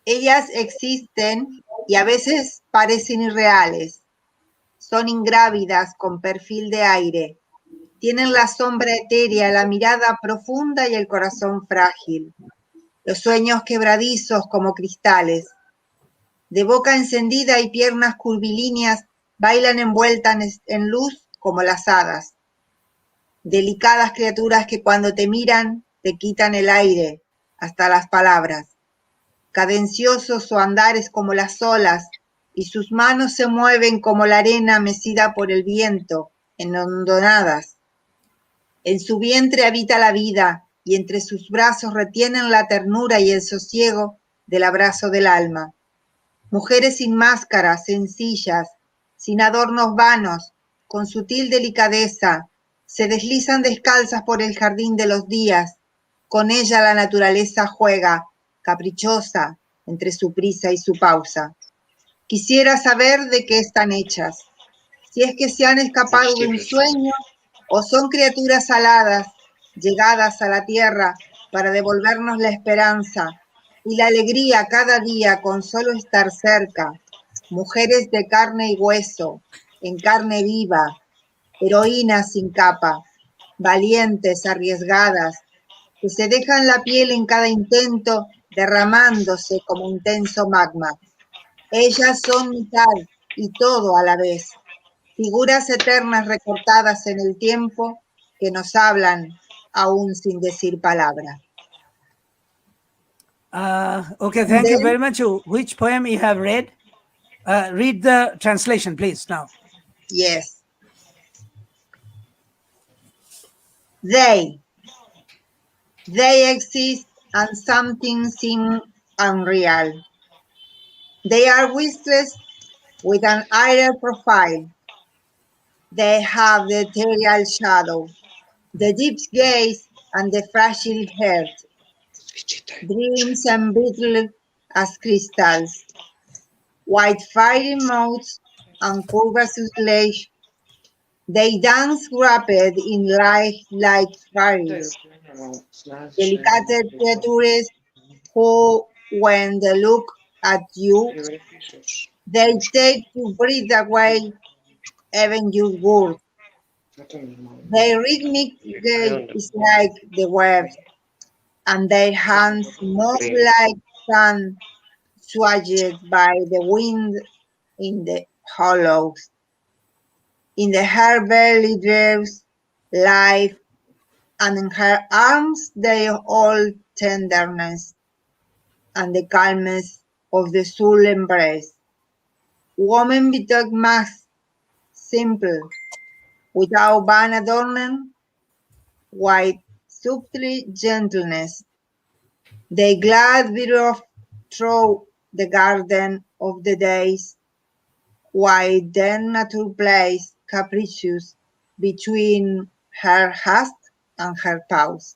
existen y a veces parecen irreales. Son ingrávidas con perfil de aire. Tienen la sombra etérea, la mirada profunda y el corazón frágil. Los sueños quebradizos como cristales. De boca encendida y piernas curvilíneas, bailan envueltas en luz como las hadas. Delicadas criaturas que cuando te miran, te quitan el aire, hasta las palabras. Cadenciosos su andar es como las olas, y sus manos se mueven como la arena mecida por el viento, en hondonadas. En su vientre habita la vida, y entre sus brazos retienen la ternura y el sosiego del abrazo del alma. Mujeres sin máscaras, sencillas, sin adornos vanos, con sutil delicadeza, se deslizan descalzas por el jardín de los días. Con ella la naturaleza juega, caprichosa, entre su prisa y su pausa. Quisiera saber de qué están hechas, si es que se han escapado de un sueño o son criaturas aladas, llegadas a la tierra para devolvernos la esperanza y la alegría cada día con solo estar cerca. Mujeres de carne y hueso, en carne viva, heroínas sin capa, valientes, arriesgadas, que se dejan la piel en cada intento, derramándose como intenso magma. Ellas son mitad y todo a la vez, figuras eternas recortadas en el tiempo que nos hablan aún sin decir palabra. Okay, thank you Then- very much. Which poem you have read? Read the translation, please, now. Yes. They exist and something seems unreal. They are listless with an idle profile. They have the ethereal shadow, the deep gaze, and the fragile heart. Dreams and brittle as crystals, white fiery mouths and curvaceous legs. They dance rapid in light like fairies, delicate creatures who, when they look at you, they take your breath away, even your words. Their rhythmic gait is like the waves, and their hands move like sand swayed by the wind in the hollows. In the her belly dreams life, and in her arms they hold tenderness and the calmness of the soul embrace. Woman without mask, simple, without vain adornment, white, subtly gentleness. They glide thereof through the garden of the days, while then nature plays capricious between her haste and her pause.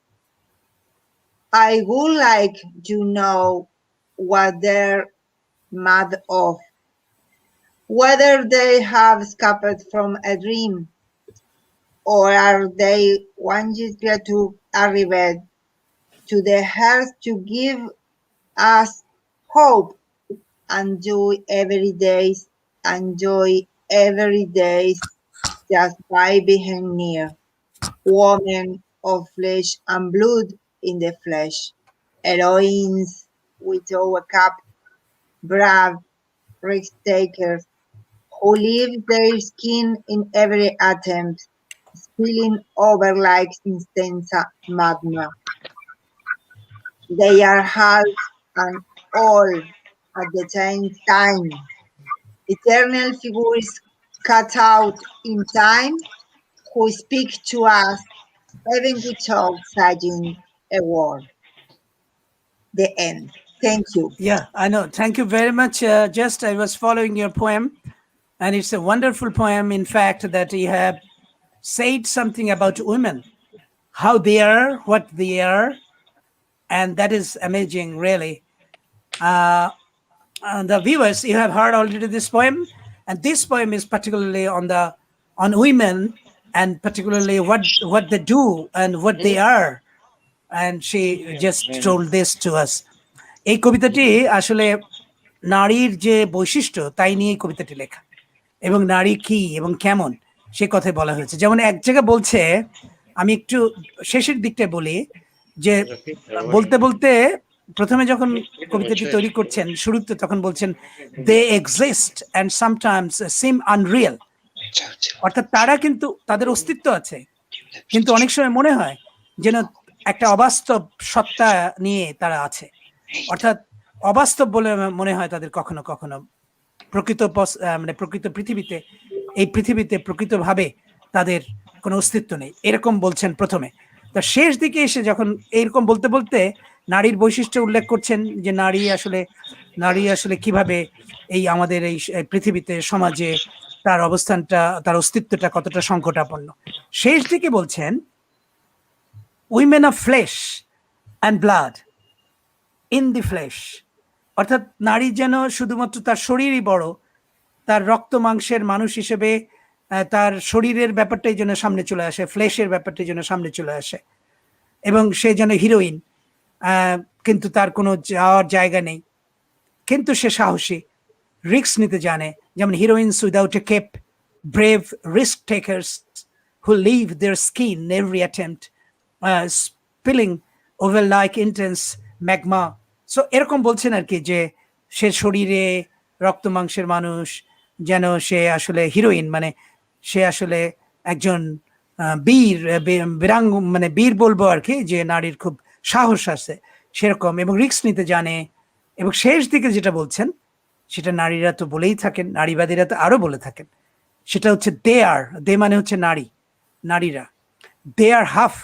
I would like to know what they're mad of, whether they have escaped from a dream, or are they winged creatures arrived to the earth to give us hope and joy every day, and joy every day just by being near. Woman of flesh and blood in the flesh, heroines without a cap, brave risk takers who leave their skin in every attempt, spilling over like intense magma. They are half and all at the same time. Eternal figures cut out in time who speak to us even without saying a word. The end. Thank you. Yeah, I know. Thank you very much. Just I was following your poem, and it's a wonderful poem. In fact, that you have said something about women, how they are, what they are, and that is amazing, really. The viewers, you have heard already this poem, and this poem is particularly on women, and particularly what they do and what they are. And she just told this to us. এই কবিতাটি আসলে নারীর যে বৈশিষ্ট্য তাই নিয়ে এই কবিতাটি লেখা, এবং নারী কি এবং কেমন সে কথাই বলা হয়েছে। যেমন এক জায়গায় বলছে, আমি একটু শেষের দিকটা বলি, যে বলতে বলতে প্রথমে যখন কবিতাটি তৈরি করছেন শুরুতে তখন বলছেন they exist and sometimes seem unreal, অর্থাৎ তারা কিন্তু তাদের অস্তিত্ব আছে, কিন্তু অনেক সময় মনে হয় যেন একটা অবাস্তব সত্তা নিয়ে তারা আছে, অর্থাৎ অবাস্তব বলে মনে হয় তাদের কখনো কখনো। মানে প্রকৃত পৃথিবীতে, এই পৃথিবীতে প্রকৃতভাবে তাদের কোনো অস্তিত্ব নেই, এরকম বলছেন প্রথমে। তা শেষ দিকে এসে যখন এইরকম বলতে বলতে নারীর বৈশিষ্ট্য উল্লেখ করছেন, যে নারী আসলে কিভাবে এই আমাদের এই পৃথিবীতে সমাজে তার অবস্থানটা, তার অস্তিত্বটা কতটা সংকটাপন্ন। শেষ দিকে বলছেন women of flash and blood in the flash, অর্থাৎ নারী যেন শুধুমাত্র তার শরীরই বড়, তার রক্ত মাংসের মানুষ হিসেবে তার শরীরের ব্যাপারটাই যেন সামনে চলে আসে, ফ্লেশের ব্যাপারটাই যেন সামনে চলে আসে, এবং সে যেন হিরোইন, কিন্তু তার কোনো যাওয়ার জায়গা নেই, কিন্তু সে সাহসী, রিস্ক নিতে জানে, যেমন heroines without a cape, brave risk takers who live their skin every attempt, spilling over like intense magma. So এরকম বলছেন আর কি, যে সে শরীরে রক্ত মাংসের মানুষ, যেন সে আসলে হিরোইন, মানে সে আসলে একজন বীরাঙ্গ, মানে বীর বলবো আর কি, যে নারীর খুব সাহস আছে, সেরকম, এবং রিস্ক নিতে জানে। এবং শেষ দিকে যেটা বলছেন সেটা নারীরা তো বলেই থাকেন, নারীবাদীরা তো আরো বলে থাকেন, সেটা হচ্ছে দে মানে হচ্ছে নারীরা, they are half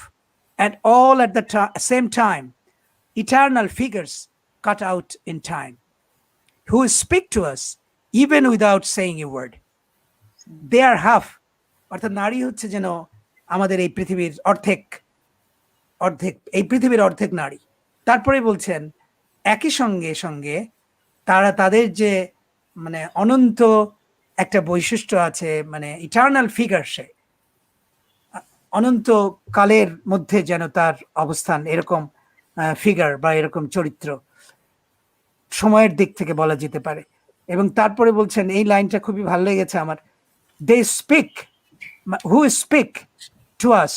and all at the same time, eternal figures cut out in time, who speak to us even without saying a word. They are half, অর্থাৎ নারী হচ্ছে যেন আমাদের এই পৃথিবীর অর্ধেক, এই পৃথিবীর অর্ধেক নারী। তারপরে বলছেন একই সঙ্গে তারা তাদের যে মানে অনন্ত একটা বৈশিষ্ট্য আছে, মানে ইটার্নাল ফিগার, সে অনন্ত কালের মধ্যে যেন তার অবস্থান, এরকম ফিগার বা এরকম চরিত্র সময়ের দিক থেকে বলা যেতে পারে। এবং তারপরে বলছেন, এই লাইনটা খুবই ভালো লেগেছে আমার, they speak, who speak to us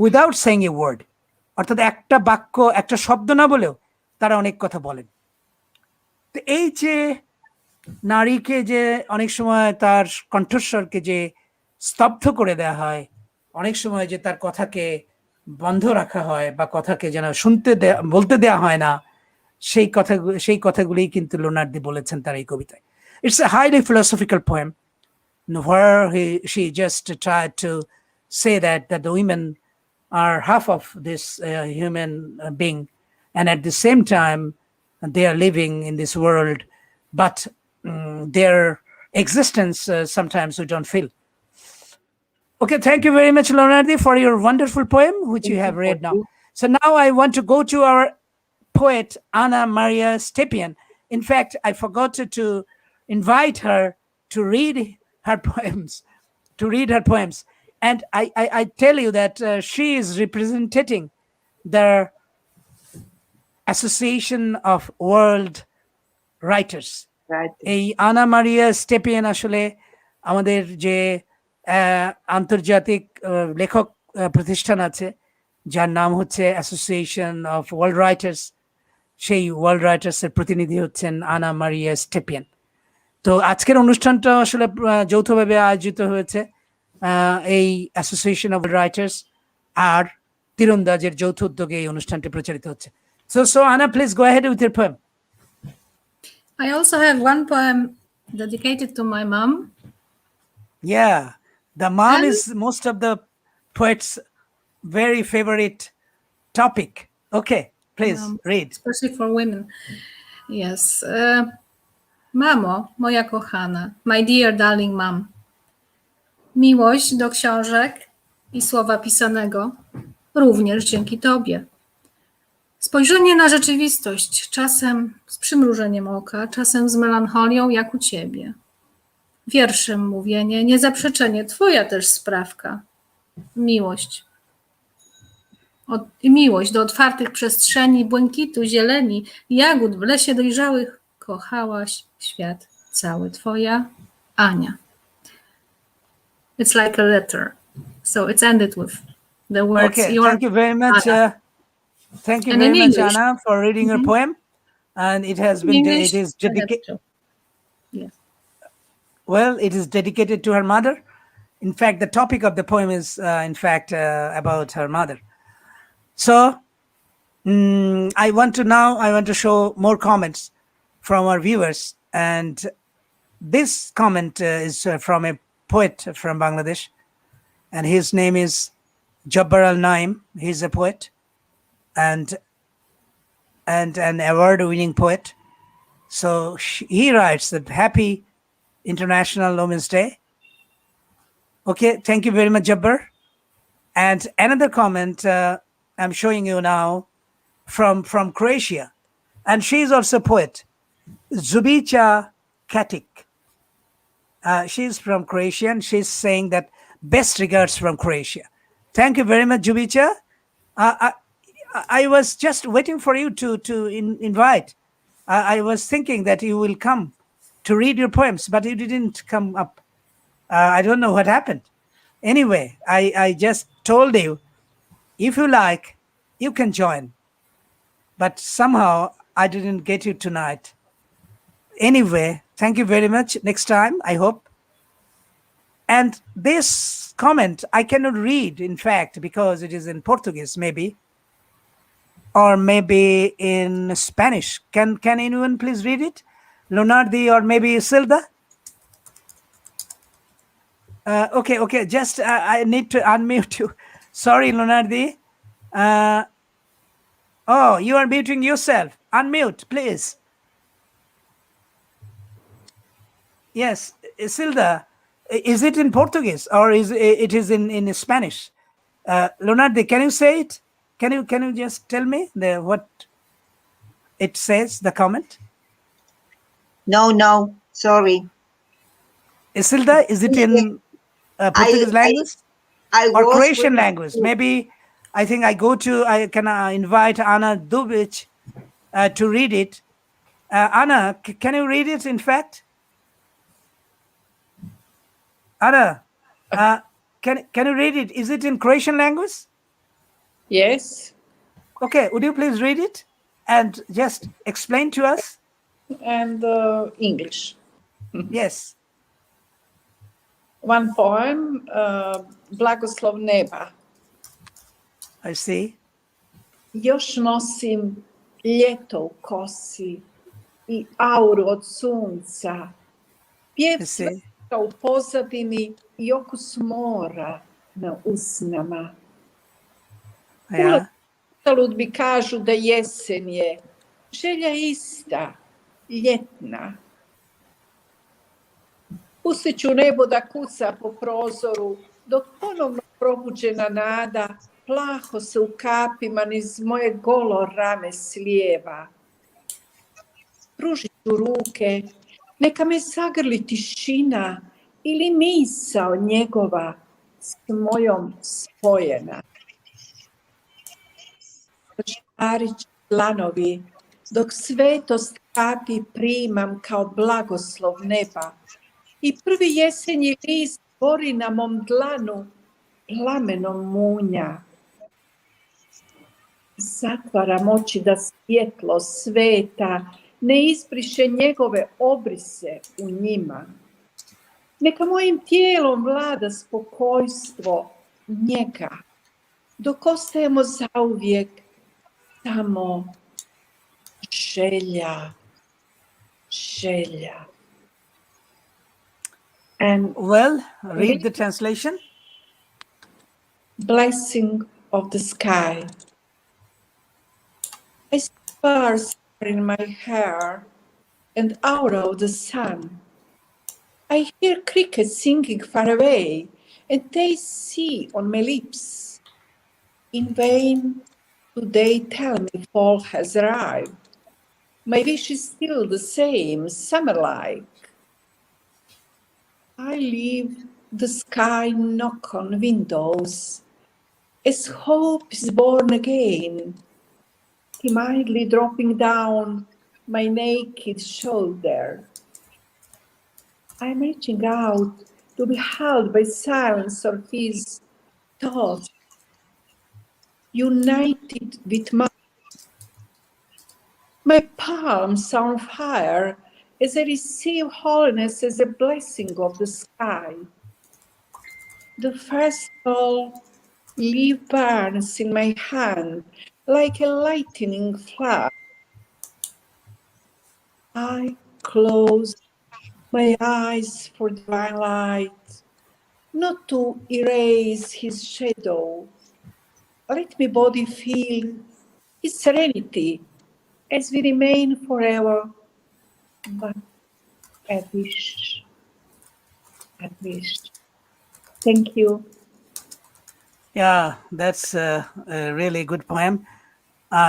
without saying a word, অর্থাৎ একটা বাক্য, একটা শব্দ না বলেও তারা অনেক কথা বলেন। তো এই যে নারীকে যে অনেক সময় তার কণ্ঠস্বরকে যে স্তব্ধ করে দেওয়া হয়, অনেক সময় যে তার কথাকে বন্ধ রাখা হয় বা কথাকে যেন বলতে দেওয়া হয় না, সেই কথাগুলি কিন্তু লোনার্দি বলেছেন তার এই কবিতায়। It's a highly philosophical poem where she just tried to say that the women are half of this human being, and at the same time they are living in this world, but their existence sometimes we don't feel. Okay, thank you very much, Leonardi, for your wonderful poem, which you have read now. So now I want to go to our poet, Anna Maria Stepien. In fact, I forgot to invite her to read her poems. And I tell you that she is representing the Association of World Writers. এই আনা মারিয়া স্টেপিয়ান আসলে আমাদের যে আন্তর্জাতিক লেখক প্রতিষ্ঠান আছে, যার নাম হচ্ছে অ্যাসোসিয়েশন অফ ওয়ার্ল্ড রাইটার্স, সেই ওয়ার্ল্ড রাইটার্সের প্রতিনিধি হচ্ছেন আনা মারিয়া স্টেপিয়ান। তো আজকের অনুষ্ঠানটা আসলে যৌথভাবে আয়োজিত হয়েছে এই অ্যাসোসিয়েশন অফ রাইটার্স আর তীরন্দাজের যৌথ উদ্যোগে এই অনুষ্ঠানটি প্রচারিত হচ্ছে। So Anna, please go ahead with your poem. I also have one poem dedicated to my mom. Yeah, the mom is most of the poets' very favorite topic. Okay, please read. Especially for women. Yes. Mamo, moja kochana, my dear darling mom. Miłość do książek i słowa pisanego również dzięki tobie. Spojrzenie na rzeczywistość, czasem z przymrużeniem oka, czasem z melancholią, jak u ciebie. Wierszem mówienie, niezaprzeczenie, twoja też sprawka. Miłość. Miłość do otwartych przestrzeni, błękitu, zieleni, jagód w lesie dojrzałych. Kochałaś świat cały. Twoja Ania. It's like a letter. So it's ended with the words. Okay, thank you very much. Thank you very much, Anna, for reading your poem. And it has been, it is dedicated. Yes. Well, it is dedicated to her mother. In fact, the topic of the poem is, in fact, about her mother. So I want to show more comments from our viewers. And this comment is from a poet from Bangladesh. And his name is Jabbar Al-Naim. He's a poet and an award-winning poet. So he writes that Happy International Women's Day. Okay, thank you very much, Jabbar. And another comment I'm showing you now from Croatia. And she is also a poet, Zubica Katic. She's from Croatia, and she's saying that best regards from Croatia. Thank you very much, Zubica. I was just waiting for you to invite. I was thinking that you will come to read your poems, but you didn't come up. I don't know what happened. Anyway, I just told you, if you like, you can join. But somehow I didn't get you tonight. Anyway, thank you very much. Next time, I hope. And this comment I cannot read, in fact, because it is in Portuguese, maybe. or maybe in Spanish. Can anyone please read it? Leonardi or maybe Silda? Okay. Just I need to unmute you. Sorry, Leonardi. Oh, you are muting yourself. Unmute, please. Yes, Silda. Is it in Portuguese or is it is in Spanish? Leonardi, can you say it? Can you just tell me what it says? The comment. No, sorry. Isilda, is it in Portuguese language or was Croatian reading- language? Maybe I think I can invite Ana Dubic to read it. Ana, can you read it? In fact, Ana, can you read it? Is it in Croatian language? Yes, Okay, would you please read it and just explain to us? and English. Yes. One poem, Blagoslov neba. I see. Još nosim ljeto u kosi i auru od sunca. Pjev I see. cvetka u pozadini i okus mora na usnama. Yeah. Uzalud mi kažu da jesen je, želja ista, ljetna. Pustit ću nebo da kuca po prozoru, dok ponovno probuđena nada plaho se u kapima niz moje golo rame slijeva. Pružit ću ruke, neka me zagrli tišina ili misao njegova s mojom spojena. Žarić dlanovi, dok svetost kapi primam kao blagoslov neba i prvi jesenji list gori na mom dlanu plamenom munja. Zatvaram oči da svjetlo sveta ne izbriše njegove obrise u njima. Neka mojim tijelom vlada spokojstvo njega, dok ostajemo zauvijek samo želja. And Well, read the translation. Blessing of the sky. I see stars in my hair and out of the sun. I hear crickets singing far away and they see on my lips. In vain do they tell me fall has arrived. My wish is still the same, summer-like. I leave the sky knock on windows, as hope is born again, timidly dropping down my naked shoulder. I'm reaching out to be held by silence of his thoughts, united with mine. My palms are on fire as I receive holiness as a blessing of the sky. The festival leaf burns in my hand like a lightning flash. I close my eyes for divine light, not to erase his shadow. Let my body feel his serenity as we remain forever. But I wish. Thank you. Yeah, that's a really good poem.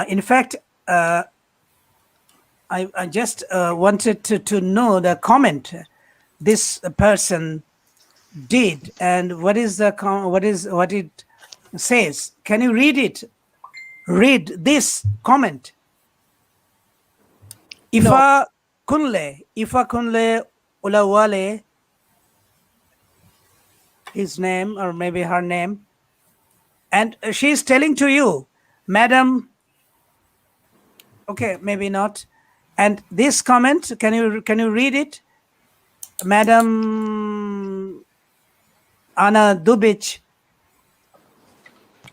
In fact, I just wanted to know the comment this person did and what it says. Can you read it? Read this comment. Ifa Kunle Ulawale, his name or maybe her name, and she is telling to you, Madam. Okay, maybe not. And this comment, can you read it, Madam Ana Dubic?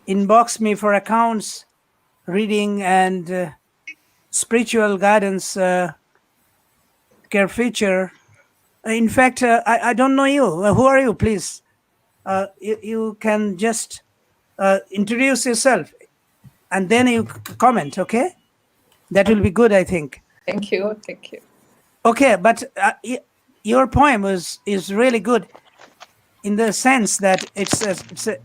Inbox me for accounts reading and spiritual guidance care feature. In fact, I don't know you. Who are you, please? You can just introduce yourself and then you comment, okay? That will be good, I think. Thank you. Thank you. Okay, but your poem is really good in the sense that it's a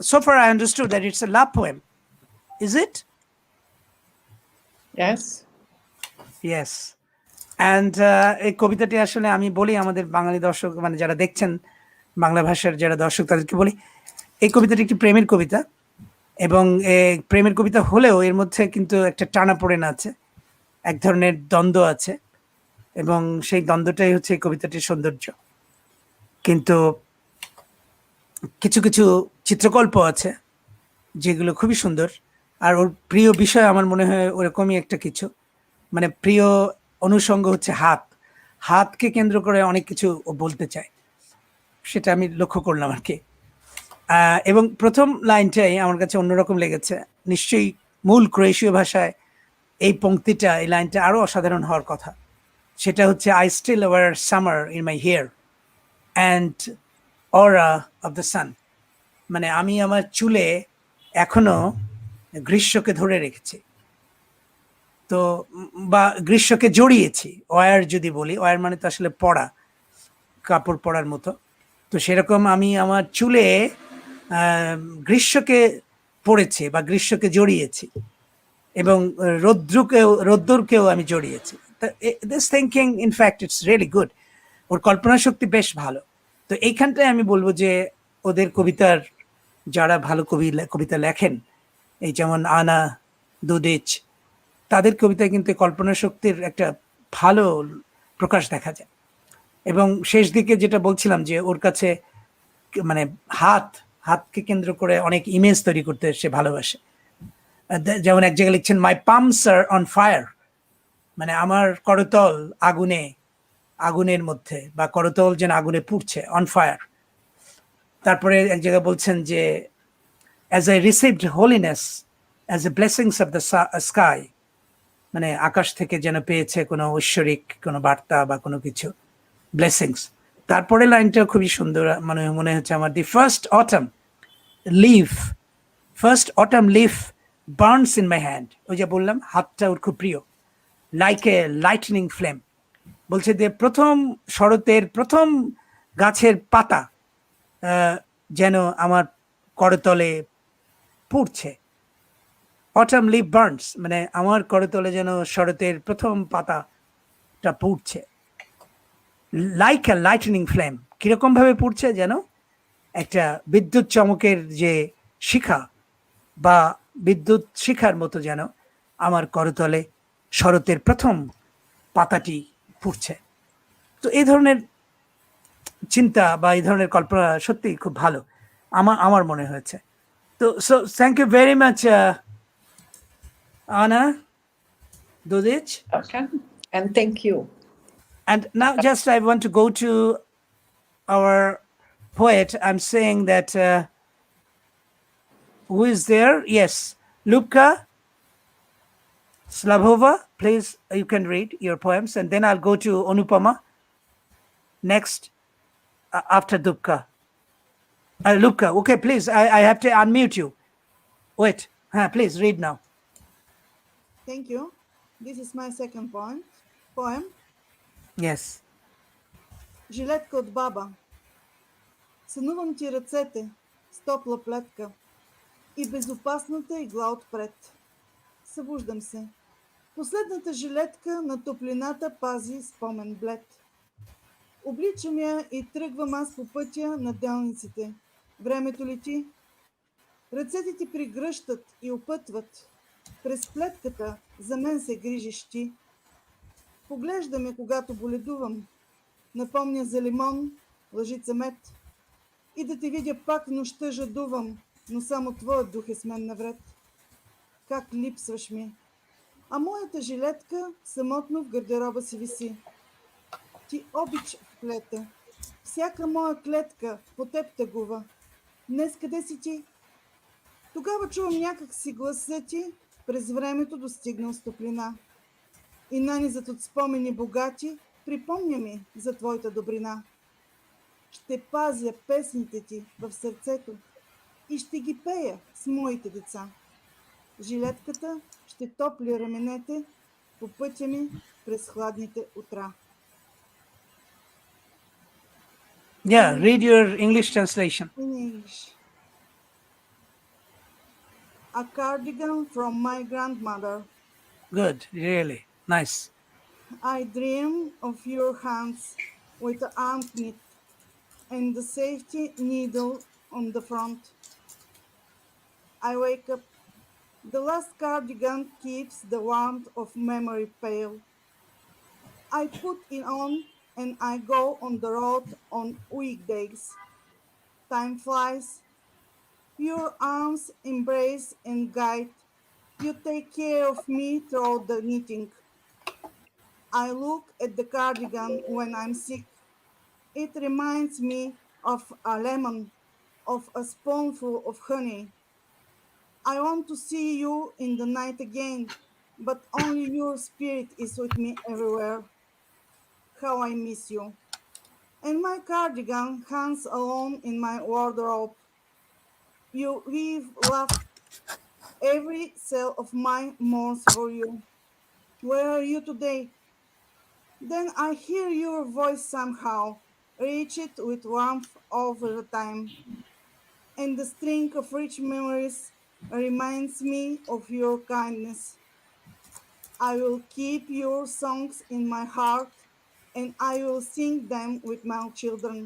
so far I understood that it's a love poem. Is it? Yes. Yes. And এই কবিতাটি আসলে আমি বলি আমাদের বাঙালি দর্শক মানে যারা দেখছেন বাংলা ভাষার যারা দর্শক তাদেরকে বলি এই কবিতাটি একটি প্রেমের কবিতা এবং প্রেমের কবিতা হলেও এর মধ্যে কিন্তু একটা টানাপোড়েন আছে, এক ধরনের দ্বন্দ্ব আছে এবং সেই দ্বন্দ্বটাই হচ্ছে এই কবিতাটির সৌন্দর্য। কিন্তু কিছু কিছু চিত্রকল্প আছে যেগুলো খুবই সুন্দর, আর ওর প্রিয় বিষয় আমার মনে হয় ওরকমই একটা কিছু, মানে প্রিয় অনুষঙ্গ হচ্ছে হাত, হাতকে কেন্দ্র করে অনেক কিছু ও বলতে চায়, সেটা আমি লক্ষ্য করলাম আর কি। এবং প্রথম লাইনটাই আমার কাছে অন্যরকম লেগেছে, নিশ্চয়ই মূল ক্রোয়েশীয় ভাষায় এই পংক্তিটা এই লাইনটা আরও অসাধারণ হওয়ার কথা। সেটা হচ্ছে I still wear summer in my hair and aura of the sun, মানে আমি আমার চুলে এখনো গ্রীষ্মকে ধরে রেখেছি, তো বা গ্রীষ্মকে জড়িয়েছি। ওয়ার যদি বলি, ওয়ার মানে তো আসলে পড়া, কাপড় পরার মতো, তো সেরকম আমি আমার চুলে গ্রীষ্মকে পড়েছি বা গ্রীষ্মকে জড়িয়েছি এবং রোদ্দুরকেও আমি জড়িয়েছি। This thinking in fact it's really good, ওর কল্পনা শক্তি বেশ ভালো। তো এইখানটায় আমি বলবো যে ওদের কবিতার যারা ভালো কবিতা লেখেন, এই যেমন আনা দুদিচ, তাদের কবিতায় কিন্তু কল্পনা শক্তির একটা ভালো প্রকাশ দেখা যায়। এবং শেষ দিকে যেটা বলছিলাম যে ওর কাছে মানে হাতকে কেন্দ্র করে অনেক ইমেজ তৈরি করতে সে ভালোবাসে। যেমন এক জায়গায় লিখছেন মাই পামস আর অন ফায়ার, মানে আমার করতল আগুনের মধ্যে, বা করতল যেন আগুনে পুড়ছে, অন ফায়ার। তারপরে এক জায়গায় বলছেন যে as I received holiness as a blessings of the sky, মানে আকাশ থেকে যেন পেয়েছে কোনো ঐশ্বরিক কোনো বার্তা বা কোনো কিছু, ব্লেসিংস। তারপরে লাইনটা খুবই সুন্দর, মানে মনে হচ্ছে আমার, the first autumn leaf burns in my hand, ওই যে বললাম হাতটা ওর খুব প্রিয়, লাইক এ লাইটনিং ফ্লেম, বলছে যে প্রথম শরতের প্রথম গাছের পাতা যেন আমার করতলে পুড়ছে। অটাম লিফ বার্নস মানে আমার করতলে যেন শরতের প্রথম পাতাটা পুড়ছে। লাইক এ লাইটনিং ফ্লেম, কিরকম ভাবে পুড়ছে, যেন একটা বিদ্যুৎ চমকের যে শিখা বা বিদ্যুৎ শিখার মতো যেন আমার করতলে শরতের প্রথম পাতাটি পুড়ছে। তো এই ধরনের চিন্তা বা এই ধরনের কল্পনা সত্যি খুব ভালো আমার মনে হয়েছে। তো so thank you very much Anna Dudic. Okay. And thank you. And now just I want to go to our poet. I'm saying that who is there? Yes, Lubka Slavova, please, you can read your poems, and then I'll go to Anupama next after Dubka. Lubka, okay, please, I have to unmute you. Wait, please read now. Thank you. This is my second poem. Yes. Жилетка от баба. Сънувам ти ръцете с топла плетка и безопасната игла отпред. Събуждам се. Последната жилетка на топлината пази спомен блед. Обличам я и тръгвам аз по пътя на делниците. Времето лети. Ръцете ти пригръщат и опътват. През плетката за мен се грижиш ти. Поглежда ме, когато боледувам. Напомня за лимон, лъжица мед. И да те видя пак нощта жадувам, но само твоят дух е с мен навред. Как липсваш ми. А моята жилетка самотно в гардероба си виси. Ти обич вплета. Всяка моя клетка по теб тъгува. Днес къде си ти? Тогава чувам някак си гласа ти През времето достигнал с топлина. И нанизът от спомени богати припомня ми за твоята добрина. Ще пазя песните ти в сърцето и ще ги пея с моите деца. Жилетката ще топли раменете по пътя ми през хладните утра. Yeah, read your English translation. In English. A cardigan from my grandmother. Good, really nice. I dream of your hands with the arm knit and the safety needle on the front. I wake up. The last cardigan keeps the warmth of memory pale. I put it on and I go on the road on weekdays. Time flies. Your arms embrace and guide. You take care of me through the knitting. I look at the cardigan when I'm sick. It reminds me of a lemon, of a spoonful of honey. I want to see you in the night again, but only your spirit is with me everywhere. How I miss you. And my cardigan hangs alone in my wardrobe. You leave love. Every cell of mine mourns for you. Where are you today? Then I hear your voice somehow, reach it with warmth over the time. And the string of rich memories reminds me of your kindness. I will keep your songs in my heart and I will sing them with my children.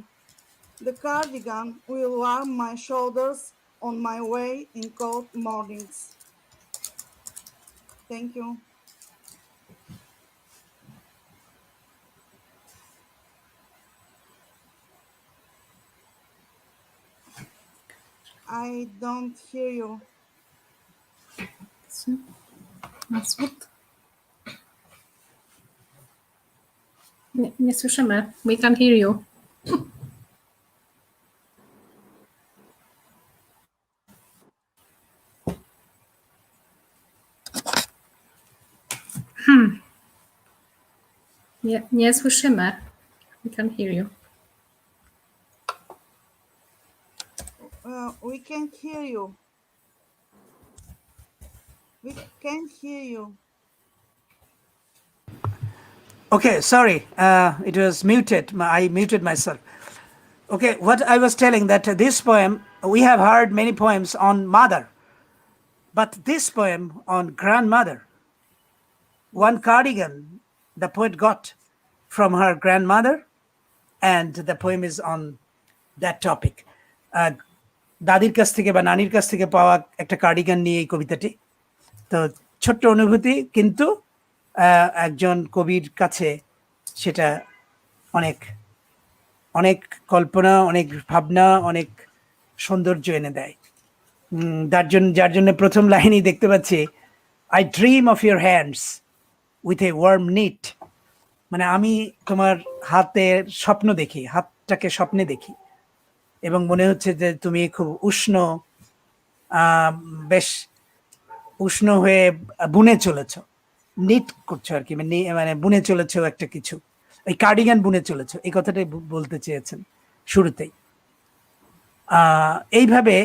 The cardigan will warm my shoulders on my way in cold mornings. Thank you. I don't hear you. That's what? Nie słyszymy. We can't hear you. Nie słyszymy. We can't hear you. We can't hear you. We can't hear you. Okay, sorry, it was muted. I muted myself. Okay, what I was telling that this poem, we have heard many poems on mother, but this poem on grandmother, one cardigan the poet got from her grandmother, and the poem is on that topic. দাদির কাছ থেকে বা নানির কাছ থেকে পাওয়া একটা cardigan নিয়ে এই কবিতাটি। তো ছোট্ট অনুভূতি, কিন্তু একজন কবির কাছে সেটা অনেক অনেক কল্পনা, অনেক ভাবনা, অনেক সৌন্দর্য এনে দেয়। যার জন্য প্রথম লাইনই দেখতে পাচ্ছি, I dream of your hands with a warm knit, মানে আমি তোমার হাতের স্বপ্ন দেখি, হাতটাকে স্বপ্নে দেখি এবং মনে হচ্ছে যে তুমি খুব উষ্ণ, বেশ উষ্ণ হয়ে বুনে চলেছ, নিট করছো আর কি, মানে বুনে চলেছ একটা কিছু, এই কার্ডিগান বুনে চলেছ, এই কথাটাই বলতে চেয়েছেন শুরুতেই। এইভাবে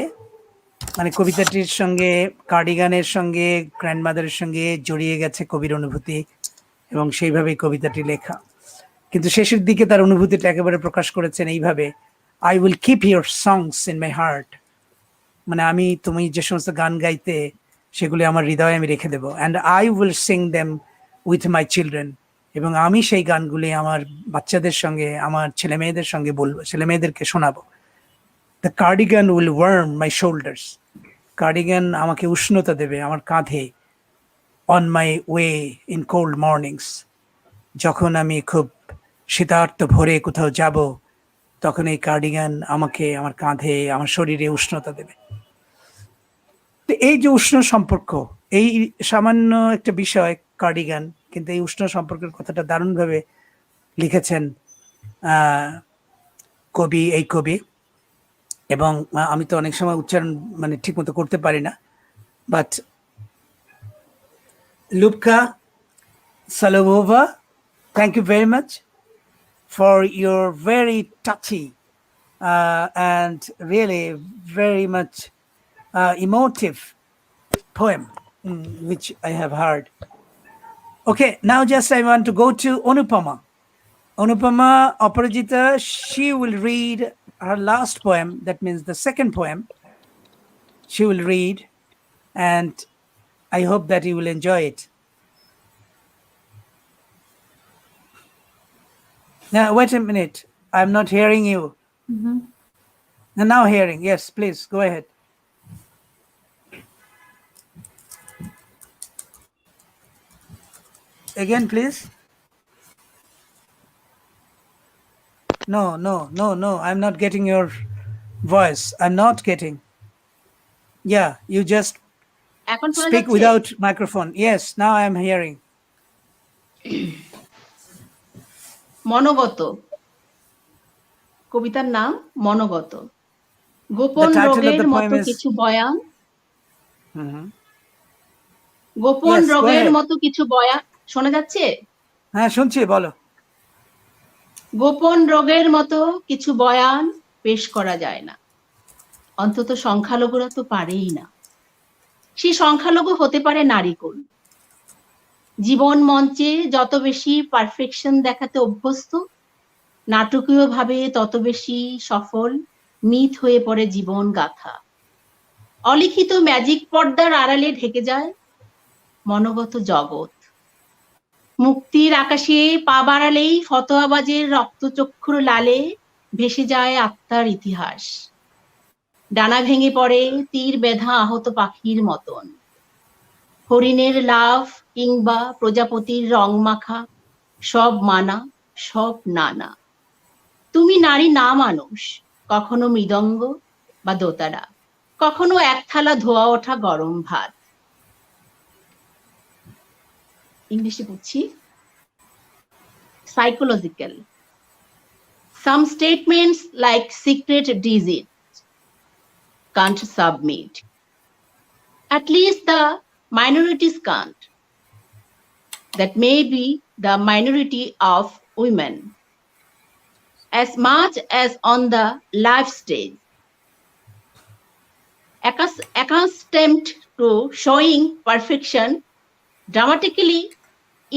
মানে কবিতাটির সঙ্গে, কার্ডিগানের সঙ্গে, গ্র্যান্ডমাদারের সঙ্গে জড়িয়ে গেছে কবির অনুভূতি এবং সেইভাবেই কবিতাটি লেখা। কিন্তু শেষের দিকে তার অনুভূতিটা একেবারে প্রকাশ করেছেন এইভাবে, I will keep your songs in my heart, মানে আমি তুমি যে সমস্ত গান গাইতে সেগুলি আমার হৃদয়ে আমি রেখে দেবো, and I will sing them with my children, এবং আমি সেই গানগুলি আমার বাচ্চাদের সঙ্গে, আমার ছেলে মেয়েদের সঙ্গে বলবো, ছেলে মেয়েদেরকে শোনাবো। The cardigan will warm my shoulders, cardigan আমাকে উষ্ণতা দেবে আমার কাঁধে, on my way in cold mornings, যখন আমি খুব শীতার্ত ভোরে কোথাও যাব, তখন এই কার্ডিগান আমাকে আমার কাঁধে, আমার শরীরে উষ্ণতা দেবে। তো এই যে উষ্ণ সম্পর্ক, এই সামান্য একটা বিষয় কার্ডিগান, কিন্তু এই উষ্ণ সম্পর্কের কথাটা দারুণভাবে লিখেছেন এই কবি। এবং আমি তো অনেক সময় উচ্চারণ মানে ঠিক মতো করতে পারি না, but Lubka Salovova, thank you very much for your very touchy and really very much emotive poem, which I have heard. Okay, now just I want to go to Anupama. Anupama Aparajita, she will read her last poem, that means the second poem. She will read, and I hope that you will enjoy it. Now, wait a minute. I'm not hearing you. Now hearing. Yes, please, go ahead. Again, please. No, I'm not getting your voice. I'm not getting. Yeah, you just এখন শোনা speak যাচ্ছে? without microphone. Yes, now I'm hearing. মনোগত, কবিতার নাম মনোগত। The গোপন title of রোগের the poem মতো is. কিছু বয়ান, Yes, গোপন go রোগের ahead. মতো কিছু বয়ান, শোনা যাচ্ছে? হ্যাঁ শুনছি, বলো। গোপন রোগের মতো কিছু বয়ান পেশ করা যায় না, অন্তত সংখ্যালঘুরা তো পারেই না। সেই সংখ্যালঘু হতে পারে নারীকুল। জীবন মঞ্চে যত বেশি পারফেকশন দেখাতে অভ্যস্ত, নাটকীয় ভাবে তত বেশি সফল মিথ হয়ে পড়ে জীবন গাথা। অলিখিত ম্যাজিক পর্দার আড়ালে ঢেকে যায় মনোগত জগৎ। মুক্তির আকাশে পা বাড়ালেই ফতোয়াবাজের রক্তচক্ষুর লালে ভেসে যায় আত্মার ইতিহাস। ডানা ভেঙে পড়ে তীর বেধা আহত পাখির মতন। হরিণের লাভ কিংবা প্রজাপতির রং মাখা, সব মানা সব নানা। তুমি নারী না মানুষ, কখনো মৃদঙ্গ বা দোতারা, কখনো এক থালা ধোয়া ওঠা গরম ভাত। ইংলিশে বলছি। Psychological. Some statements like secret disease can't submit. At least the minorities can't. That may be the minority of women. As much as on the live stage, accustomed to showing perfection, dramatically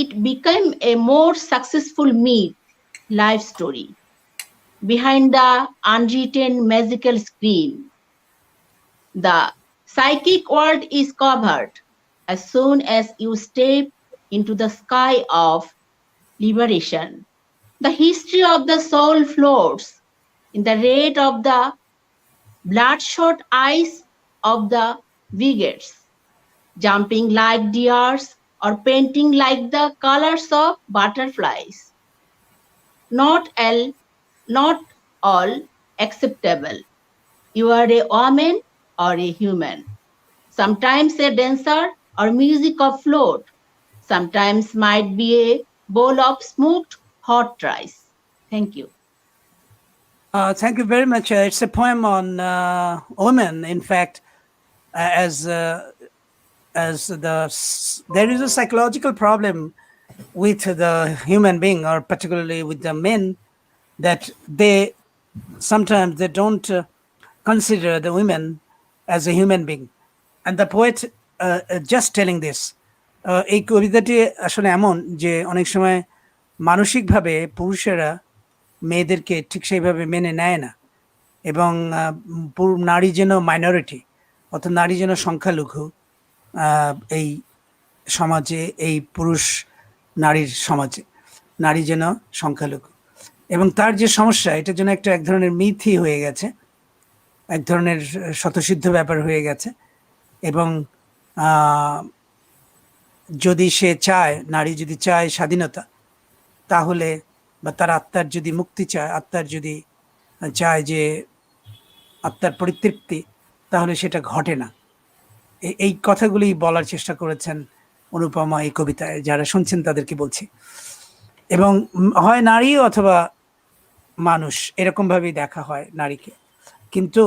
it became a more successful myth, life story. Behind the unwritten magical screen, the psychic world is covered as soon as you step into the sky of liberation. The history of the soul floats in the red of the bloodshot eyes of the bigots, jumping like deers or painting like the colors of butterflies. Not all acceptable. You are a woman or a human. Sometimes a dancer or music of float. Sometimes might be a bowl of smoked hot rice. Thank you. Thank you very much. It's a poem on women. In fact, there is a psychological problem with the human being, or particularly with the men, that sometimes they don't consider the women as a human being. And the poet just telling this. এই কবিতাটি আসলে এমন যে অনেক সময় মানসিকভাবে পুরুষেরা মেয়েদেরকে ঠিক সেইভাবে মেনে নেয় না, এবং নারী যেন মাইনরিটি, অর্থাৎ নারী যেন সংখ্যালঘু এই সমাজে, এই পুরুষ নারীর সমাজে নারী যেন সংখ্যালঘু, এবং তার যে সমস্যা, এটার জন্য এক ধরনের মিথই হয়ে গেছে, এক ধরনের স্বতঃসিদ্ধ ব্যাপার হয়ে গেছে। এবং যদি সে চায়, নারী যদি চায় স্বাধীনতা, তাহলে বা তার আত্মার যদি মুক্তি চায়, আত্মার যদি চায় যে আত্মার পরিতৃপ্তি, তাহলে সেটা ঘটে না। এই কথাগুলি বলার চেষ্টা করেছেন অনুপমা এই কবিতায়, যারা শুনছেন তাদেরকে বলছি। এবং হয় নারী অথবা মানুষ, এরকমভাবেই দেখা হয় নারীকে, কিন্তু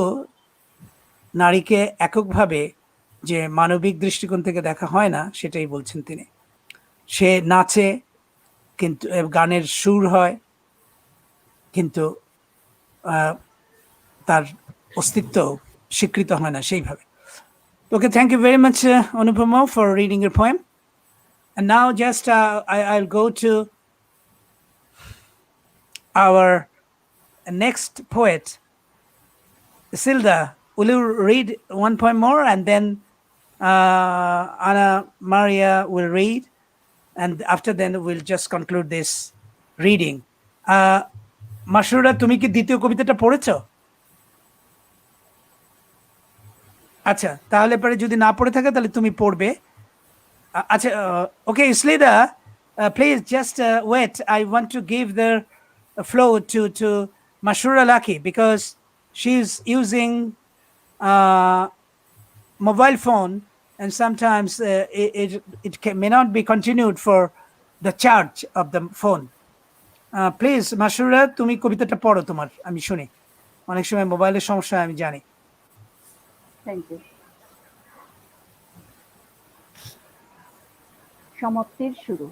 নারীকে এককভাবে যে মানবিক দৃষ্টিকোণ থেকে দেখা হয় না, সেটাই বলছেন তিনি। সে নাচে কিন্তু গানের সুর হয় কিন্তু তার অস্তিত্ব স্বীকৃত হয় না সেইভাবে। Okay, thank you very much, Anupama, for reading your poem. And now just I'll go to our next poet, Isilda. Will you read one poem more, and then Anna Maria will read, and after then we'll just conclude this reading. মাসরুরা, তুমি কি দ্বিতীয় কবিতাটা পড়েছো? আচ্ছা, তাহলে পরে যদি না পড়ে থাকে তাহলে তুমি পড়বে। আচ্ছা, okay, Isilda, please just wait. I want to give the floor to Mashura Laki because she's using mobile phone, and sometimes it may not be continued for the charge of the phone. Please, Mashura, তুমি কবিতাটা পড়ো, তোমার আমি শুনি। অনেক সময় মোবাইলের সমস্যা আমি জানি। Thank you. সমাপ্তির শুরু।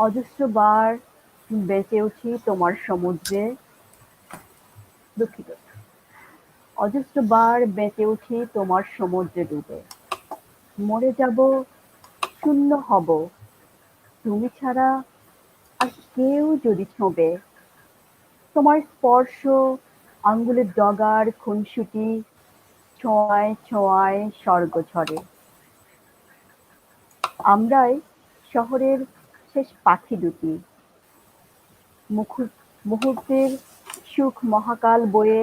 অজস্রবার বেঁচে উঠি তোমার সমুদ্রে, দুঃখিত, অজস্রবার বেঁচে উঠি তোমার সমুদ্রে ডুবে, মরে যাব, শূন্য হব, তুমি ছাড়া আর কেউ যদি ছোঁবে, তোমার স্পর্শ আঙ্গুলের ডগার খুনসুটি, ছোঁয়ায় ছোঁয়ায় স্বর্গ ঝরে। আমরাই শহরের শেষ পাখি দুটি, মুহূর্তের সুখ মহাকাল বয়ে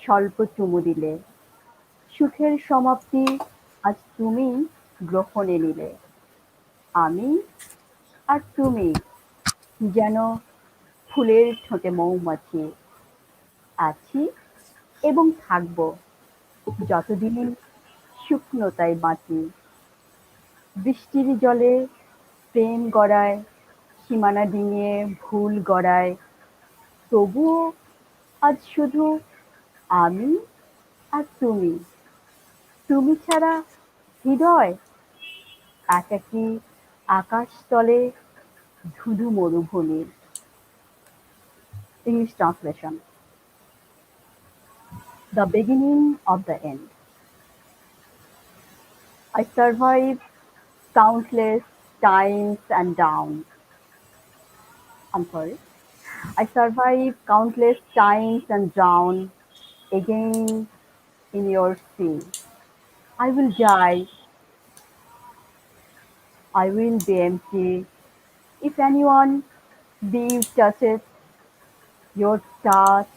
স্বল্প চুমু দিলে, সুখের সমাপ্তি আজ তুমি গ্রহণে নিলে। আমি আর তুমি যেন ফুলের ঠোঁটে মৌমাছি, আছি এবং থাকব যতদিন শুকনোতায় বাঁচি। বৃষ্টির জলে প্রেম গড়ায়, সীমানা ডিঙিয়ে ভুল গড়ায়, তবুও আজ শুধু আমি আর তুমি, তুমি ছাড়া হৃদয় একাকী আকাশতলে ধুধু মরুভূমি। English translation. The beginning of the end. I survived countless times and downs. I survived countless times and drowned again in your sea. I will die. I will be empty. If anyone beam touches your touch,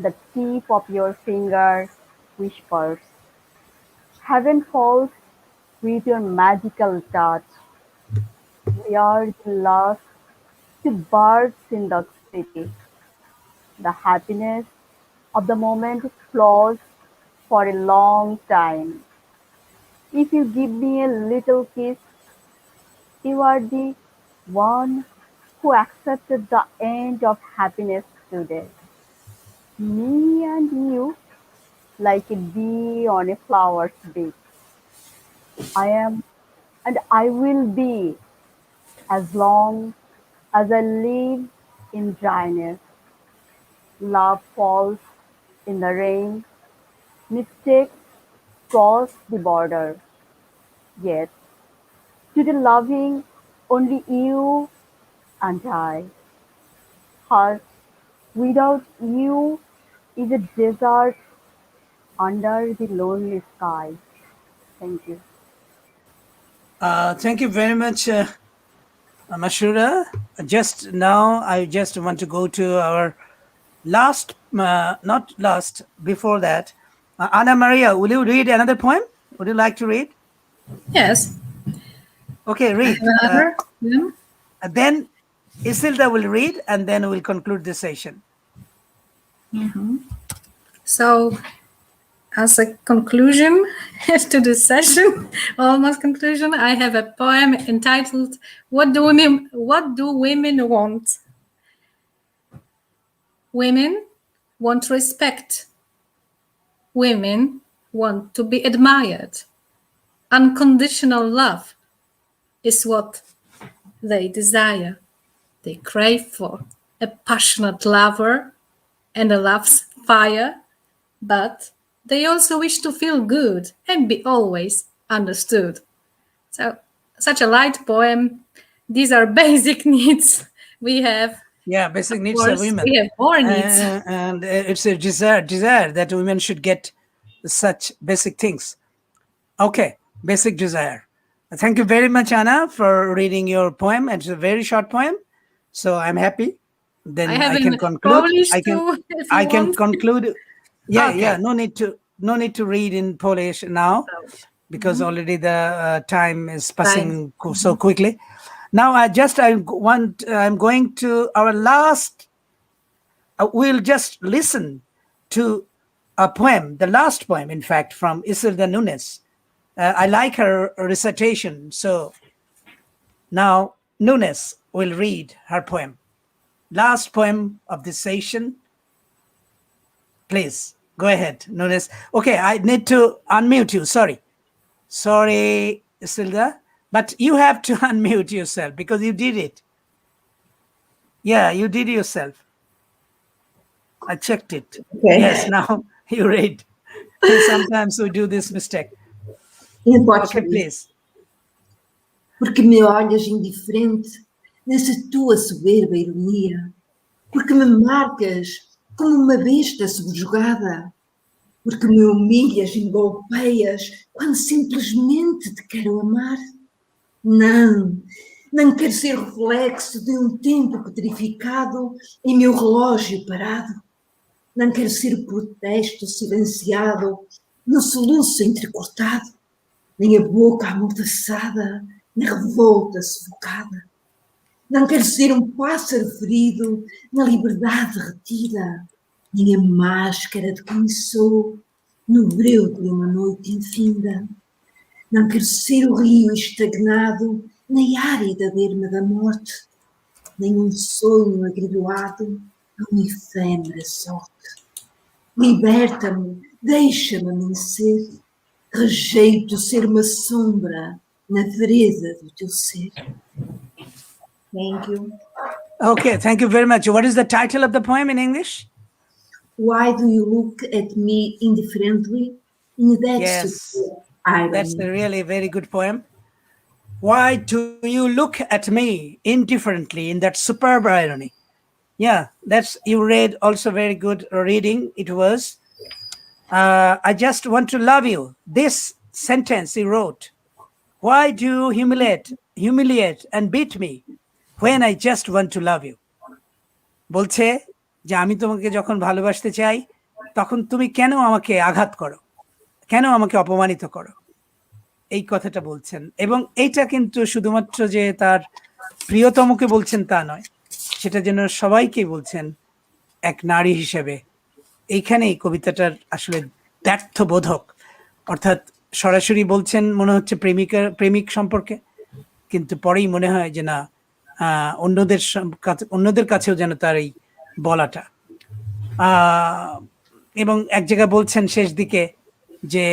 the tip of your finger whispers. Heaven falls with your magical touch. We are the last two birds in the city. The happiness of the moment flows for a long time. If you give me a little kiss, you are the one who accepted the end of happiness today. Me and you, like a bee on a flower's beak. I am and I will be as long as I live in dryness. Love falls in the rain, mistakes cross the border. Yet, today loving only you and I. Heart without you is a desert under the lonely sky. Thank you. Thank you very much, Mashura. Just now, I just want to go to our last, not last, before that. Anna Maria, will you read another poem? Would you like to read? Yes. Okay, read. Another poem? Then Isilda will read, and then we'll conclude this session. So, as a conclusion to this session, almost conclusion, I have a poem entitled What Do Women Want? Women want respect. Women want to be admired. Unconditional love. is what they desire. They crave for a passionate lover and a love's fire, but they also wish to feel good and be always understood. So, such a light poem. These are basic needs we have. Yeah, basic Of needs of course, women. we have more needs. And it's a desire that women should get such basic things. Okay, basic desire. Thank you very much, Anna, for reading your poem. It's a very short poem, so I'm happy. Then I have I can in conclude. Polish I can too, if you I can want. conclude. Yeah, Okay. yeah. No need to read in Polish now, because already the time is passing so quickly. Now I'm going to our last. We'll just listen to a poem, the last poem, in fact, from Isilda Nunes. I like her recitation, so now Nunes will read her poem. Last poem of this session. Please, go ahead, Nunes. Okay, I need to unmute you. Sorry, Isilda, but you have to unmute yourself because you did it. Yeah, you did yourself. I checked it. Okay. Yes, now you read. Sometimes we do this mistake. Em português. Okay, please. Porque me olhas indiferente nessa tua soberba ironia, porque me marcas como uma besta subjugada, porque me humilhas e me golpeias quando simplesmente te quero amar. Não quero ser reflexo de um tempo petrificado em meu relógio parado. Não quero ser protesto silenciado no soluço entrecortado, nem a boca amordaçada na revolta sufocada. Não quero ser um pássaro ferido na liberdade retida, nem a máscara de quem sou no breu de uma noite infinda. Não quero ser o rio estagnado na árida berma da morte, nem um sonho agridoado a uma efêmera sorte. Liberta-me, deixa-me amanhecer, rejeito ser uma sombra na vereda do teu ser. Thank you. Okay, thank you very much. What is the title of the poem in English? Why do you look at me indifferently? In that Yes, irony. that's a really very good poem. Why do you look at me indifferently in that superb irony? Yeah, you read also very good reading. It was, I just want to love you. This sentence he wrote. Why do you humiliate and beat me when I just want to love you? বলছে যে আমি তোমাকে যখন ভালোবাসতে চাই তখন তুমি কেন আমাকে আঘাত করো, কেন আমাকে অপমানিত করো, এই কথাটা বলছেন। এবং এইটা কিন্তু শুধুমাত্র যে তার প্রিয়তমকে বলছেন তা নয়, সেটা যেন সবাইকে বলছেন এক নারী হিসেবে। এইখানেই কবিতাটার আসলে দ্ব্যর্থবোধক, অর্থাৎ সরাসরি বলছেন মনে হচ্ছে প্রেমিক সম্পর্কে, কিন্তু পরেই মনে হয় যে না, অন্যদের কাছেও যেন তার এই বলাটা। এবং এক জায়গায় বলছেন শেষ দিকে যে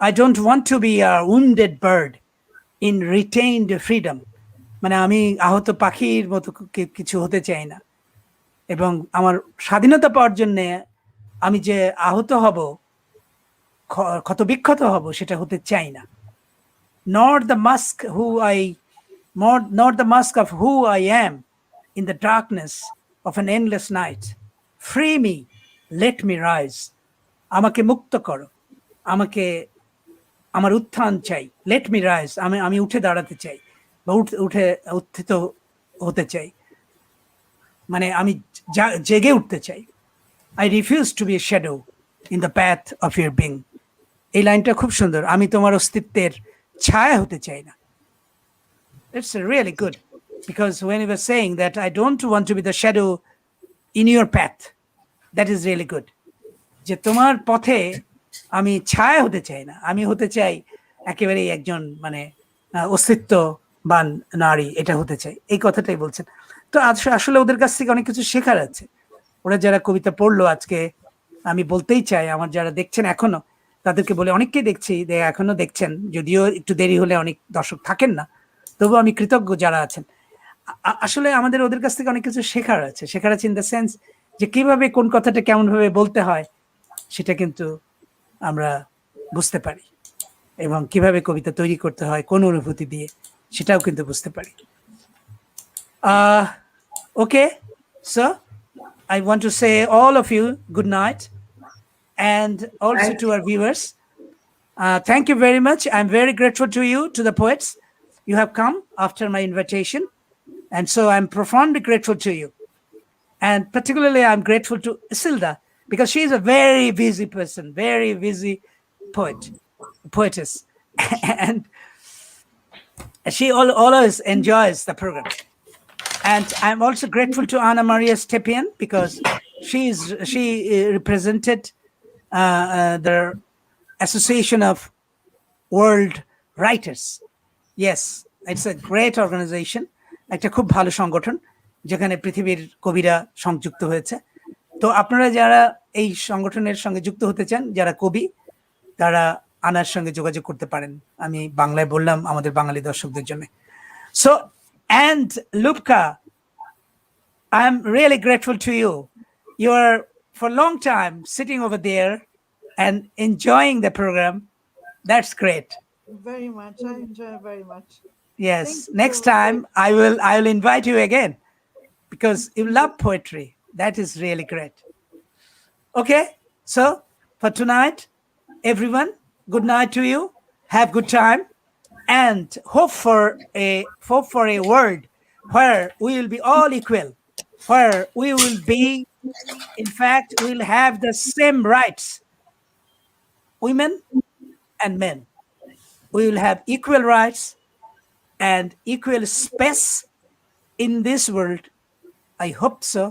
I don't want to be a wounded bird in retained freedom, মানে আমি আহত পাখির মতো কিছু হতে চাই না, এবং আমার স্বাধীনতা পাওয়ার জন্য আমি যে আহত হব, ক্ষতবিক্ষত হব, সেটা হতে চাই না। Nor the mask of who I am in the darkness of an endless night. Free me, let me rise. আমাকে মুক্ত করো, আমাকে, আমার উত্থান চাই। Let me rise, আমি উঠে দাঁড়াতে চাই বা উত্থিত হতে চাই, মানে আমি জেগে উঠতে চাই। I refuse to be a shadow in the path of your being. এই লাইনটা খুব সুন্দর। আমি তোমার অস্তিত্বের ছায়া হতে চাই না। It's really good, because when you were saying that I don't want to be the shadow in your path, that is really good. যে তোমার পথে আমি ছায়া হতে চাই না, আমি হতে চাই একেবারেই একজন মানে অস্তিত্ববান নারী, এটা হতে চাই। এই কথাটাই বলছেন। তো আসলে ওদের কাছ থেকে অনেক কিছু শেখার আছে। ওরা যারা কবিতা পড়লো আজকে, আমি বলতেই চাই আমার যারা দেখছেন এখনো, তাদেরকে বলে, অনেককেই দেখছি এখনো দেখছেন, যদিও একটু দেরি হলে অনেক দর্শক থাকেন না, তবু আমি কৃতজ্ঞ যারা আছেন। আসলে আমাদের ওদের কাছ থেকে অনেক কিছু শেখার আছে ইন দ্য সেন্স যে কিভাবে কোন কথাটা কেমন ভাবে বলতে হয় সেটা কিন্তু আমরা বুঝতে পারি, এবং কিভাবে কবিতা তৈরি করতে হয় কোন অনুভূতি দিয়ে সেটাও কিন্তু বুঝতে পারি। Okay, so I want to say all of you good night, and also to our viewers, thank you very much. I'm very grateful to you, to the poets. You have come after my invitation, and so I'm profoundly grateful to you. And particularly I'm grateful to Isilda, because she is a very busy person, very busy poetess, and she always enjoys the program. And I'm also grateful to Anna Maria Stepien, because she represented the Association of World Writers. Yes, it's a great organization, একটা খুব ভালো সংগঠন যেখানে পৃথিবীর কবিরা সংযুক্ত হয়েছে। তো আপনারা যারা এই সংগঠনের সঙ্গে যুক্ত হতে চান, যারা কবি, তারা আনার সঙ্গে যোগাযোগ করতে পারেন। আমি বাংলায় বললাম আমাদের বাঙালি দর্শকদের জন্য। So, and Lubka, I'm really grateful to you. You are for a long time sitting over there and enjoying the program. That's great. Very much. I enjoy very much. Yes. Thank you. Next time I will invite you again, because you love poetry. That is really great. Okay. So for tonight, everyone, good night to you. Have good time, and hope for a world where we will be all equal, where we will be, in fact, we'll have the same rights, women and men. We will have equal rights and equal space in this world. I hope so.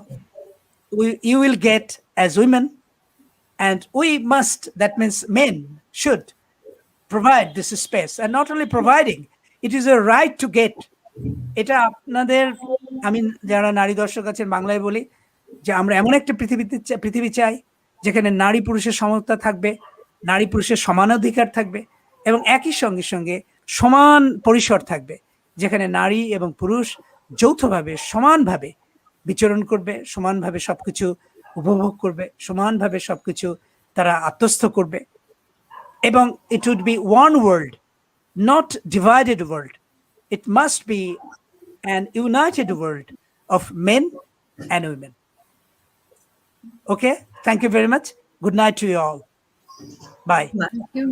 You will get as women, and we must, that means men should provide this space, and not only providing, it is a right to get. এটা আপনাদের, আমি যারা নারী দর্শক আছেন বাংলায় বলি যে আমরা এমন একটা পৃথিবী চাই যেখানে নারী পুরুষের সমতা থাকবে, নারী পুরুষের সমানাধিকার থাকবে, এবং একই সঙ্গে সমান পরিসর থাকবে, যেখানে নারী এবং পুরুষ যৌথভাবে সমানভাবে বিচরণ করবে, সমানভাবে সবকিছু উপভোগ করবে, সমানভাবে সবকিছু তারা আত্মস্থ করবে, এবং it would be one world, not divided world. It must be an united world of men and women. Okay, thank you very much. Good night to you all. Bye. Thank you.